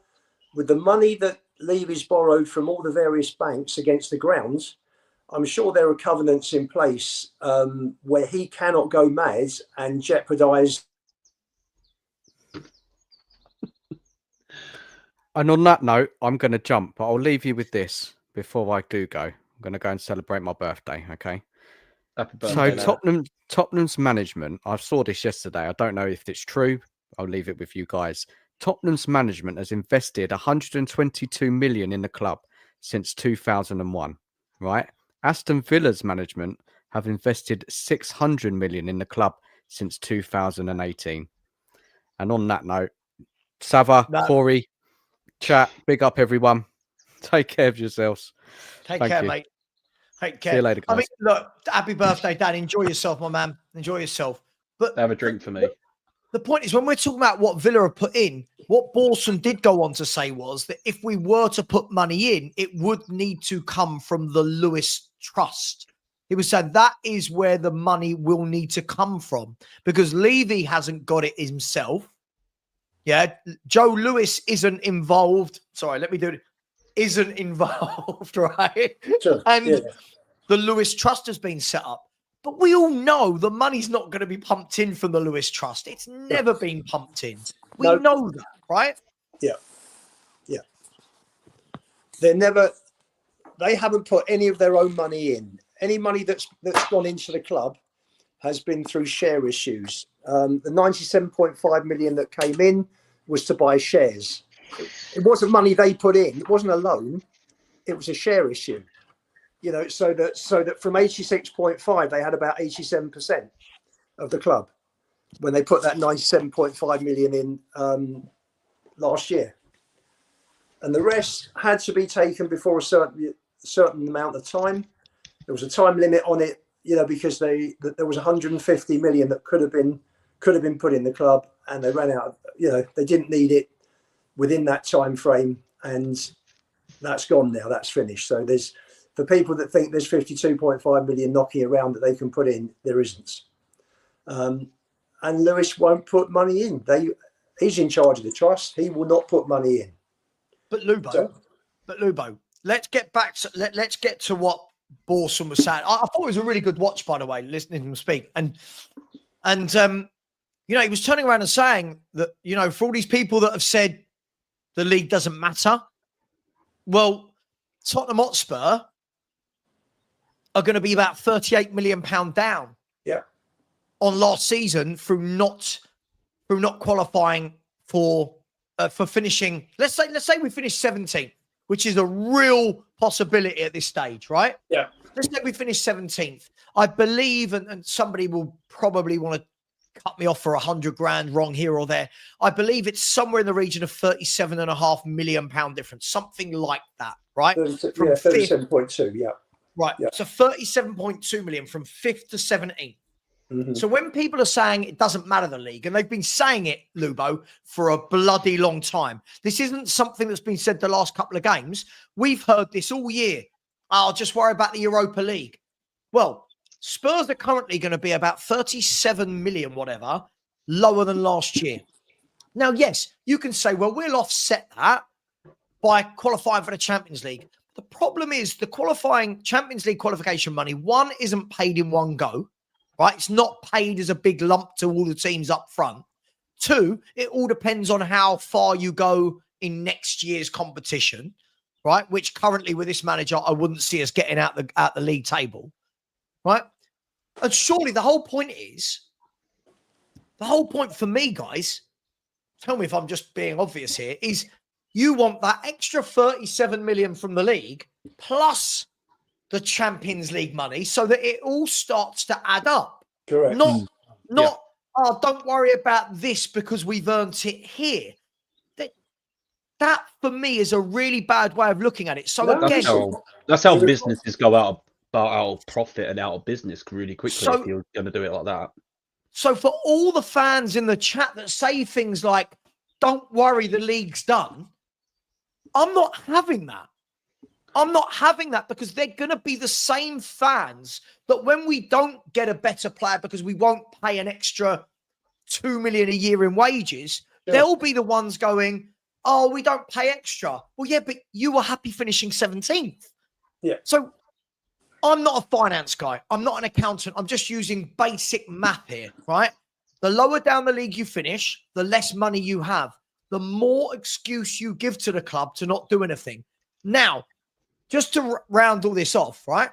with the money that Levy's borrowed from all the various banks against the grounds, I'm sure there are covenants in place where he cannot go mad and jeopardise. And on that note, I'm going to jump, but I'll leave you with this before I do go. I'm going to go and celebrate my birthday, okay? Happy birthday. So Tottenham's management, I saw this yesterday. I don't know if it's true. I'll leave it with you guys. Tottenham's management has invested 122 million in the club since 2001, right? Aston Villa's management have invested 600 million in the club since 2018. And on that note, Savva, Corey, chat, big up everyone. Take care of yourselves. Take care, mate. Take care. See you later, guys. I mean, look, happy birthday, Dan. Enjoy yourself, my man. Enjoy yourself. But have a drink for me. The point is, when we're talking about what Villa have put in, what Borson did go on to say was that if we were to put money in, it would need to come from the Lewis Trust. He was saying that is where the money will need to come from because Levy hasn't got it himself. Yeah, Joe Lewis isn't involved. Sorry, let me do it. Isn't involved, right? Sure. And the Lewis Trust has been set up. But we all know the money's not going to be pumped in from the Lewis Trust. It's never been pumped in. We know that, right? Yeah. Yeah. They haven't put any of their own money in. Any money that's gone into the club has been through share issues. The 97.5 million that came in was to buy shares. It wasn't money they put in. It wasn't a loan. It was a share issue. You know, so that from 86.5, they had about 87% of the club when they put that 97.5 million in last year. And the rest had to be taken before a certain amount of time. There was a time limit on it, you know, because there was 150 million that could have been put in the club, and they ran out. You know, they didn't need it within that time frame, and that's gone now. That's finished. So there's, for people that think there's 52.5 million knocking around that they can put in, there isn't. And Lewis won't put money in. He's in charge of the trust. He will not put money in. But Lubo, let's get back to let's get to what Borson was saying. I thought it was a really good watch, by the way, listening to him speak. And And, he was turning around and saying that, for all these people that have said the league doesn't matter, well, Tottenham Hotspur are going to be about £38 million down on last season through not qualifying for finishing. Let's say we finish 17th, which is a real possibility at this stage, right? Yeah. Let's say we finish 17th. I believe, and somebody will probably want to cut me off for 100 grand wrong here or there. I believe it's somewhere in the region of £37.5 million difference, something like that, right? 37.2, yeah. Right. Yeah. So 37.2 million from 5th to 17th. Mm-hmm. So when people are saying it doesn't matter the league, and they've been saying it, Lubo, for a bloody long time, this isn't something that's been said the last couple of games. We've heard this all year. I'll just worry about the Europa League. Well, Spurs are currently going to be about 37 million, whatever, lower than last year. Now, yes, you can say, well, we'll offset that by qualifying for the Champions League. The problem is the qualifying Champions League qualification money, one, isn't paid in one go, right? It's not paid as a big lump to all the teams up front. Two, it all depends on how far you go in next year's competition, right? Which currently with this manager, I wouldn't see us getting out the league table, right? And surely the whole point for me, guys, tell me if I'm just being obvious here, is you want that extra 37 million from the league plus the Champions League money so that it all starts to add up. Correct. Not don't worry about this because we've earned it here. That for me is a really bad way of looking at it. So that's how businesses go out of profit and out of business really quickly if you're going to do it like that. So for all the fans in the chat that say things like, don't worry, the league's done, I'm not having that. I'm not having that because they're going to be the same fans that when we don't get a better player because we won't pay an extra 2 million a year in wages, they'll be the ones going, oh, we don't pay extra. Well, yeah, but you were happy finishing 17th. Yeah. So I'm not a finance guy. I'm not an accountant. I'm just using basic math here, right? The lower down the league you finish, the less money you have. The more excuse you give to the club to not do anything. Now, just to round all this off, right?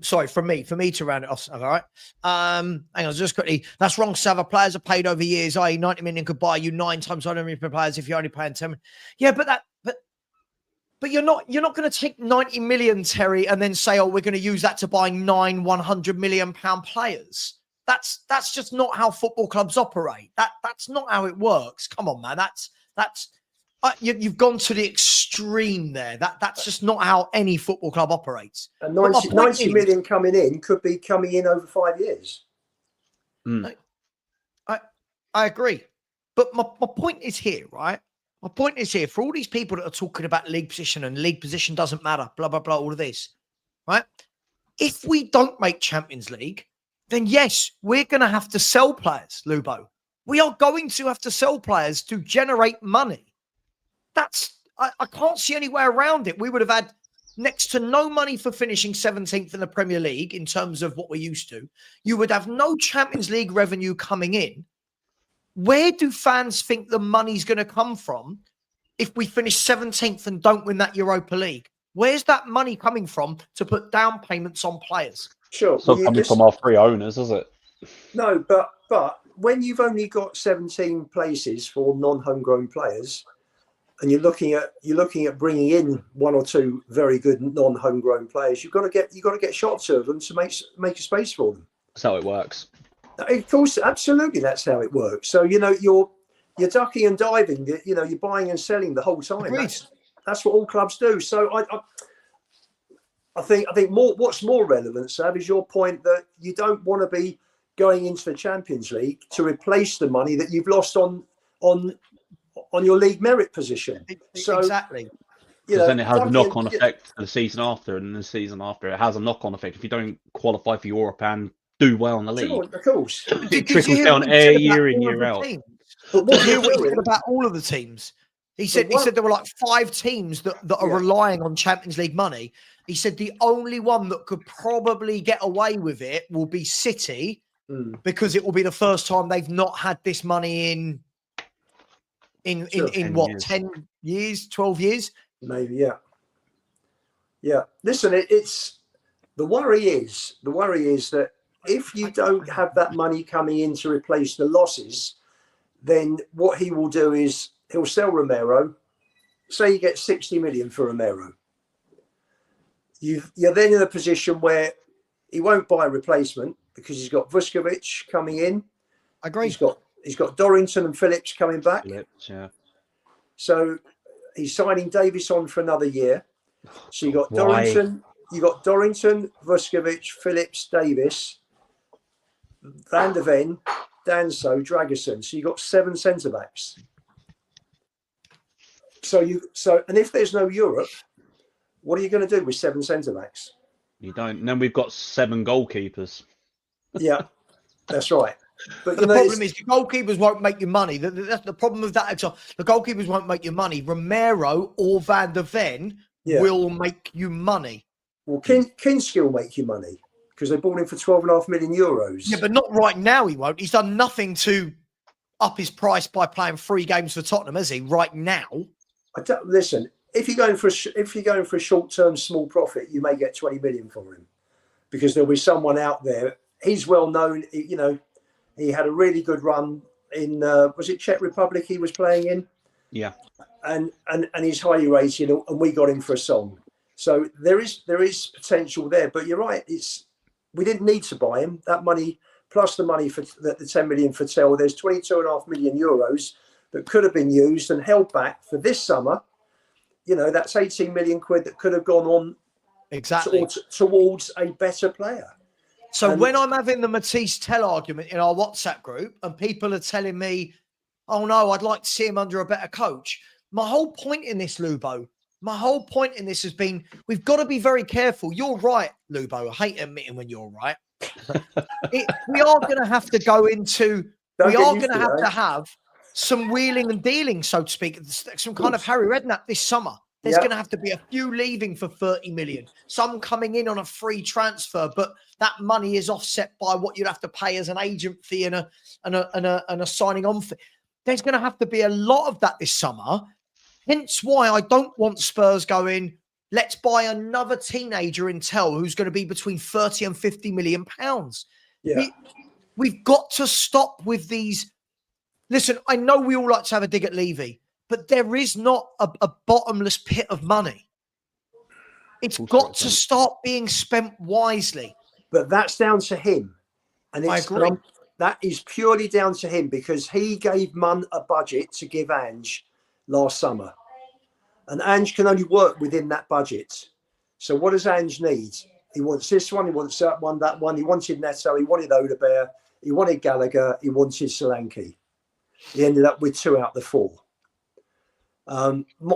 Sorry, for me to round it off, all right? Hang on, just quickly. That's wrong, Savva. Players are paid over years, i.e. 90 million could buy you 9 times 100 million per players if you're only paying 10 million. Yeah, but you're not going to take 90 million, Terry, and then say, oh, we're going to use that to buy 9 100 million pound players. That's just not how football clubs operate. That's not how it works. Come on, man. You've gone to the extreme there. That's just not how any football club operates. And 90 million coming in could be coming in over 5 years. I agree. But my point is here, right? My point is here, for all these people that are talking about league position and league position doesn't matter, blah, blah, blah, all of this, right? If we don't make Champions League, then yes, we're going to have to sell players, Lubo. We are going to have to sell players to generate money. I can't see any way around it. We would have had next to no money for finishing 17th in the Premier League in terms of what we're used to. You would have no Champions League revenue coming in. Where do fans think the money's going to come from if we finish 17th and don't win that Europa League? Where's that money coming from to put down payments on players? Sure. It's not coming from our three owners, is it? No, but when you've only got 17 places for non-homegrown players, and you're looking at bringing in 1 or 2 very good non-homegrown players, you've got to get shots of them to make a space for them. That's how it works. Of course, absolutely, that's how it works. So you're ducking and diving. You're buying and selling the whole time. That's what all clubs do. So I think more. What's more relevant, Sav, is your point that you don't want to be going into the Champions League to replace the money that you've lost on your league merit position. So exactly. Because then it has a knock-on effect for the season after, and the season after it has a knock-on effect. If you don't qualify for Europe and do well in the league, sure, of course, it trickles down year in, year out. But what he said about all of the teams, he said there were like 5 teams that are relying on Champions League money. He said the only one that could probably get away with it will be City because it will be the first time they've not had this money in Sure. what 10 years, 12 years, maybe. Yeah. Listen, it's the worry is that if you don't have that money coming in to replace the losses, then what he will do is he'll sell Romero. Say you get 60 million for Romero. You're then in a position where he won't buy a replacement because he's got Vuskovic coming in. I agree. He's got Dorrington and Phillips coming back. Phillips, yeah. So he's signing Davis on for another year. So you got Why? Dorrington, Vuskovic, Phillips, Davis, Van der Ven, Danso, Dragerson. So you got 7 centre backs. And if there's no Europe, what are you going to do with 7 centre backs? You don't. And then we've got 7 goalkeepers. Yeah, that's right. But the problem is the goalkeepers won't make you money. That's the problem with that. The goalkeepers won't make you money. Romero or Van der Ven will make you money. Well, Kinski will make you money because they bought him for 12.5 million euros. Yeah, but not right now. He won't. He's done nothing to up his price by playing 3 games for Tottenham, has he? Right now. Listen, if you're going for a short-term small profit, you may get 20 million for him because there'll be someone out there. He's well known. He had a really good run in was it Czech Republic he was playing in? Yeah. And he's highly rated, and we got him for a song. So there is potential there. But you're right. We didn't need to buy him. That money plus the money for the 10 million for Tell. There's 22.5 million euros that could have been used and held back for this summer. That's 18 million quid that could have gone on exactly towards a better player. So when I'm having the Matisse Tell argument in our WhatsApp group and people are telling me, oh no, I'd like to see him under a better coach. My whole point in this, Lubo, has been, we've got to be very careful. You're right, Lubo. I hate admitting when you're right. We are going to have to go into, to have some wheeling and dealing, so to speak, some kind of Harry Redknapp this summer. There's going to have to be a few leaving for 30 million, some coming in on a free transfer, but that money is offset by what you'd have to pay as an agent fee and a signing on fee. There's going to have to be a lot of that this summer. Hence why I don't want Spurs going, let's buy another teenager in Tell who's going to be between 30 and 50 million pounds. Yeah. We've got to stop with these. Listen, I know we all like to have a dig at Levy, but there is not a bottomless pit of money. It's got to start being spent wisely. But that's down to him. And I agree. That is purely down to him because he gave Munn a budget to give Ange last summer. And Ange can only work within that budget. So what does Ange need? He wants this one, he wants that one, that one. He wanted Neto, he wanted Odebear, he wanted Gallagher, he wanted Solanke. He ended up with 2 out of the 4.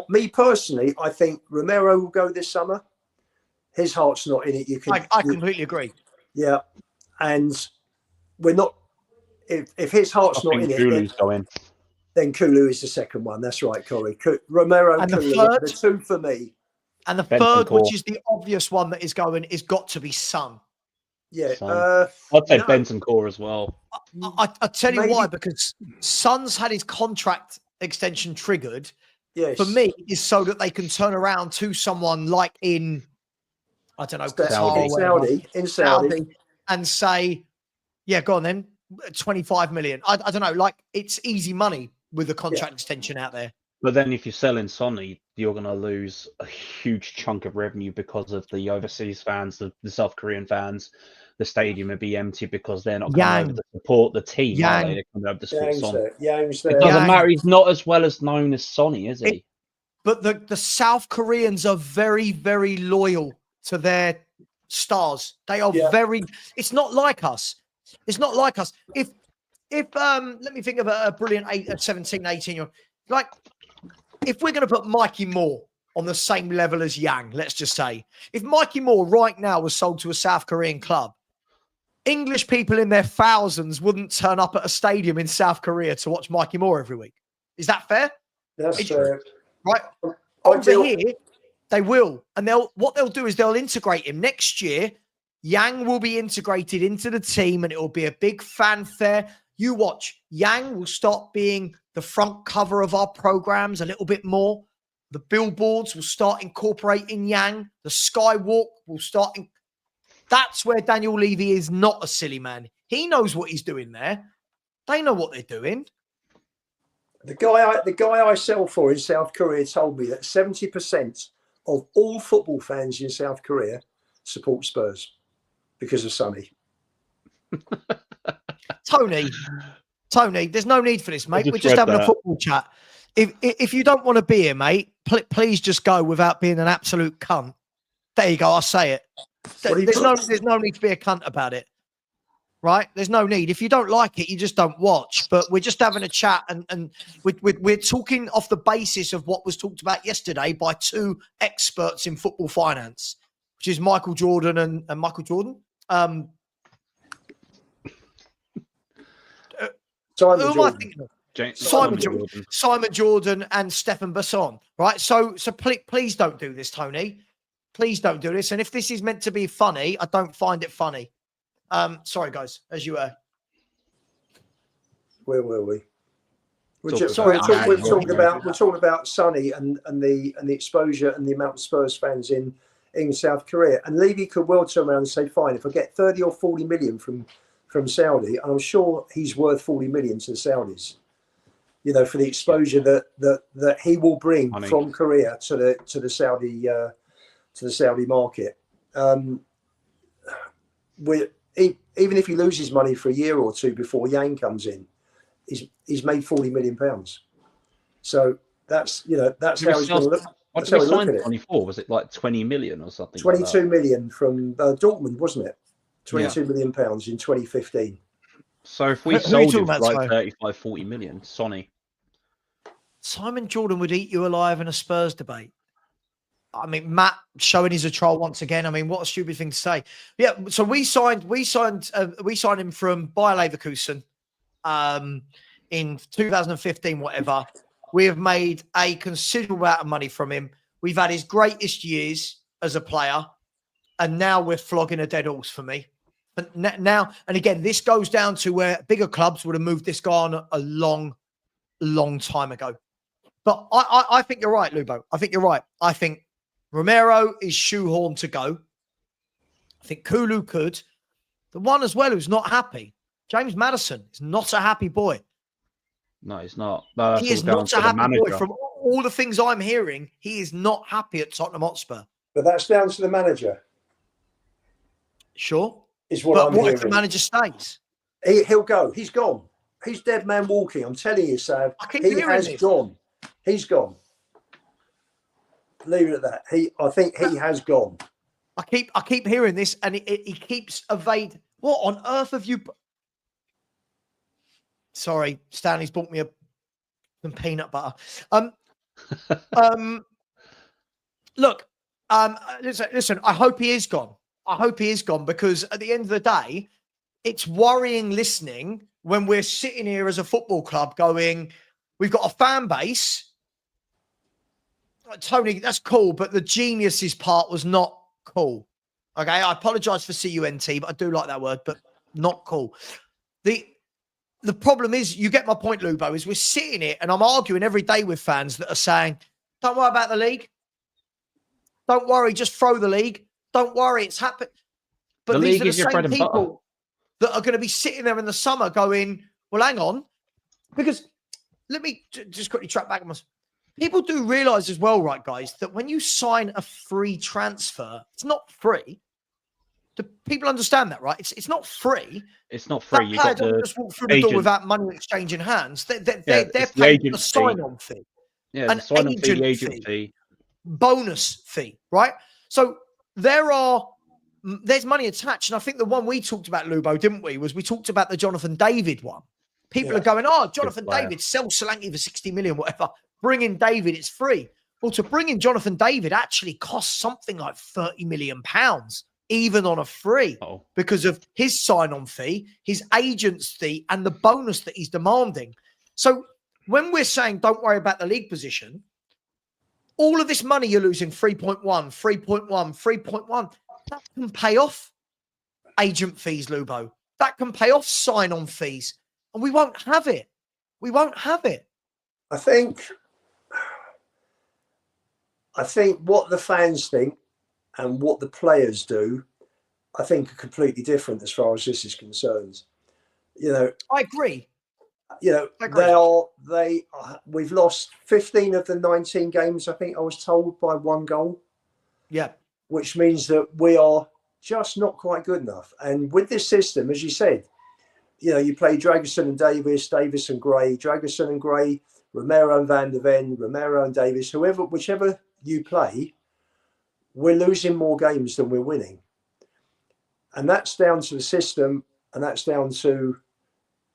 Me personally, I think Romero will go this summer. His heart's not in it. I completely agree. Yeah, and we're not. If his heart's not in it, then Kulu is the second one. That's right, Corey. Romero and Kulu, the 2 for me. And the third, which is the obvious one that is going, is got to be Son. Yeah, I'd say Bentancur as well. I tell you why, because Son's had his contract extension triggered. Yes. For me, is so that they can turn around to someone like in, I don't know, Saudi, and say, yeah, go on then, 25 million. I don't know, like it's easy money with the contract extension out there. But then if you're selling Sonny, you're going to lose a huge chunk of revenue because of the overseas fans, the South Korean fans. The stadium would be empty because they're not coming over to support the team. They're coming over to support Sonny. It doesn't matter. He's not as well as known as Sonny, is he? But the South Koreans are very, very loyal to their stars. They are very. It's not like us. It's not like us. If let me think of a brilliant 17, 18-year-old. Like, if we're going to put Mikey Moore on the same level as Yang, let's just say, if Mikey Moore right now was sold to a South Korean club, English people in their thousands wouldn't turn up at a stadium in South Korea to watch Mikey Moore every week. Is that fair? That's fair. Right. Over here, they will. And what they'll do is they'll integrate him next year. Yang will be integrated into the team and it will be a big fanfare. You watch. Yang will start being the front cover of our programs a little bit more. The billboards will start incorporating Yang. The skywalk will start. That's where Daniel Levy is not a silly man. He knows what he's doing there. They know what they're doing. The guy I sell for in South Korea told me that 70% of all football fans in South Korea support Spurs because of Sonny. Tony, there's no need for this, mate. We're just having a football chat. If you don't want to be here, mate, please just go without being an absolute cunt. There you go. I'll say it. There's no need to be a cunt about it. Right? There's no need. If you don't like it, you just don't watch. But we're just having a chat and we're talking off the basis of what was talked about yesterday by two experts in football finance, which is Michael Jordan and Michael Jordan. Simon Jordan and Stefan Basson. Right? So please don't do this, Tony. Please don't do this. And if this is meant to be funny, I don't find it funny. Sorry, guys, as you were. Where were we? We're talking about Sonny and the exposure and the amount of Spurs fans in South Korea. And Levy could well turn around and say, fine, if I get 30 or 40 million from Saudi, I'm sure he's worth 40 million to the Saudis. You know, for the exposure that he will bring from Korea to the Saudi market. Even if he loses money for a year or two before Yang comes in, he's made £40 million. So that's how he's going to look. What did he sign 24? Was it like 20 million or something? 22 million from Dortmund, wasn't it? 22 million pounds in 2015. So if we sold him for like 35, 40 million, Sonny. Simon Jordan would eat you alive in a Spurs debate. I mean, Matt showing he's a troll once again. I mean, what a stupid thing to say. Yeah, so we signed him from Bayer Leverkusen in 2015, whatever. We have made a considerable amount of money from him. We've had his greatest years as a player, and now we're flogging a dead horse for me. But now, and again, this goes down to where bigger clubs would have moved this guy on a long, long time ago. But I think you're right, Lubo. I think you're right. I think Romero is shoehorned to go. I think Kulu could. The one as well who's not happy, James Maddison, is not a happy boy. No, he's not. No, he is not a happy boy. From all the things I'm hearing, he is not happy at Tottenham Hotspur. But that's down to the manager. Sure. Is what I'm hearing. If the manager stays? He'll go. He's gone. He's dead man walking. I'm telling you, Sav. He has gone. He's gone. Leave it at that. I think he has gone. I keep hearing this, and he keeps evading. What on earth have you? Sorry, Stanley's bought me some peanut butter. Look, listen. I hope he is gone. I hope he is gone, because at the end of the day, it's worrying listening when we're sitting here as a football club going, we've got a fan base. Tony, that's cool, but the geniuses part was not cool. Okay, I apologize for CUNT, but I do like that word, but not cool. The problem is, you get my point, Lubo, is we're sitting here and I'm arguing every day with fans that are saying, don't worry about the league. Don't worry, just throw the league. Don't worry, it's happened. But these are the same people that are going to be sitting there in the summer going, well, hang on. Because let me just quickly track back on myself. People do realize as well, right, guys, that when you sign a free transfer, it's not free. Do people understand that, right? It's not free. It's not free. You got to just walk through the door without money exchanging hands. They're paying a sign-on fee. Yeah, an sign-on fee, the agent fee. Bonus fee, right? So there's money attached. And I think the one we talked about, Lubo, didn't we, was we talked about the Jonathan David one. People are going, Jonathan David, sell Solanke for 60 million, whatever. Bring in David, it's free. Well, to bring in Jonathan David actually costs something like £30 million, even on a free, because of his sign-on fee, his agent's fee, and the bonus that he's demanding. So when we're saying don't worry about the league position, all of this money you're losing, 3.1, that can pay off. agent fees, Lubo. That can pay off sign-on fees. And we won't have it. We won't have it. I think what the fans think and what the players do, I think, are completely different as far as this is concerned. You know, I agree. You know, we've lost 15 of the 19 games, I think I was told, by 1 goal. Yeah. Which means that we are just not quite good enough. And with this system, as you said, you know, you play Dragerson and Davis, Davis and Gray, Dragerson and Gray, Romero and Van der Ven, Romero and Davis, whichever you play, we're losing more games than we're winning. And that's down to the system, and that's down to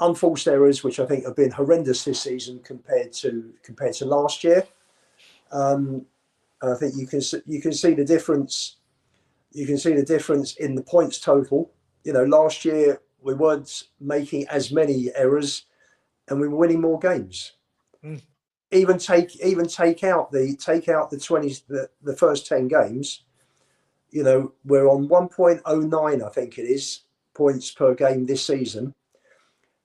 unforced errors, which I think have been horrendous this season compared to last year. And I think you can see the difference. You can see the difference in the points total. You know, last year we weren't making as many errors, and we were winning more games. Even take out the 20 the first 10 games. You know, we're on 1.09, I think it is, points per game this season.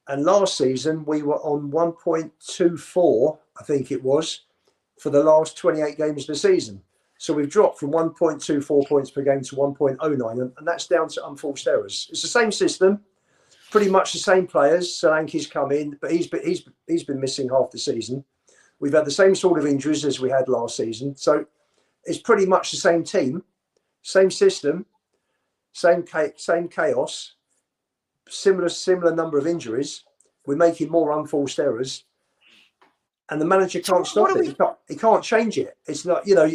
And last season we were on 1.24, I think it was, for the last 28 games of the season. So we've dropped from 1.24 points per game to 1.09, and that's down to unforced errors. It's the same system, pretty much the same players. Solanke's come in, but he's been missing half the season. We've had the same sort of injuries as we had last season. So it's pretty much the same team, same system, same chaos, similar number of injuries. We're making more unforced errors, and the manager can't stop it. He can't change it. It's not, you know,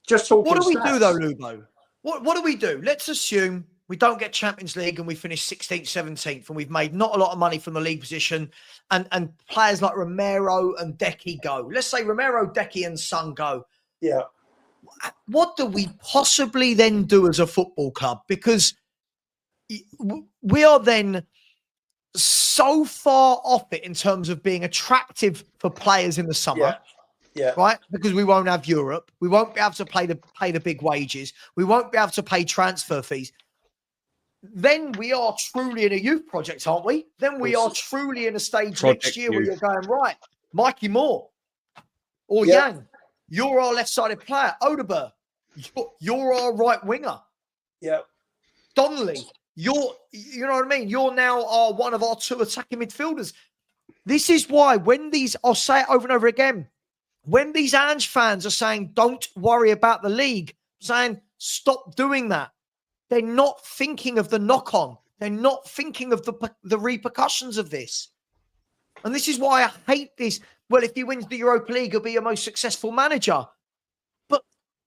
just talking. What do we do though, Lubo? What do we do? Let's assume we don't get Champions League and we finish 16th, 17th, and we've made not a lot of money from the league position, and players like Romero and Decky go. Let's say Romero, Decky, and Son go. Yeah. What do we possibly then do as a football club? Because we are then so far off it in terms of being attractive for players in the summer. Yeah. Right? Because we won't have Europe. We won't be able to pay the big wages. We won't be able to pay transfer fees. Then we are truly in a youth project, aren't we? Then we are truly in a stage next year where you're going, right, Mikey Moore or Yang, you're our left-sided player. Odeberg, you're our right winger. Yeah. Donnelly, you know what I mean? You're now one of our 2 attacking midfielders. This is why I'll say it over and over again, when these Ange fans are saying, don't worry about the league, saying, stop doing that, they're not thinking of the knock-on. They're not thinking of the repercussions of this. And this is why I hate this. Well, if he wins the Europa League, he'll be your most successful manager. But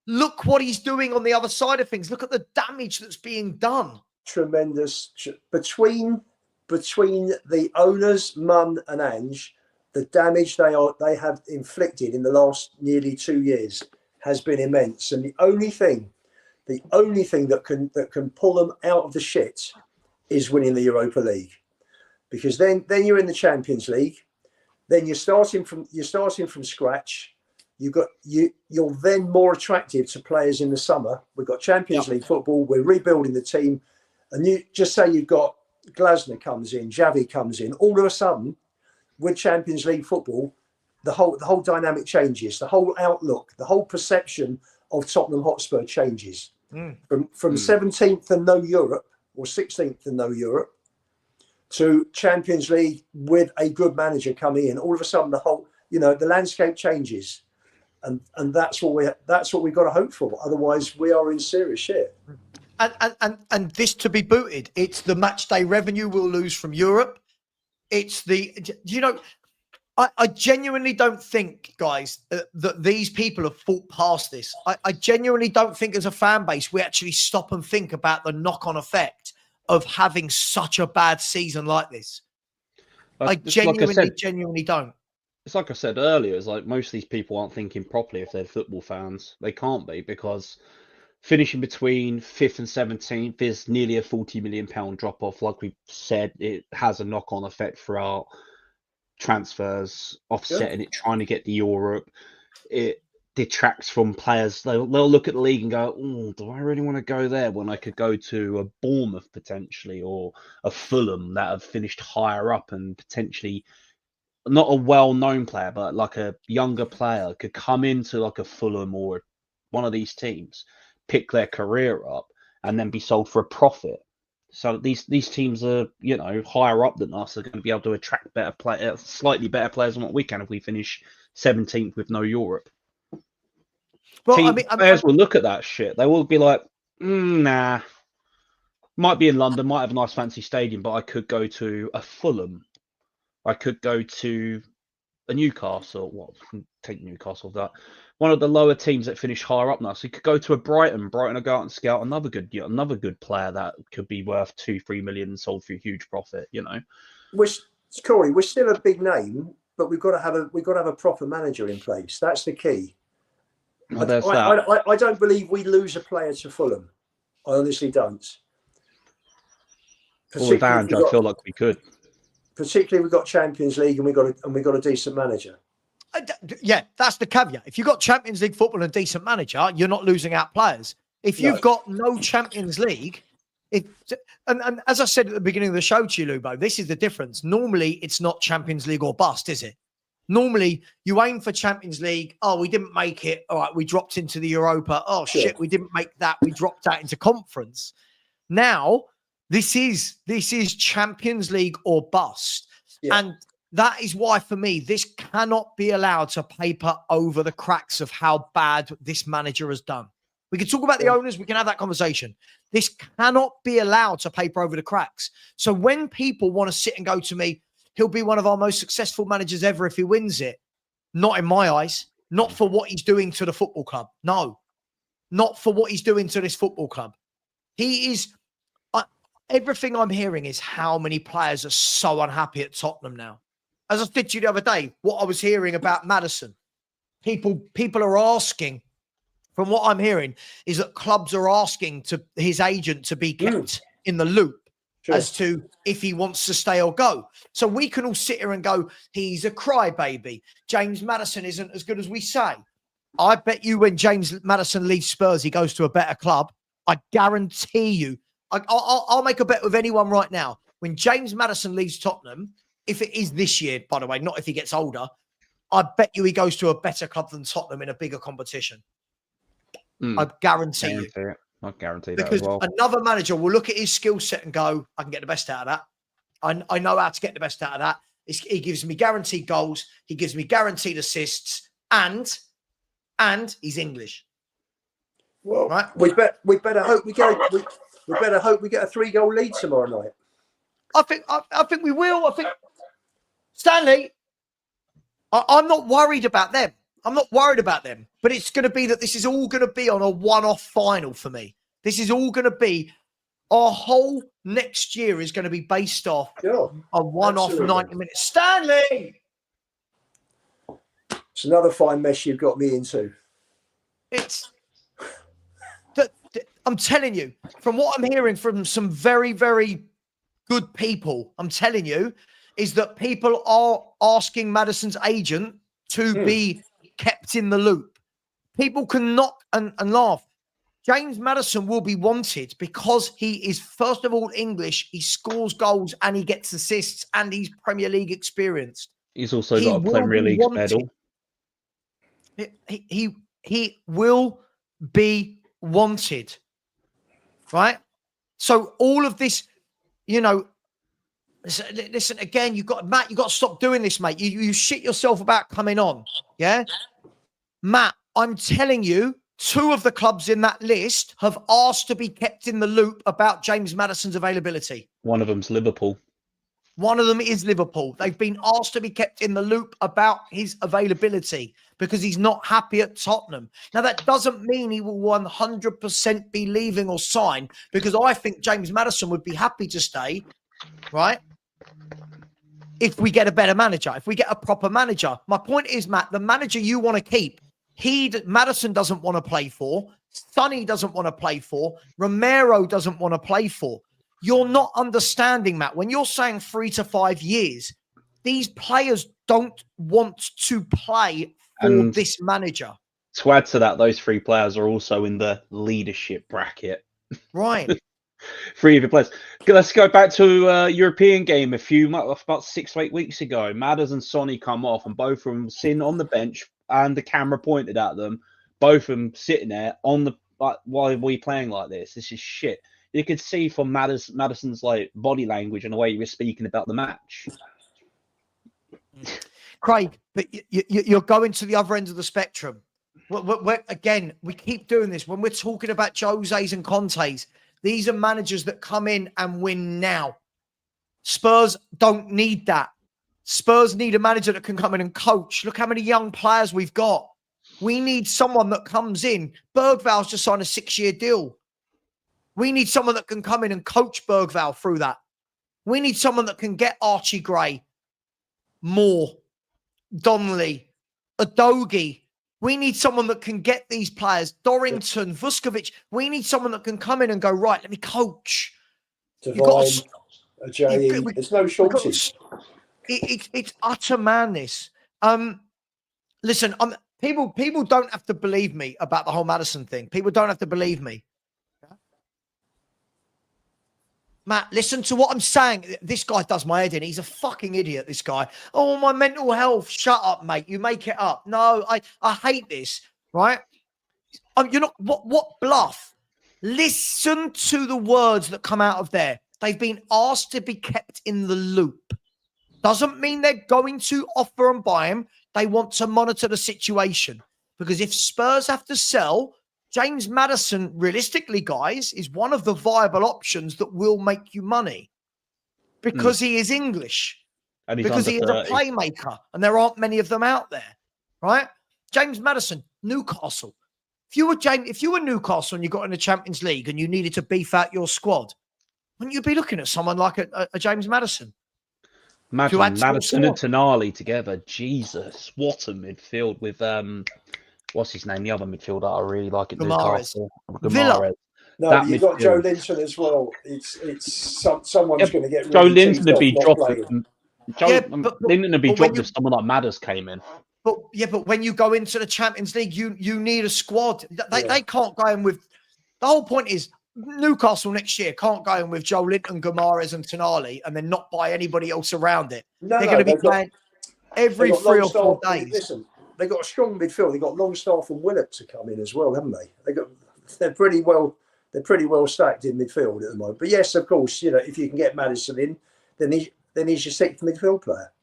look what he's doing on the other side of things. Look at the damage that's being done. Tremendous. Between the owners, Munn and Ange, the damage they have inflicted in the last nearly 2 years has been immense. And the only thing that can pull them out of the shit is winning the Europa League, because then you're in the Champions League, then you're starting from scratch. You're then more attractive to players in the summer. We've got Champions League football. We're rebuilding the team, and you just say you've got Glasner comes in, Xavi comes in. All of a sudden, with Champions League football, the whole dynamic changes. The whole outlook, the whole perception of Tottenham Hotspur changes. From 17th and no Europe, or 16th and no Europe, to Champions League with a good manager coming in. All of a sudden, the landscape changes, and that's what we've got to hope for. Otherwise, we are in serious shit. And this to be booted, it's the match day revenue we'll lose from Europe. It's I genuinely don't think, guys, that these people have thought past this. I genuinely don't think as a fan base, we actually stop and think about the knock-on effect of having such a bad season like this. I genuinely don't. It's like I said earlier, it's like most of these people aren't thinking properly if they're football fans. They can't be, because finishing between 5th and 17th is nearly a £40 million drop-off. Like we said, it has a knock-on effect throughout transfers, offsetting it, trying to get to Europe. detracts from players. They'll look at the league and go, "Oh, do I really want to go there when I could go to a Bournemouth potentially or a Fulham that have finished higher up and potentially not a well-known player, but like a younger player could come into like a Fulham or one of these teams, pick their career up, and then be sold for a profit." So these teams are, you know, higher up than us, are going to be able to attract better players, slightly better players than what we can if we finish 17th with no Europe. Well, Players will look at that shit. They will be like, nah. Might be in London, might have a nice fancy stadium, but I could go to a Fulham. I could go to a Newcastle. Well, take Newcastle that. One of the lower teams that finish higher up now. So you could go to a Brighton. Brighton will go out and scout another good player that could be worth 2-3 million and sold for a huge profit. You know, Corey, we're still a big name, but we've got to have a proper manager in place. That's the key. Well, I don't believe we lose a player to Fulham. I honestly don't. Well, with Ange, I feel like we could. Particularly, we've got Champions League and we got a decent manager. Yeah, that's the caveat. If you've got Champions League football and a decent manager, you're not losing out players. If you've got no Champions League, and as I said at the beginning of the show to you, Lubo, this is the difference. Normally, it's not Champions League or bust, is it? Normally, you aim for Champions League. Oh, we didn't make it. All right, we dropped into the Europa. Oh, shit, we didn't make that. We dropped out into conference. Now, this is Champions League or bust. Yeah. And that is why, for me, this cannot be allowed to paper over the cracks of how bad this manager has done. We can talk about the owners. We can have that conversation. This cannot be allowed to paper over the cracks. So when people want to sit and go to me, he'll be one of our most successful managers ever if he wins it. Not in my eyes. Not for what he's doing to the football club. No. Not for what he's doing to this football club. He is... everything I'm hearing is how many players are so unhappy at Tottenham now. As I said to you the other day, what I was hearing about Maddison, people are asking, from what I'm hearing, is that clubs are asking to his agent to be kept in the loop as to if he wants to stay or go. So we can all sit here and go, he's a crybaby. James Maddison isn't as good as we say. I bet you when James Maddison leaves Spurs, he goes to a better club. I guarantee you. I'll make a bet with anyone right now. When James Maddison leaves Tottenham, if it is this year, by the way, not if he gets older, I bet you he goes to a better club than Tottenham in a bigger competition. I guarantee you. I guarantee that as well. Because another manager will look at his skill set and go, I can get the best out of that. I know how to get the best out of that. He gives me guaranteed goals. He gives me guaranteed assists. And he's English. Well, right? we better hope we get a 3-goal lead tomorrow night. I think we will. I think Stanley, I'm not worried about them. I'm not worried about them. But it's going to be that this is all going to be on a one-off final for me. This is all going to be, our whole next year is going to be based off a one-off 90 minutes. Stanley! It's another fine mess you've got me into. I'm telling you, from what I'm hearing from some very, very good people, I'm telling you, is that people are asking Maddison's agent to be kept in the loop. People can knock and laugh. James Maddison will be wanted because he is, first of all, English. He scores goals and he gets assists and he's Premier League experienced. He's also got a Premier League medal. He will be wanted. Right? So all of this, you know, listen again, you've got to stop doing this, mate. You shit yourself about coming on. Yeah? Matt, I'm telling you, 2 of the clubs in that list have asked to be kept in the loop about James Maddison's availability. One of them's Liverpool. One of them is Liverpool. They've been asked to be kept in the loop about his availability because he's not happy at Tottenham. Now, that doesn't mean he will 100% be leaving or sign, because I think James Maddison would be happy to stay, right? If we get a better manager, if we get a proper manager. My point is, Matt, the manager you want to keep, Maddison doesn't want to play for, Sonny doesn't want to play for, Romero doesn't want to play for. You're not understanding, Matt. When you're saying 3 to 5 years, these players don't want to play for this manager. To add to that, those 3 players are also in the leadership bracket. Right. 3 of the players. Let's go back to a European game about 6 to 8 weeks ago. Madders and Sonny come off, and both of them sitting on the bench, and the camera pointed at them. Both of them sitting there on the why are we playing like this? This is shit. You could see from Maddison's like body language and the way he was speaking about the match. Craig, but you're going to the other end of the spectrum. Again, we keep doing this. When we're talking about Jose's and Conte's, these are managers that come in and win now. Spurs don't need that. Spurs need a manager that can come in and coach. Look how many young players we've got. We need someone that comes in. Bergvall's just signed a 6-year deal. We need someone that can come in and coach Bergvall through that. We need someone that can get Archie Gray, Moore, Donnelly, Udogie. We need someone that can get these players, Dorrington, Vuskovic. We need someone that can come in and go, right, let me coach. Divine, Ajayi. There's no shortage. It's utter madness. Listen, people don't have to believe me about the whole Maddison thing. People don't have to believe me. Matt, listen to what I'm saying. This guy does my head in. He's a fucking idiot, this guy. Oh, my mental health. Shut up, mate. You make it up. No, I hate this, right? You're not, what bluff? Listen to the words that come out of there. They've been asked to be kept in the loop. Doesn't mean they're going to offer and buy him. They want to monitor the situation. Because if Spurs have to sell, James Maddison, realistically, guys, is one of the viable options that will make you money. Because he is English. And because he is a playmaker. And there aren't many of them out there. Right? James Maddison, Newcastle. If you were Newcastle and you got in the Champions League and you needed to beef out your squad, wouldn't you be looking at someone like a James Maddison? Imagine Maddison and Tonali together. Jesus, what a midfield with what's his name? The other midfielder I really like at Newcastle. Villa. No, you've got Joe Linton as well. Someone's going to get. Joe Linton would be dropped. Linton would be dropped if someone like Madders came in. But when you go into the Champions League, you need a squad. They can't go in with. The whole point is Newcastle next year can't go in with Joe Linton, Gomares, and Tonali, and then not buy anybody else around it. They're going to be playing every 3 or 4 days. Listen, they got a strong midfield. They got Longstaff and Willett to come in as well, haven't they? They're pretty well stacked in midfield at the moment. But yes, of course, if you can get Maddison in, then he's your 6th midfield player.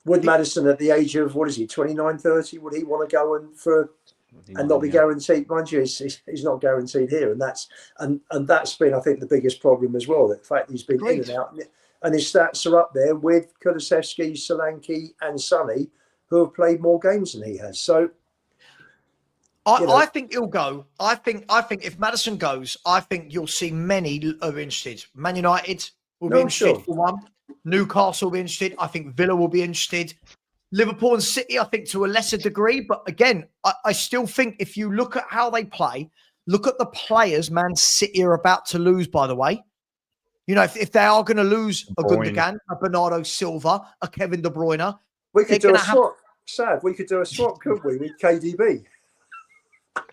Would Maddison at the age of 29, 30, would he want to go and not be guaranteed? Mind you, he's not guaranteed here, and that's been, I think, the biggest problem as well. The fact he's been in and out, and his stats are up there with Kulusevski, Solanke, and Sonny, who have played more games than he has. So, I think he'll go. I think if Maddison goes, I think you'll see many are interested. Man United will be interested for one. Newcastle will be interested. I think Villa will be interested. Liverpool and City, I think, to a lesser degree. But again, I still think if you look at how they play, look at the players Man City are about to lose, by the way. If they are going to lose a Gundogan, a Bernardo Silva, a Kevin De Bruyne. We could do a swap. Sad. We could do a swap, couldn't we, with KDB?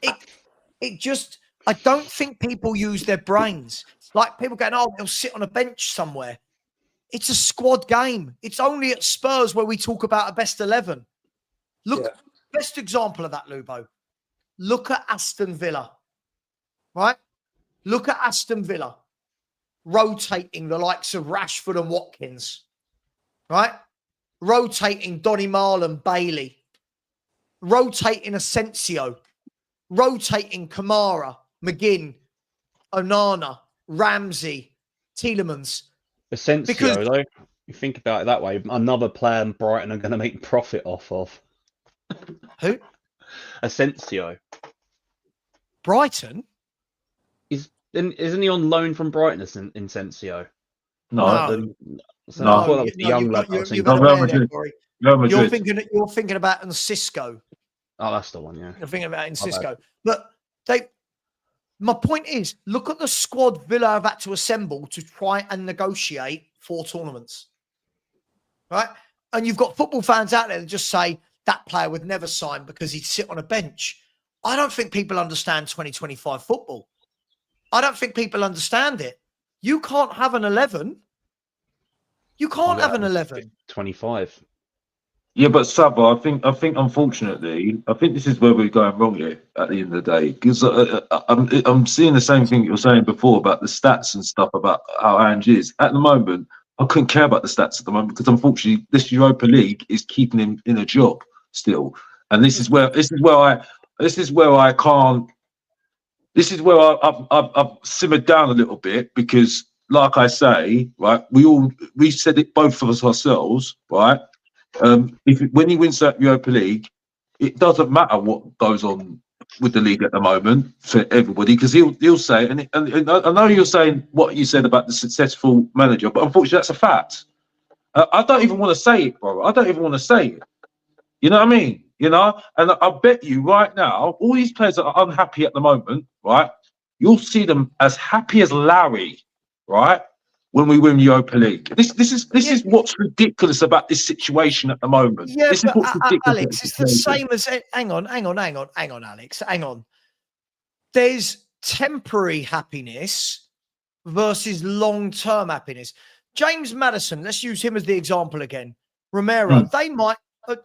I don't think people use their brains. Like people going, they'll sit on a bench somewhere. It's a squad game. It's only at Spurs where we talk about a best 11. Look, best example of that, Lubo. Look at Aston Villa, right? Look at Aston Villa rotating the likes of Rashford and Watkins, right? Rotating Donny Marlon, Bailey, rotating Asensio, rotating Kamara, McGinn, Onana, Ramsey, Tielemans. Asensio, though, you think about it that way, another player Brighton are going to make profit off of. Who? Asensio. Brighton? Isn't he on loan from Brighton, Asensio? No. You're thinking about Cisco. Oh, that's the one, yeah. You're thinking about Cisco. But my point is, look at the squad Villa have had to assemble to try and negotiate 4 tournaments. Right? And you've got football fans out there that just say, that player would never sign because he'd sit on a bench. I don't think people understand 2025 football. I don't think people understand it. You can't have an 11. You can't have an 11. 25. Yeah, but Savva, I think unfortunately, I think this is where we're going wrong here at the end of the day. Because I'm seeing the same thing you were saying before about the stats and stuff about how Ange is. At the moment, I couldn't care about the stats at the moment because unfortunately, this Europa League is keeping him in a job still. And this is where I've simmered down a little bit because, like I say, right, we said it both of us ourselves, right. When he wins that Europa League, it doesn't matter what goes on with the league at the moment for everybody because he'll say, and I know you're saying what you said about the successful manager, but unfortunately that's a fact. I don't even want to say it, bro. I don't even want to say it. You know what I mean? You know, and I bet you right now, all these players that are unhappy at the moment, right? You'll see them as happy as Larry, right? When we win Europa League. This is what's ridiculous about this situation at the moment. Yeah, this is what's ridiculous. Alex, it's the same as hang on, Alex, hang on. There's temporary happiness versus long-term happiness. James Maddison, let's use him as the example again. Romero, they might,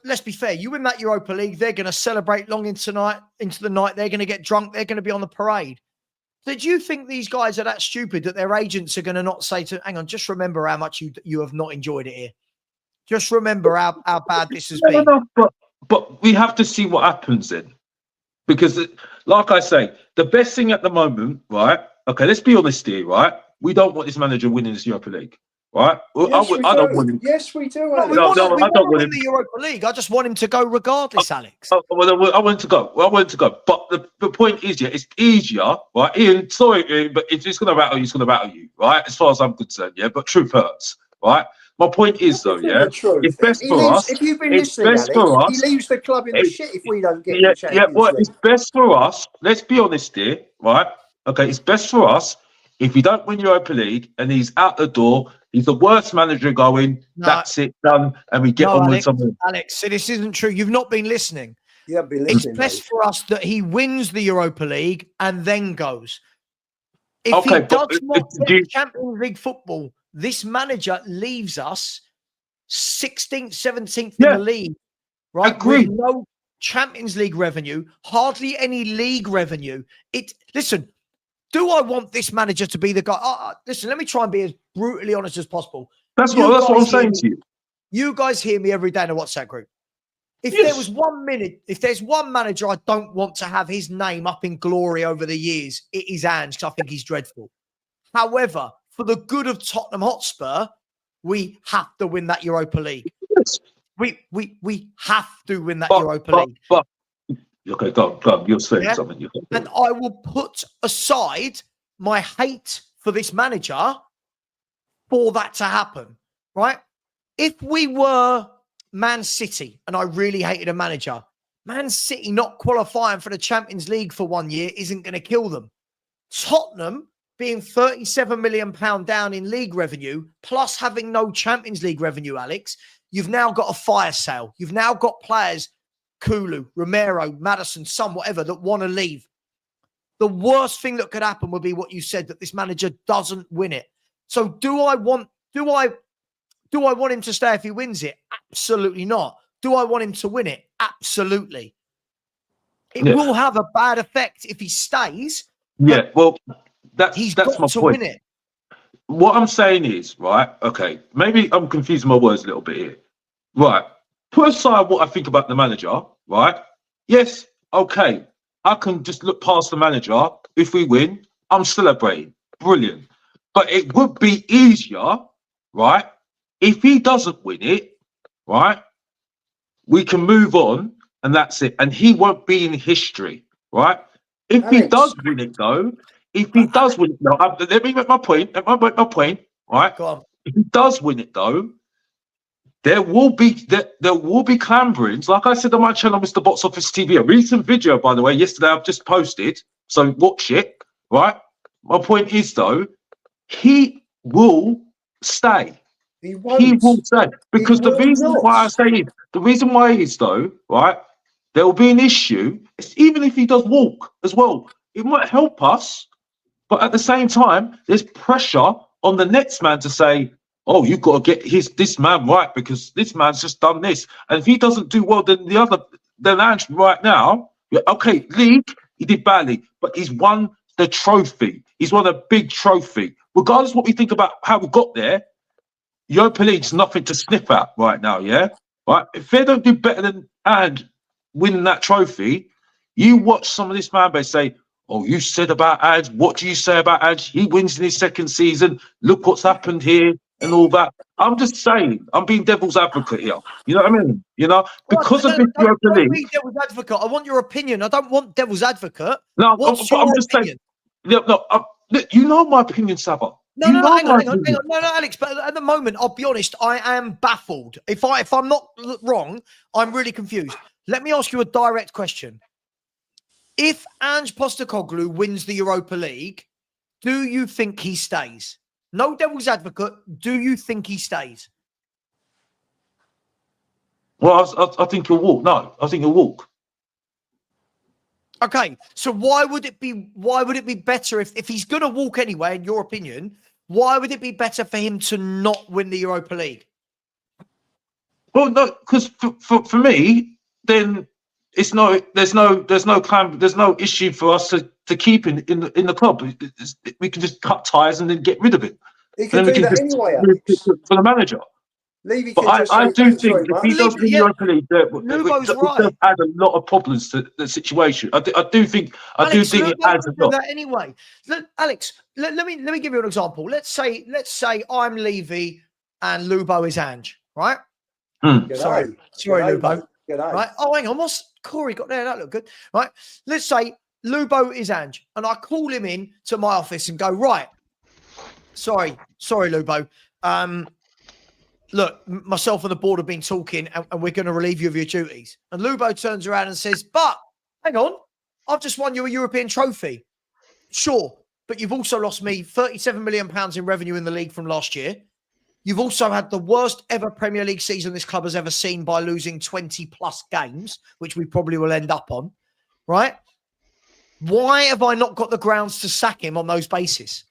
let's be fair, you win that Europa League, they're going to celebrate long into the night, they're going to get drunk, they're going to be on the parade. Did you think these guys are that stupid that their agents are going to not say to, hang on, just remember how much you have not enjoyed it here. Just remember how bad this has been. But we have to see what happens then. Because, like I say, the best thing at the moment, right? Okay, let's be honest here, right? We don't want this manager winning this Europa League, right? Yes, I don't want him. Yes, we do. No, we want to win the Europa League. I just want him to go regardless, Alex. Well, I want him to go. But the point is, yeah, it's easier, right? Ian, sorry, Ian, but if it's going to rattle you, it's going to rattle you, right? As far as I'm concerned, yeah. But truth hurts, right? My point is, though, yeah, it's best for us. If you've been listening, Alex, he leaves the club in the shit if we don't get the Champions League. Well, it's best for us. Let's be honest here, right? Okay, it's best for us if we don't win Europa League and he's out the door. He's the worst manager going. No, that's it, done, and we get on with something. Alex, so this isn't true. You've not been listening. You haven't been listening. It's best for us that he wins the Europa League and then goes. If he does not win Champions League football, this manager leaves us 16th, 17th in the league, right? Agree. With no Champions League revenue, hardly any league revenue. Listen, do I want this manager to be the guy? Listen, let me try and be as brutally honest as possible. That's what I'm saying to you. You guys hear me every day in a WhatsApp group. If there's one manager I don't want to have his name up in glory over the years, it is Ange, because I think he's dreadful. However, for the good of Tottenham Hotspur, we have to win that Europa League. Yes. We have to win that Europa League. Okay, go on. You're saying something. And I will put aside my hate for this manager for that to happen, right? If we were Man City and I really hated a manager, Man City not qualifying for the Champions League for 1 year isn't going to kill them. Tottenham being £37 million down in league revenue, plus having no Champions League revenue, Alex, you've now got a fire sale. You've now got players, Kulu, Romero, Maddison, Son, whatever, that want to leave. The worst thing that could happen would be what you said, that this manager doesn't win it. So do I want him to stay if he wins it? Absolutely not. Do I want him to win it? Absolutely. It will have a bad effect if he stays. Yeah, well, that's my point. Win it. What I'm saying is, right, okay, maybe I'm confusing my words a little bit here. Right, put aside what I think about the manager, right? Yes, okay, I can just look past the manager. If we win, I'm celebrating. Brilliant. But it would be easier, right, if he doesn't win it, right, we can move on and that's it. And he won't be in history, right? If he does win it, though, let me make my point. Right? Go on. If he does win it, though, there will be clamberings. Like I said on my channel, Mr. Box Office TV, a recent video, by the way, yesterday I've just posted. So watch it, right? My point is, though, he will stay. He won't. He will say, because the will reason not. why I say it, the reason why is though, right? There will be an issue, even if he does walk as well. It might help us, but at the same time, there's pressure on the next man to say, "Oh, you've got to get this man right because this man's just done this." And if he doesn't do well, then Ange right now, yeah, okay, league he did badly, but he's won the trophy. He's won a big trophy, regardless of what we think about how we got there. Europa League's nothing to sniff at right now, yeah? Right? If they don't do better than Ange winning that trophy, you watch some of this fan base say, "Oh, you said about Ange, what do you say about Ange? He wins in his second season. Look what's happened here," and all that. I'm just saying, I'm being devil's advocate here. You know what I mean? You know, because of this Europa Don't be League. devil's advocate. I want your opinion. I don't want devil's advocate. No, What's but your I'm just opinion? saying. You know my opinion, Savva. No, You no, know hang my on. opinion. No, Alex. But at the moment, I'll be honest. I am baffled. If I'm not wrong, I'm really confused. Let me ask you a direct question. If Ange Postecoglou wins the Europa League, do you think he stays? No devil's advocate. Do you think he stays? Well, I think he'll walk. No, I think he'll walk. Okay, so why would it be better if he's going to walk anyway, in your opinion, why would it be better for him to not win the Europa League? Well, no, because for me, then there's no issue for us to keep in the club. We can just cut ties and then get rid of it. He can do that anyway, Alex. For the manager. Levy But can just I say, do "Thanks think very if much." he does win the Europa League, Lubo's it right. does add a lot of problems to the situation. I do think Alex, it adds a lot. that anyway. Alex, let me give you an example. Let's say I'm Levy and Lubo is Ange, right? G'day. Sorry, G'day, Lubo. mate. G'day. Right? Oh, hang on. What's Corey got there? That looked good. Right? Let's say Lubo is Ange, and I call him in to my office and go, right. Sorry, Lubo. Look, myself and the board have been talking, and we're going to relieve you of your duties. And Lubo turns around and says, "But hang on, I've just won you a European trophy. Sure, but you've also lost me £37 million in revenue in the league from last year. You've also had the worst ever Premier League season this club has ever seen by losing 20 plus games, which we probably will end up on, right? Why have I not got the grounds to sack him on those bases?"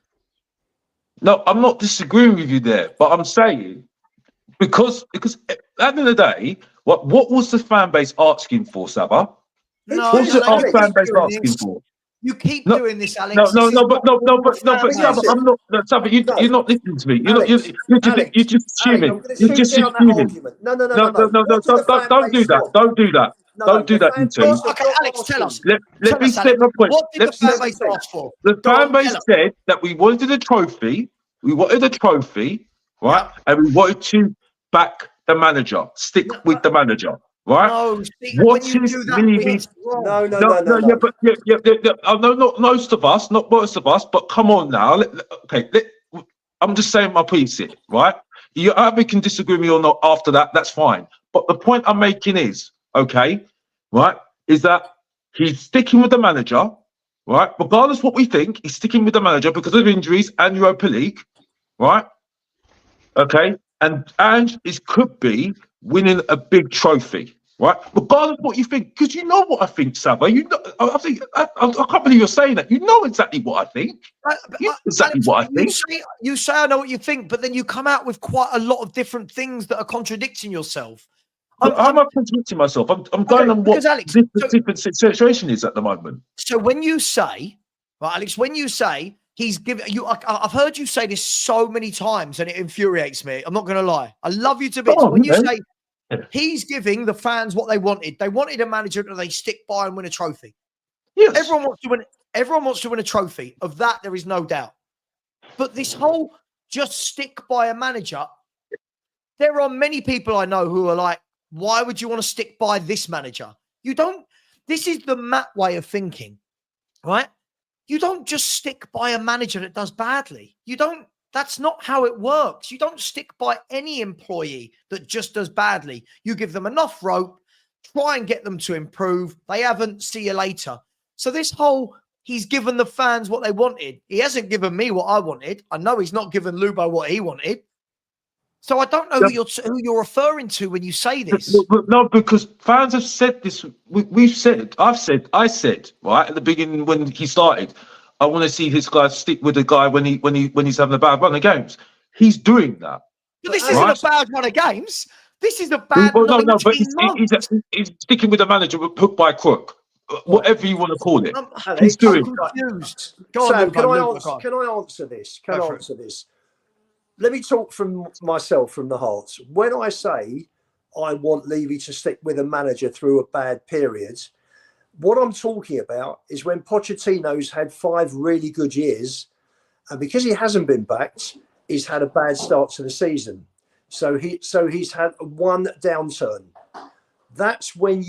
No, I'm not disagreeing with you there, but I'm saying because at the end of the day, what was the fan base asking for, Savva? No, What was the Alex, fan base asking for? You keep No, doing this, Alex. but Savva, I'm not. Savva, you're not listening to me. You're just assuming. I'm going to You're shoot just down that assuming. argument. No. No. What do the fan Don't do base that. want? Don't do that. Don't do that, you two. Okay, Alex, tell us. Let me say my point. What did the fan base ask for? The fan base said that we wanted a trophy. We wanted a trophy, right? And we wanted to back the manager, stick with the manager, right? No, What is Levy's? No. Yeah, but I know not most of us, but come on now. I'm just saying my piece here, right? You either can disagree with me or not after that, that's fine. But the point I'm making is, okay, right, is that he's sticking with the manager, right? Regardless what we think, he's sticking with the manager because of injuries and Europa League, right? Okay, and could be winning a big trophy, right? Regardless of what you think, because you know what I think, Savva. You know, I can't believe you're saying that. You know exactly what I think. You know exactly what I think. You say I know what you think, but then you come out with quite a lot of different things that are contradicting yourself. I'm not contradicting myself. I'm going on what Alex, different situation is at the moment. So when you say, right, Alex, when you say he's giving you, I've heard you say this so many times, and it infuriates me. I'm not going to lie. I love you to bits. When you say he's giving the fans what they wanted a manager that they stick by and win a trophy. Yes. Everyone wants to win a trophy. Of that, there is no doubt. But this whole just stick by a manager, there are many people I know who are like, why would you want to stick by this manager? You don't. This is the Matt way of thinking, right? You don't just stick by a manager that does badly. You don't. That's not how it works. You don't stick by any employee that just does badly. You give them enough rope, try and get them to improve. They haven't. See you later. So this whole he's given the fans what they wanted. He hasn't given me what I wanted. I know he's not given Lubo what he wanted. So I don't know who you're referring to when you say this. No, because fans have said this. We've said, I said right at the beginning when he started, I want to see his guy stick with the guy when he's having a bad run of games. He's doing that. But this isn't a bad run of games. This is a bad but 19 months. he's sticking with the manager hook by crook, whatever you want to call it. He's doing. Confused. Sam, can I answer this? Can I answer this? Let me talk from myself, from the heart. When I say I want Levy to stick with a manager through a bad period, what I'm talking about is when Pochettino's had 5 really good years, and because he hasn't been backed, he's had a bad start to the season. So he's had one downturn. That's when,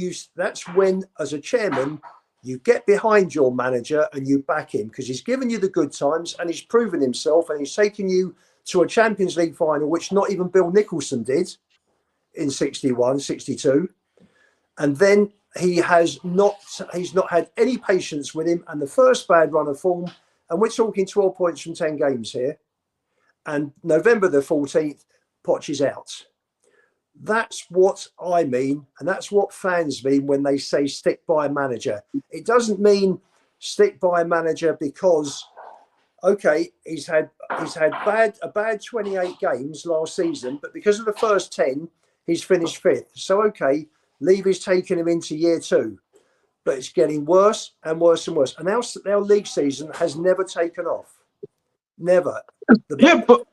as a chairman, you get behind your manager and you back him because he's given you the good times and he's proven himself and he's taken you to a Champions League final, which not even Bill Nicholson did in 61, 62. And then he's not had any patience with him. And the first bad run of form, and we're talking 12 points from 10 games here. And November the 14th, Poch is out. That's what I mean. And that's what fans mean when they say stick by a manager. It doesn't mean stick by a manager because, okay, he's had a bad 28 games last season, but because of the first 10, he's finished 5th. So, okay, Levy's taken him into year 2, but it's getting worse and worse and worse. And our league season has never taken off. Never. But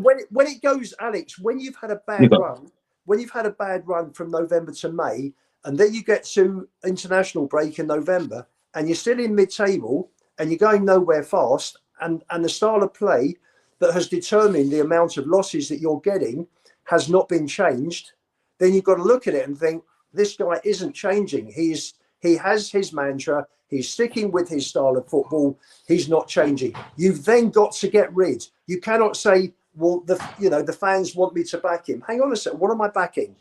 when it goes, Alex, when you've had a bad run from November to May, and then you get to international break in November, and you're still in mid-table, and you're going nowhere fast, and the style of play that has determined the amount of losses that you're getting has not been changed, then you've got to look at it and think, this guy isn't changing. He has his mantra. He's sticking with his style of football. He's not changing. You've then got to get rid. You cannot say, well, the fans want me to back him. Hang on a second. What am I backing?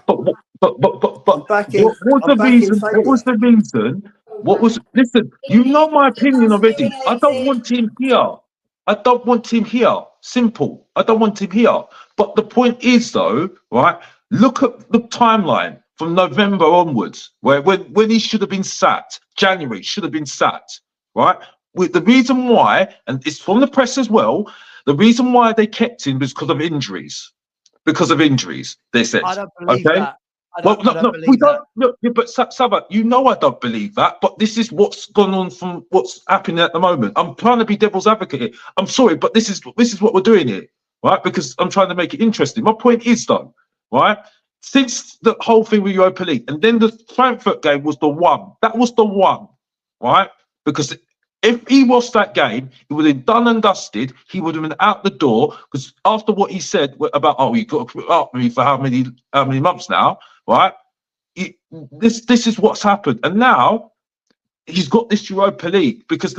But what was the reason? Listen, you know my opinion already. I don't want him here. Simple. I don't want him here. But the point is, though, right? Look at the timeline from November onwards, where when he should have been sacked, January should have been sacked, right? With the reason why, and it's from the press as well, the reason why they kept him was because of injuries. Because of injuries, they said. I don't believe that. But Savva, you know I don't believe that. But this is what's gone on from what's happening at the moment. I'm trying to be devil's advocate here. I'm sorry, but this is what we're doing here, right? Because I'm trying to make it interesting. My point is, though, right? Since the whole thing with Europa League, and then the Frankfurt game was the one. That was the one, right? Because if he lost that game, he would have done and dusted. He would have been out the door. Because after what he said about, you got to put up with me for how many months now, right? This is what's happened, and now he's got this Europa League because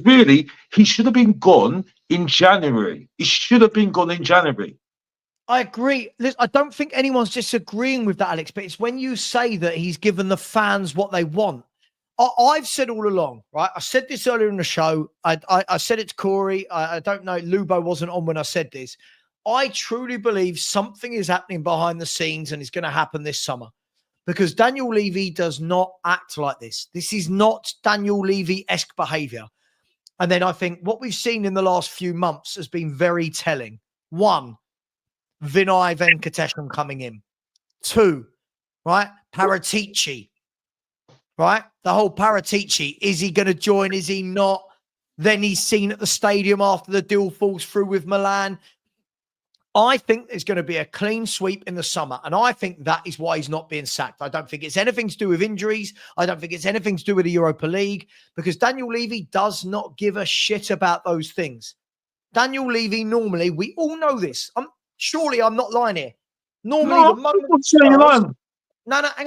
really he should have been gone in January. He should have been gone in January. I agree. I don't think anyone's disagreeing with that, Alex, but it's when you say that he's given the fans what they want. I've said all along, right? I said this earlier in the show. I said it to Corey. I don't know. Lubo wasn't on when I said this. I truly believe something is happening behind the scenes and it's going to happen this summer because Daniel Levy does not act like this. This is not Daniel Levy-esque behaviour. And then I think what we've seen in the last few months has been very telling. 1, Vinay Venkatesham coming in. 2, right? Paratici, right? The whole Paratici. Is he going to join? Is he not? Then he's seen at the stadium after the deal falls through with Milan. I think there's going to be a clean sweep in the summer. And I think that is why he's not being sacked. I don't think it's anything to do with injuries. I don't think it's anything to do with the Europa League because Daniel Levy does not give a shit about those things. Daniel Levy, normally, we all know this. Surely I'm not lying here. Normally, hang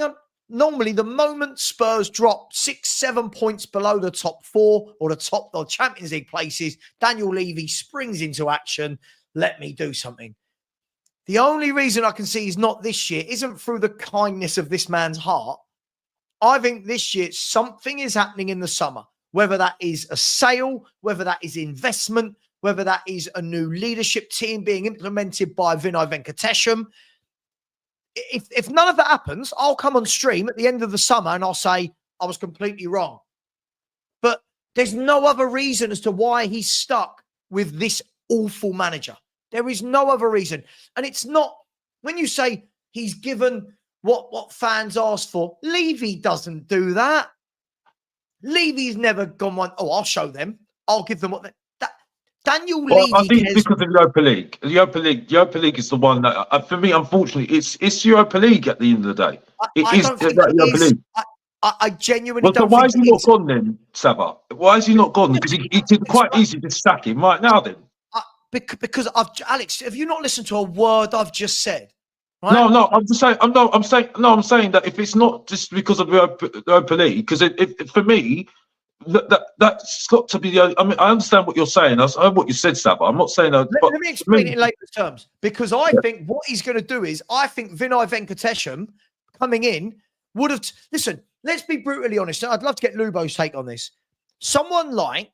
on. Normally, the moment Spurs drop 6-7 points below the top 4 or the top of Champions League places, Daniel Levy springs into action. Let me do something. The only reason I can see he's not this year isn't through the kindness of this man's heart. I think this year something is happening in the summer, whether that is a sale, whether that is investment, whether that is a new leadership team being implemented by Vinay Venkatesham. If none of that happens, I'll come on stream at the end of the summer and I'll say I was completely wrong. But there's no other reason as to why he's stuck with this awful manager. There is no other reason. And it's not, when you say he's given what fans asked for, Levy doesn't do that. Levy's never gone I'll show them. I'll give them what they... Daniel Levy. I think it's because of the Europa League. The Europa League is the one that, for me, unfortunately, it's Europa League at the end of the day. I don't think it is. I genuinely don't. So why is he not gone then, Savva? Why is he not gone? Because he could quite easily just sack him right now. Then because Alex, have you not listened to a word I've just said? Right? No. I'm just saying. I'm saying that if it's not just because of the Europa League, because for me. That's got to be the. I mean, I understand what you're saying. I heard what you said, Savva. I'm not saying that. Let me explain it in layman's terms, because I think what he's going to do is, I think Vinay Venkatesham coming in would have. Listen, let's be brutally honest. I'd love to get Lubo's take on this. Someone like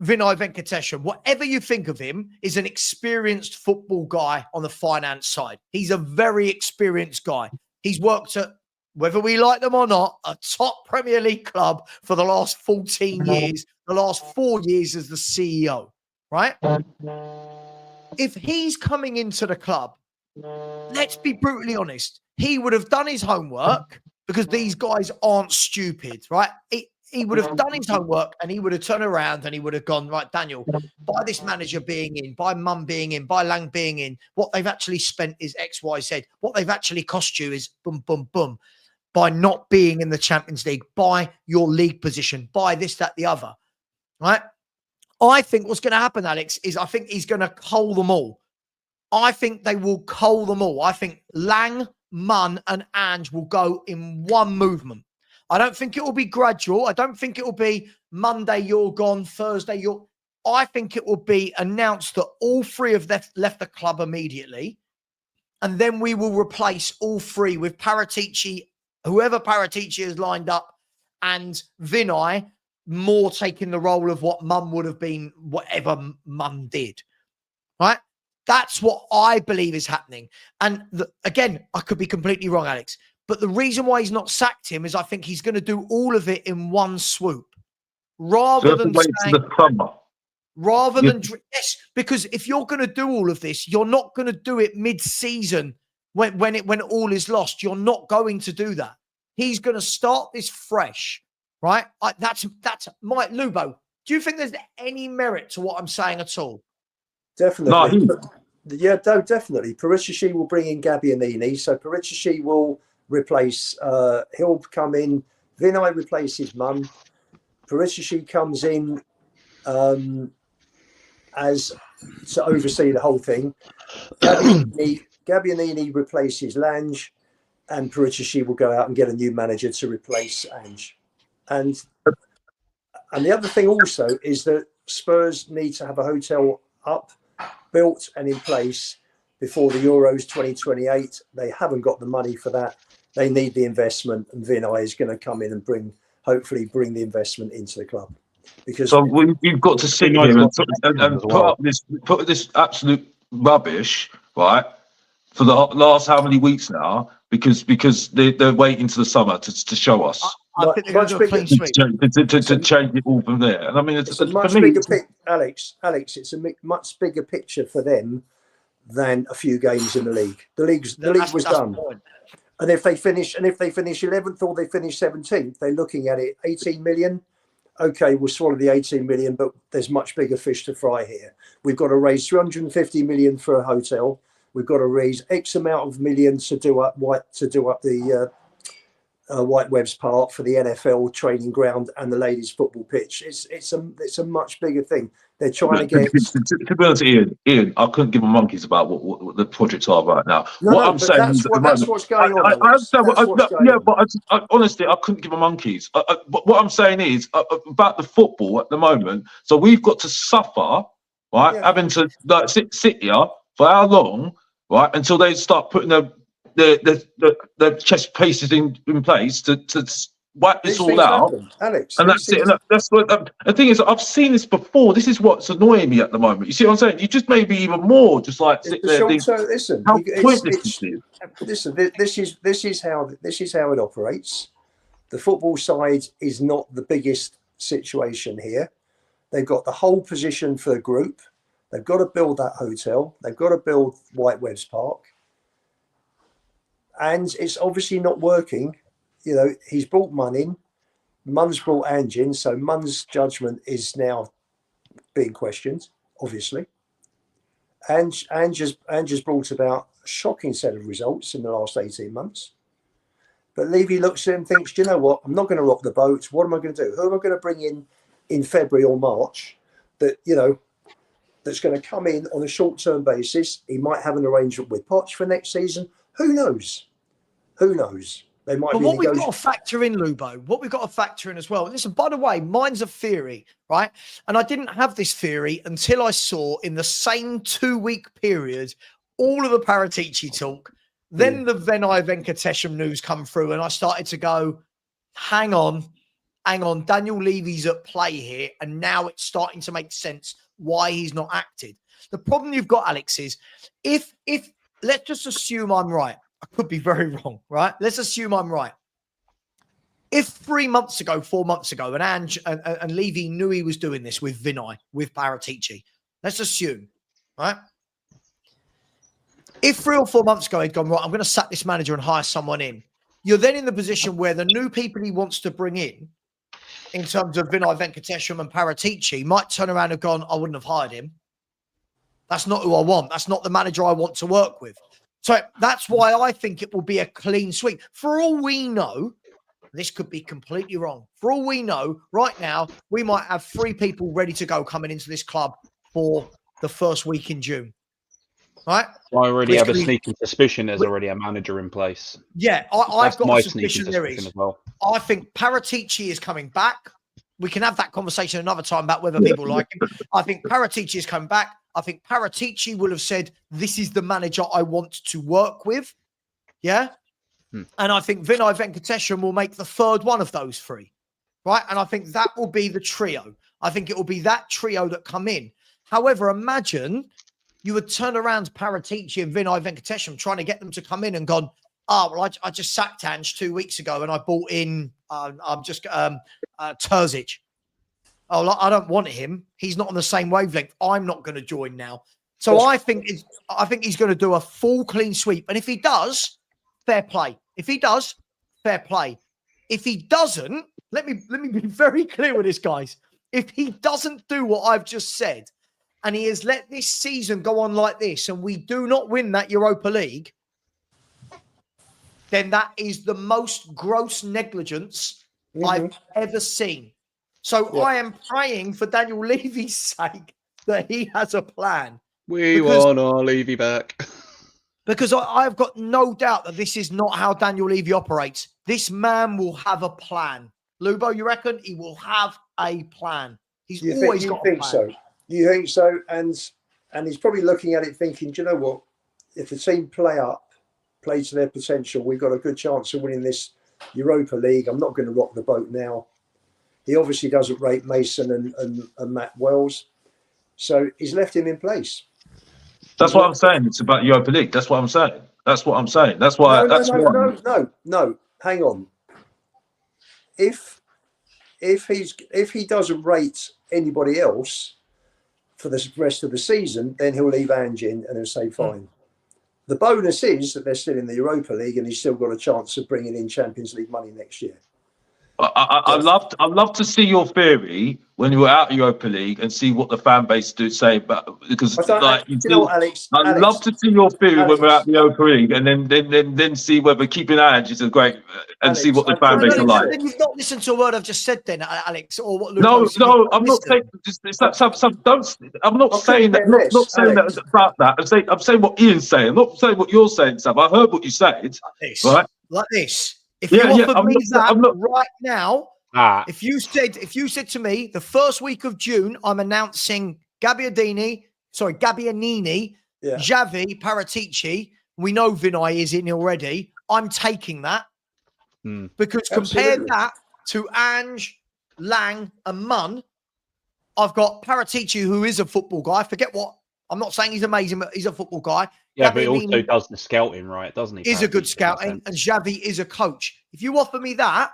Vinay Venkatesham, whatever you think of him, is an experienced football guy on the finance side. He's a very experienced guy. He's worked at, whether we like them or not, a top Premier League club for the last 14 years, the last 4 years as the CEO, right? If he's coming into the club, let's be brutally honest, he would have done his homework, because these guys aren't stupid, right? He would have done his homework and he would have turned around and he would have gone, right, Daniel, by this manager being in, by Mum being in, by Lang being in, what they've actually spent is X, Y, Z. What they've actually cost you is boom, boom, boom. By not being in the Champions League, by your league position, by this, that, the other, right? I think what's going to happen, Alex, is I think he's going to cull them all. I think they will cull them all. I think Lang, Munn and Ange will go in one movement. I don't think it will be gradual. I don't think it will be Monday, you're gone, Thursday, you're... I think it will be announced that all three have left the club immediately. And then we will replace all three with Paratici, whoever Paratici has lined up, and Vinay more taking the role of what Mum would have been, whatever Mum did, right? That's what I believe is happening. And again, I could be completely wrong, Alex, but the reason why he's not sacked him is I think he's going to do all of it in one swoop, rather than saying, yes, because if you're going to do all of this, you're not going to do it mid-season. When all is lost, you're not going to do that. He's going to start this fresh, right? That's my Lubo. Do you think there's any merit to what I'm saying at all? Definitely. No, definitely. Paratici will bring in Gabbianini, so Paratici will replace. He'll come in. Vinay replaces Mum. Paratici comes in as to oversee the whole thing. Gabbianini replaces Lange, and Paratici will go out and get a new manager to replace Ange. And the other thing also is that Spurs need to have a hotel built and in place before the Euros 2028. They haven't got the money for that. They need the investment, and Vinay is going to come in and hopefully bring the investment into the club. Because so we've got to sit here and put this absolute rubbish, right, for the last how many weeks now, because they're waiting to the summer to show us. I think they're going to do a clean sweep. To change it all from there. And I mean, it's a much bigger picture, Alex, it's a much bigger picture for them than a few games in the league. The league was done. And if they finish 11th or they finish 17th, they're looking at it 18 million. Okay, we'll swallow the 18 million, but there's much bigger fish to fry here. We've got to raise 350 million for a hotel. We've got to raise X amount of millions to do up the White Webb's Park for the NFL training ground and the ladies' football pitch. It's a much bigger thing. They're trying to get. To be honest, Ian, I couldn't give a monkeys about what the projects are right now. I'm saying that's what's going on. I understand. But honestly, I couldn't give a monkeys. But what I'm saying is about the football at the moment. So we've got to suffer, right? Yeah. Having to sit here for how long, right, until they start putting the chess pieces in place to wipe These this all things out, happen, Alex. and These that's it. things- And that's what the thing is. I've seen this before. This is what's annoying me at the moment. You see what I'm saying? You just made me even more just like It's sit the there and short think term. Listen, how pointless this is. listen. This is how it operates. The football side is not the biggest situation here. They've got the whole position for a group. They've got to build that hotel. They've got to build White Webbs Park. And it's obviously not working. You know, he's brought Munn in. Munn's brought Ange in. So Munn's judgment is now being questioned, obviously. Ange has brought about a shocking set of results in the last 18 months. But Levy looks at him and thinks, do you know what? I'm not going to rock the boat. What am I going to do? Who am I going to bring in February or March that, you know, that's going to come in on a short-term basis? He might have an arrangement with Poch for next season. Who knows? Who knows? They might. But be what we've got to factor in, Lubo, what we've got to factor in as well. Listen, by the way, mine's a theory, right? And I didn't have this theory until I saw in the same 2-week period all of the Paratici talk. Then the Vinay Venkatesham news come through, and I started to go, hang on, Daniel Levy's at play here, and now it's starting to make sense why he's not acted. The problem you've got, Alex, is if let's just assume I'm right. I could be very wrong, right? Let's assume I'm right. If 4 months ago, and Ange and Levy knew he was doing this with Vinay, with Paratici, let's assume, right? If 3 or 4 months ago he'd gone, right, I'm going to sack this manager and hire someone in, you're then in the position where the new people he wants to bring in terms of Vinay Venkatesham and Paratici, might turn around and gone, I wouldn't have hired him. That's not who I want. That's not the manager I want to work with. So that's why I think it will be a clean sweep. For all we know, this could be completely wrong. For all we know, right now, we might have 3 people ready to go coming into this club for the first week in June. Right? I already have a sneaking suspicion there's already a manager in place. Yeah, I've got my a suspicion there is. As well. I think Paratici is coming back. We can have that conversation another time about whether people like him. I think Paratici is coming back. I think Paratici will have said, this is the manager I want to work with. Yeah? And I think Vinay Venkatesham will make the third one of those 3. Right? And I think that will be the trio. I think it will be that trio that come in. However, imagine you would turn around Paratici and Vinay Venkatesham trying to get them to come in and gone, well, I just sacked Ange 2 weeks ago and I bought in Terzic. Oh, I don't want him. He's not on the same wavelength. I'm not going to join now. So I think he's going to do a full clean sweep. And if he does, fair play. If he does, fair play. If he doesn't, let me be very clear with this, guys. If he doesn't do what I've just said, and he has let this season go on like this, and we do not win that Europa League, then that is the most gross negligence I've ever seen. So I am praying for Daniel Levy's sake that he has a plan. We want our Levy back. Because I've got no doubt that this is not how Daniel Levy operates. This man will have a plan. Lubo, you reckon? He will have a plan. He's always got a plan. So? You think so? And he's probably looking at it thinking, do you know what? If the team play to their potential, we've got a good chance of winning this Europa League. I'm not going to rock the boat now. He obviously doesn't rate Mason and Matt Wells. So he's left him in place. That's what I'm saying. It's about Europa League. That's what I'm saying. That's what I'm saying. That's why. No. Hang on. If he doesn't rate anybody else for the rest of the season, then he'll leave Ange in and he'll say fine. The bonus is that they're still in the Europa League and he's still got a chance of bringing in Champions League money next year. I'd love to see your theory when you were out of Europa League and see what the fan base do say. But because I'd love to see your theory when we're out of the Europa League and then see whether keeping Ange is a great and see what the fan base are like. Then you've not listened to a word I've just said, then, Alex, or what? No, I'm not saying. I'm not saying that. Not saying that about that. I'm saying what Ian's saying. I'm not saying what you're saying, Sam. I heard what you said. Right? Like this. If you offered me that right now, if you said to me the first week of June, I'm announcing Gabbiadini, Xavi, Paratici. We know Vinay is in already. I'm taking that because compare that to Ange, Lang, and Munn, I've got Paratici, who is a football guy. Forget what I'm not saying he's amazing, but he's a football guy. Yeah, but he Gabbiadini also does the scouting, right? Doesn't he? is a good Paratici, scouting, and Xavi is a coach. If you offer me that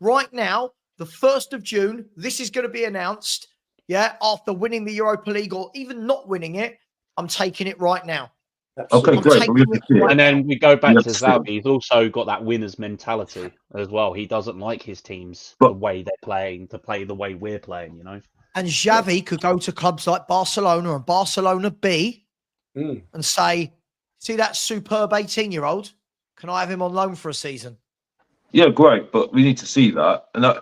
right now, the 1st of June, this is going to be announced. Yeah, after winning the Europa League or even not winning it, I'm taking it right now. Okay, Absolutely. great. taking We have to it see it. right And then we go back You to have to see it. Savva. He's also got that winner's mentality as well. He doesn't like his teams But- the way they're playing to play the way we're playing, you know? And Xavi could go to clubs like Barcelona and Barcelona B and say, see that superb 18-year-old? Can I have him on loan for a season? Yeah, great, but we need to see that. And No,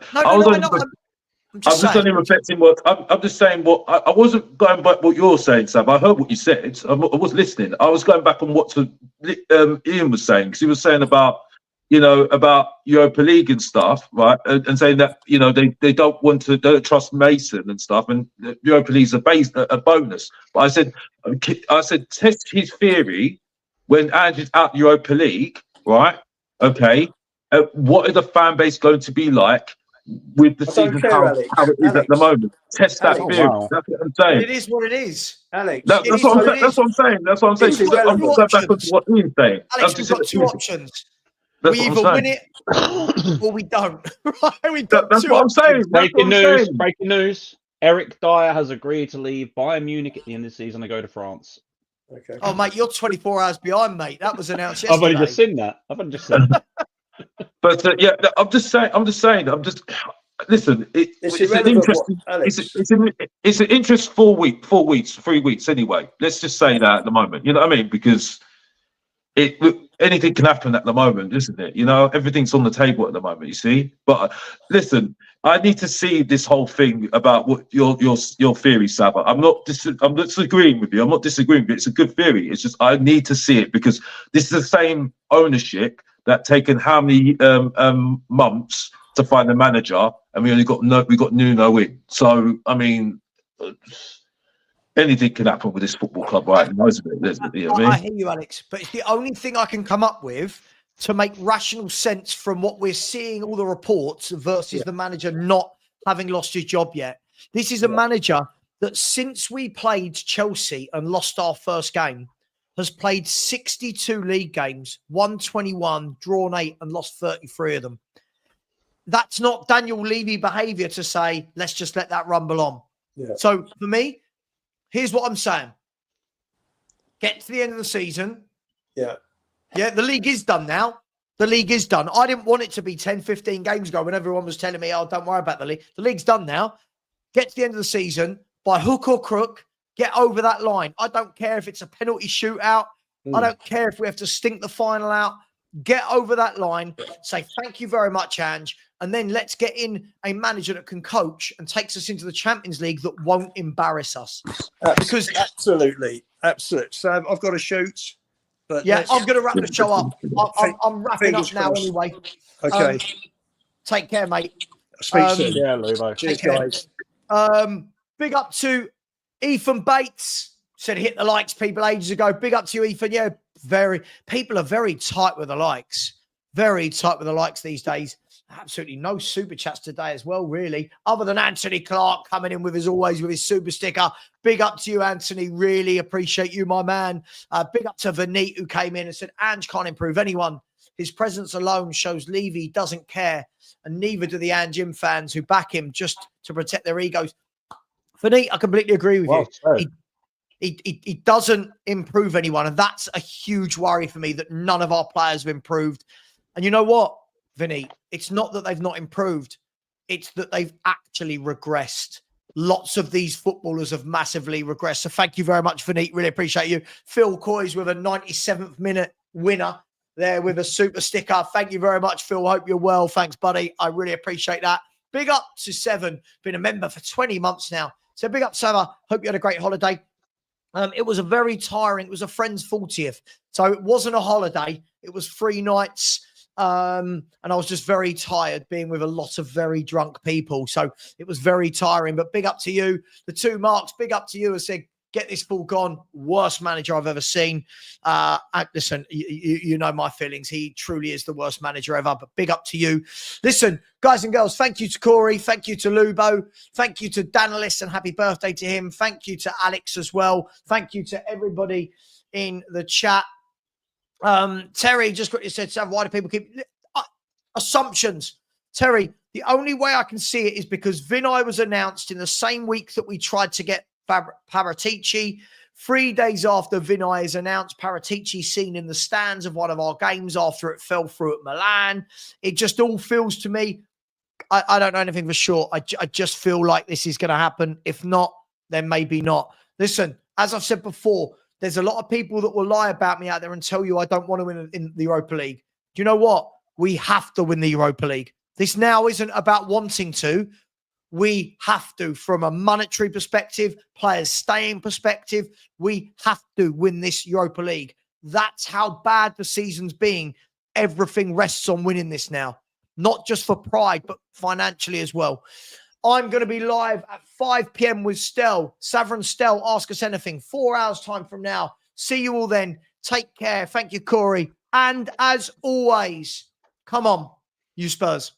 I'm just saying. only reflecting what I'm just saying. What I wasn't going back what you're saying, Sam. I heard what you said. I was listening. I was going back on what Ian was saying, because he was saying about about Europa League and stuff, right? And saying that they don't trust Mason and stuff, and Europa League's a bonus. But I said test his theory when Andrew's out Europa League, right? Okay, what is the fan base going to be like with the I don't season care, how Alex. it is at the moment? Test that Alex. theory. Oh, wow. That's what I'm But saying. it is what it is. Alex. That's is what what I'm it saying. That's is. what I'm saying. That's what I'm saying. It's I'm just irrelevant. going back on what Ian's saying. Alex, we've got two options. We either win it or we don't. Right? We've got That's two what I'm options. saying. That's what Breaking I'm news, saying. breaking news. Eric Dyer has agreed to leave Bayern Munich at the end of the season and go to France. Okay. Oh, mate, you're 24 hours behind, mate. That was announced I've yesterday. only just seen that. I've only just seen that. But I'm just saying. Listen. It's It's an irrelevant, interesting. Alex. It's an interest 4 weeks, 3 weeks anyway. Let's just say that at the moment. You know what I mean? Because anything can happen at the moment, isn't it? Everything's on the table at the moment. You see. But listen, I need to see this whole thing about what your theory, Savva. I'm not disagreeing with you. I'm not disagreeing, but it's a good theory. It's just I need to see it, because this is the same ownership that taken how many months to find a manager, and we got Nuno in. So I mean, anything can happen with this football club right now, isn't it? You know what I I mean? hear you, Alex, but it's the only thing I can come up with to make rational sense from what we're seeing, all the reports, versus the manager not having lost his job yet. This is a manager that, since we played Chelsea and lost our first game, has played 62 league games, won 21, drawn 8, and lost 33 of them. That's not Daniel Levy behaviour to say, let's just let that rumble on. Yeah. So for me, here's what I'm saying. Get to the end of the season. Yeah. Yeah, the league is done now. The league is done. I didn't want it to be 10, 15 games ago when everyone was telling me, oh, don't worry about the league. The league's done now. Get to the end of the season, by hook or crook, get over that line. I don't care if it's a penalty shootout. I don't care if we have to stink the final out. Get over that line. Say, thank you very much, Ange. And then let's get in a manager that can coach and takes us into the Champions League that won't embarrass us. Because Absolutely. So I've got to shoot. But yeah, I'm going to wrap the show up. I'm wrapping up Fingers now crossed. anyway. Okay. Take care, mate. Speak soon. Yeah, Lubo. Cheers, care. guys. Big up to Ethan Bates. Said hit the likes, people, ages ago. Big up to you, Ethan. Yeah, people are very tight with the likes. Very tight with the likes these days. Absolutely no super chats today as well, really. Other than Anthony Clark coming in with, as always, with his super sticker. Big up to you, Anthony. Really appreciate you, my man. Big up to Vanit, who came in and said, Ange can't improve anyone. His presence alone shows Levy doesn't care, and neither do the Ange fans who back him just to protect their egos. Vanit, I completely agree with you. He doesn't improve anyone, and that's a huge worry for me, that none of our players have improved. And you know what, Vinny? It's not that they've not improved. It's that they've actually regressed. Lots of these footballers have massively regressed. So thank you very much, Vinny. Really appreciate you. Phil Coys with a 97th minute winner there with a super sticker. Thank you very much, Phil. Hope you're well. Thanks, buddy. I really appreciate that. Big up to Seven. Been a member for 20 months now. So big up, Savva. Hope you had a great holiday. It was a very tiring, it was a friend's 40th. So it wasn't a holiday. It was 3 nights. And I was just very tired being with a lot of very drunk people. So it was very tiring, but big up to you. The 2 marks, big up to you. I said, get this ball gone. Worst manager I've ever seen. Listen, you know my feelings. He truly is the worst manager ever, but big up to you. Listen, guys and girls, thank you to Corey. Thank you to Lubo. Thank you to Danilis, and happy birthday to him. Thank you to Alex as well. Thank you to everybody in the chat. Terry just quickly said, Savva, why do people keep assumptions? Terry, the only way I can see it is because Vinay was announced in the same week that we tried to get Paratici. 3 days after Vinay is announced, Paratici seen in the stands of one of our games after it fell through at Milan. It just all feels to me, I don't know anything for sure. I just feel like this is going to happen. If not, then maybe not. Listen, as I've said before, there's a lot of people that will lie about me out there and tell you I don't want to win in the Europa League. Do you know what? We have to win the Europa League. This now isn't about wanting to. We have to, from a monetary perspective, players staying perspective, we have to win this Europa League. That's how bad the season's being. Everything rests on winning this now. Not just for pride, but financially as well. I'm going to be live at 5 p.m. with Stel. Savva and Stel, Ask Us Anything. 4 hours time from now. See you all then. Take care. Thank you, Corey. And as always, come on, you Spurs.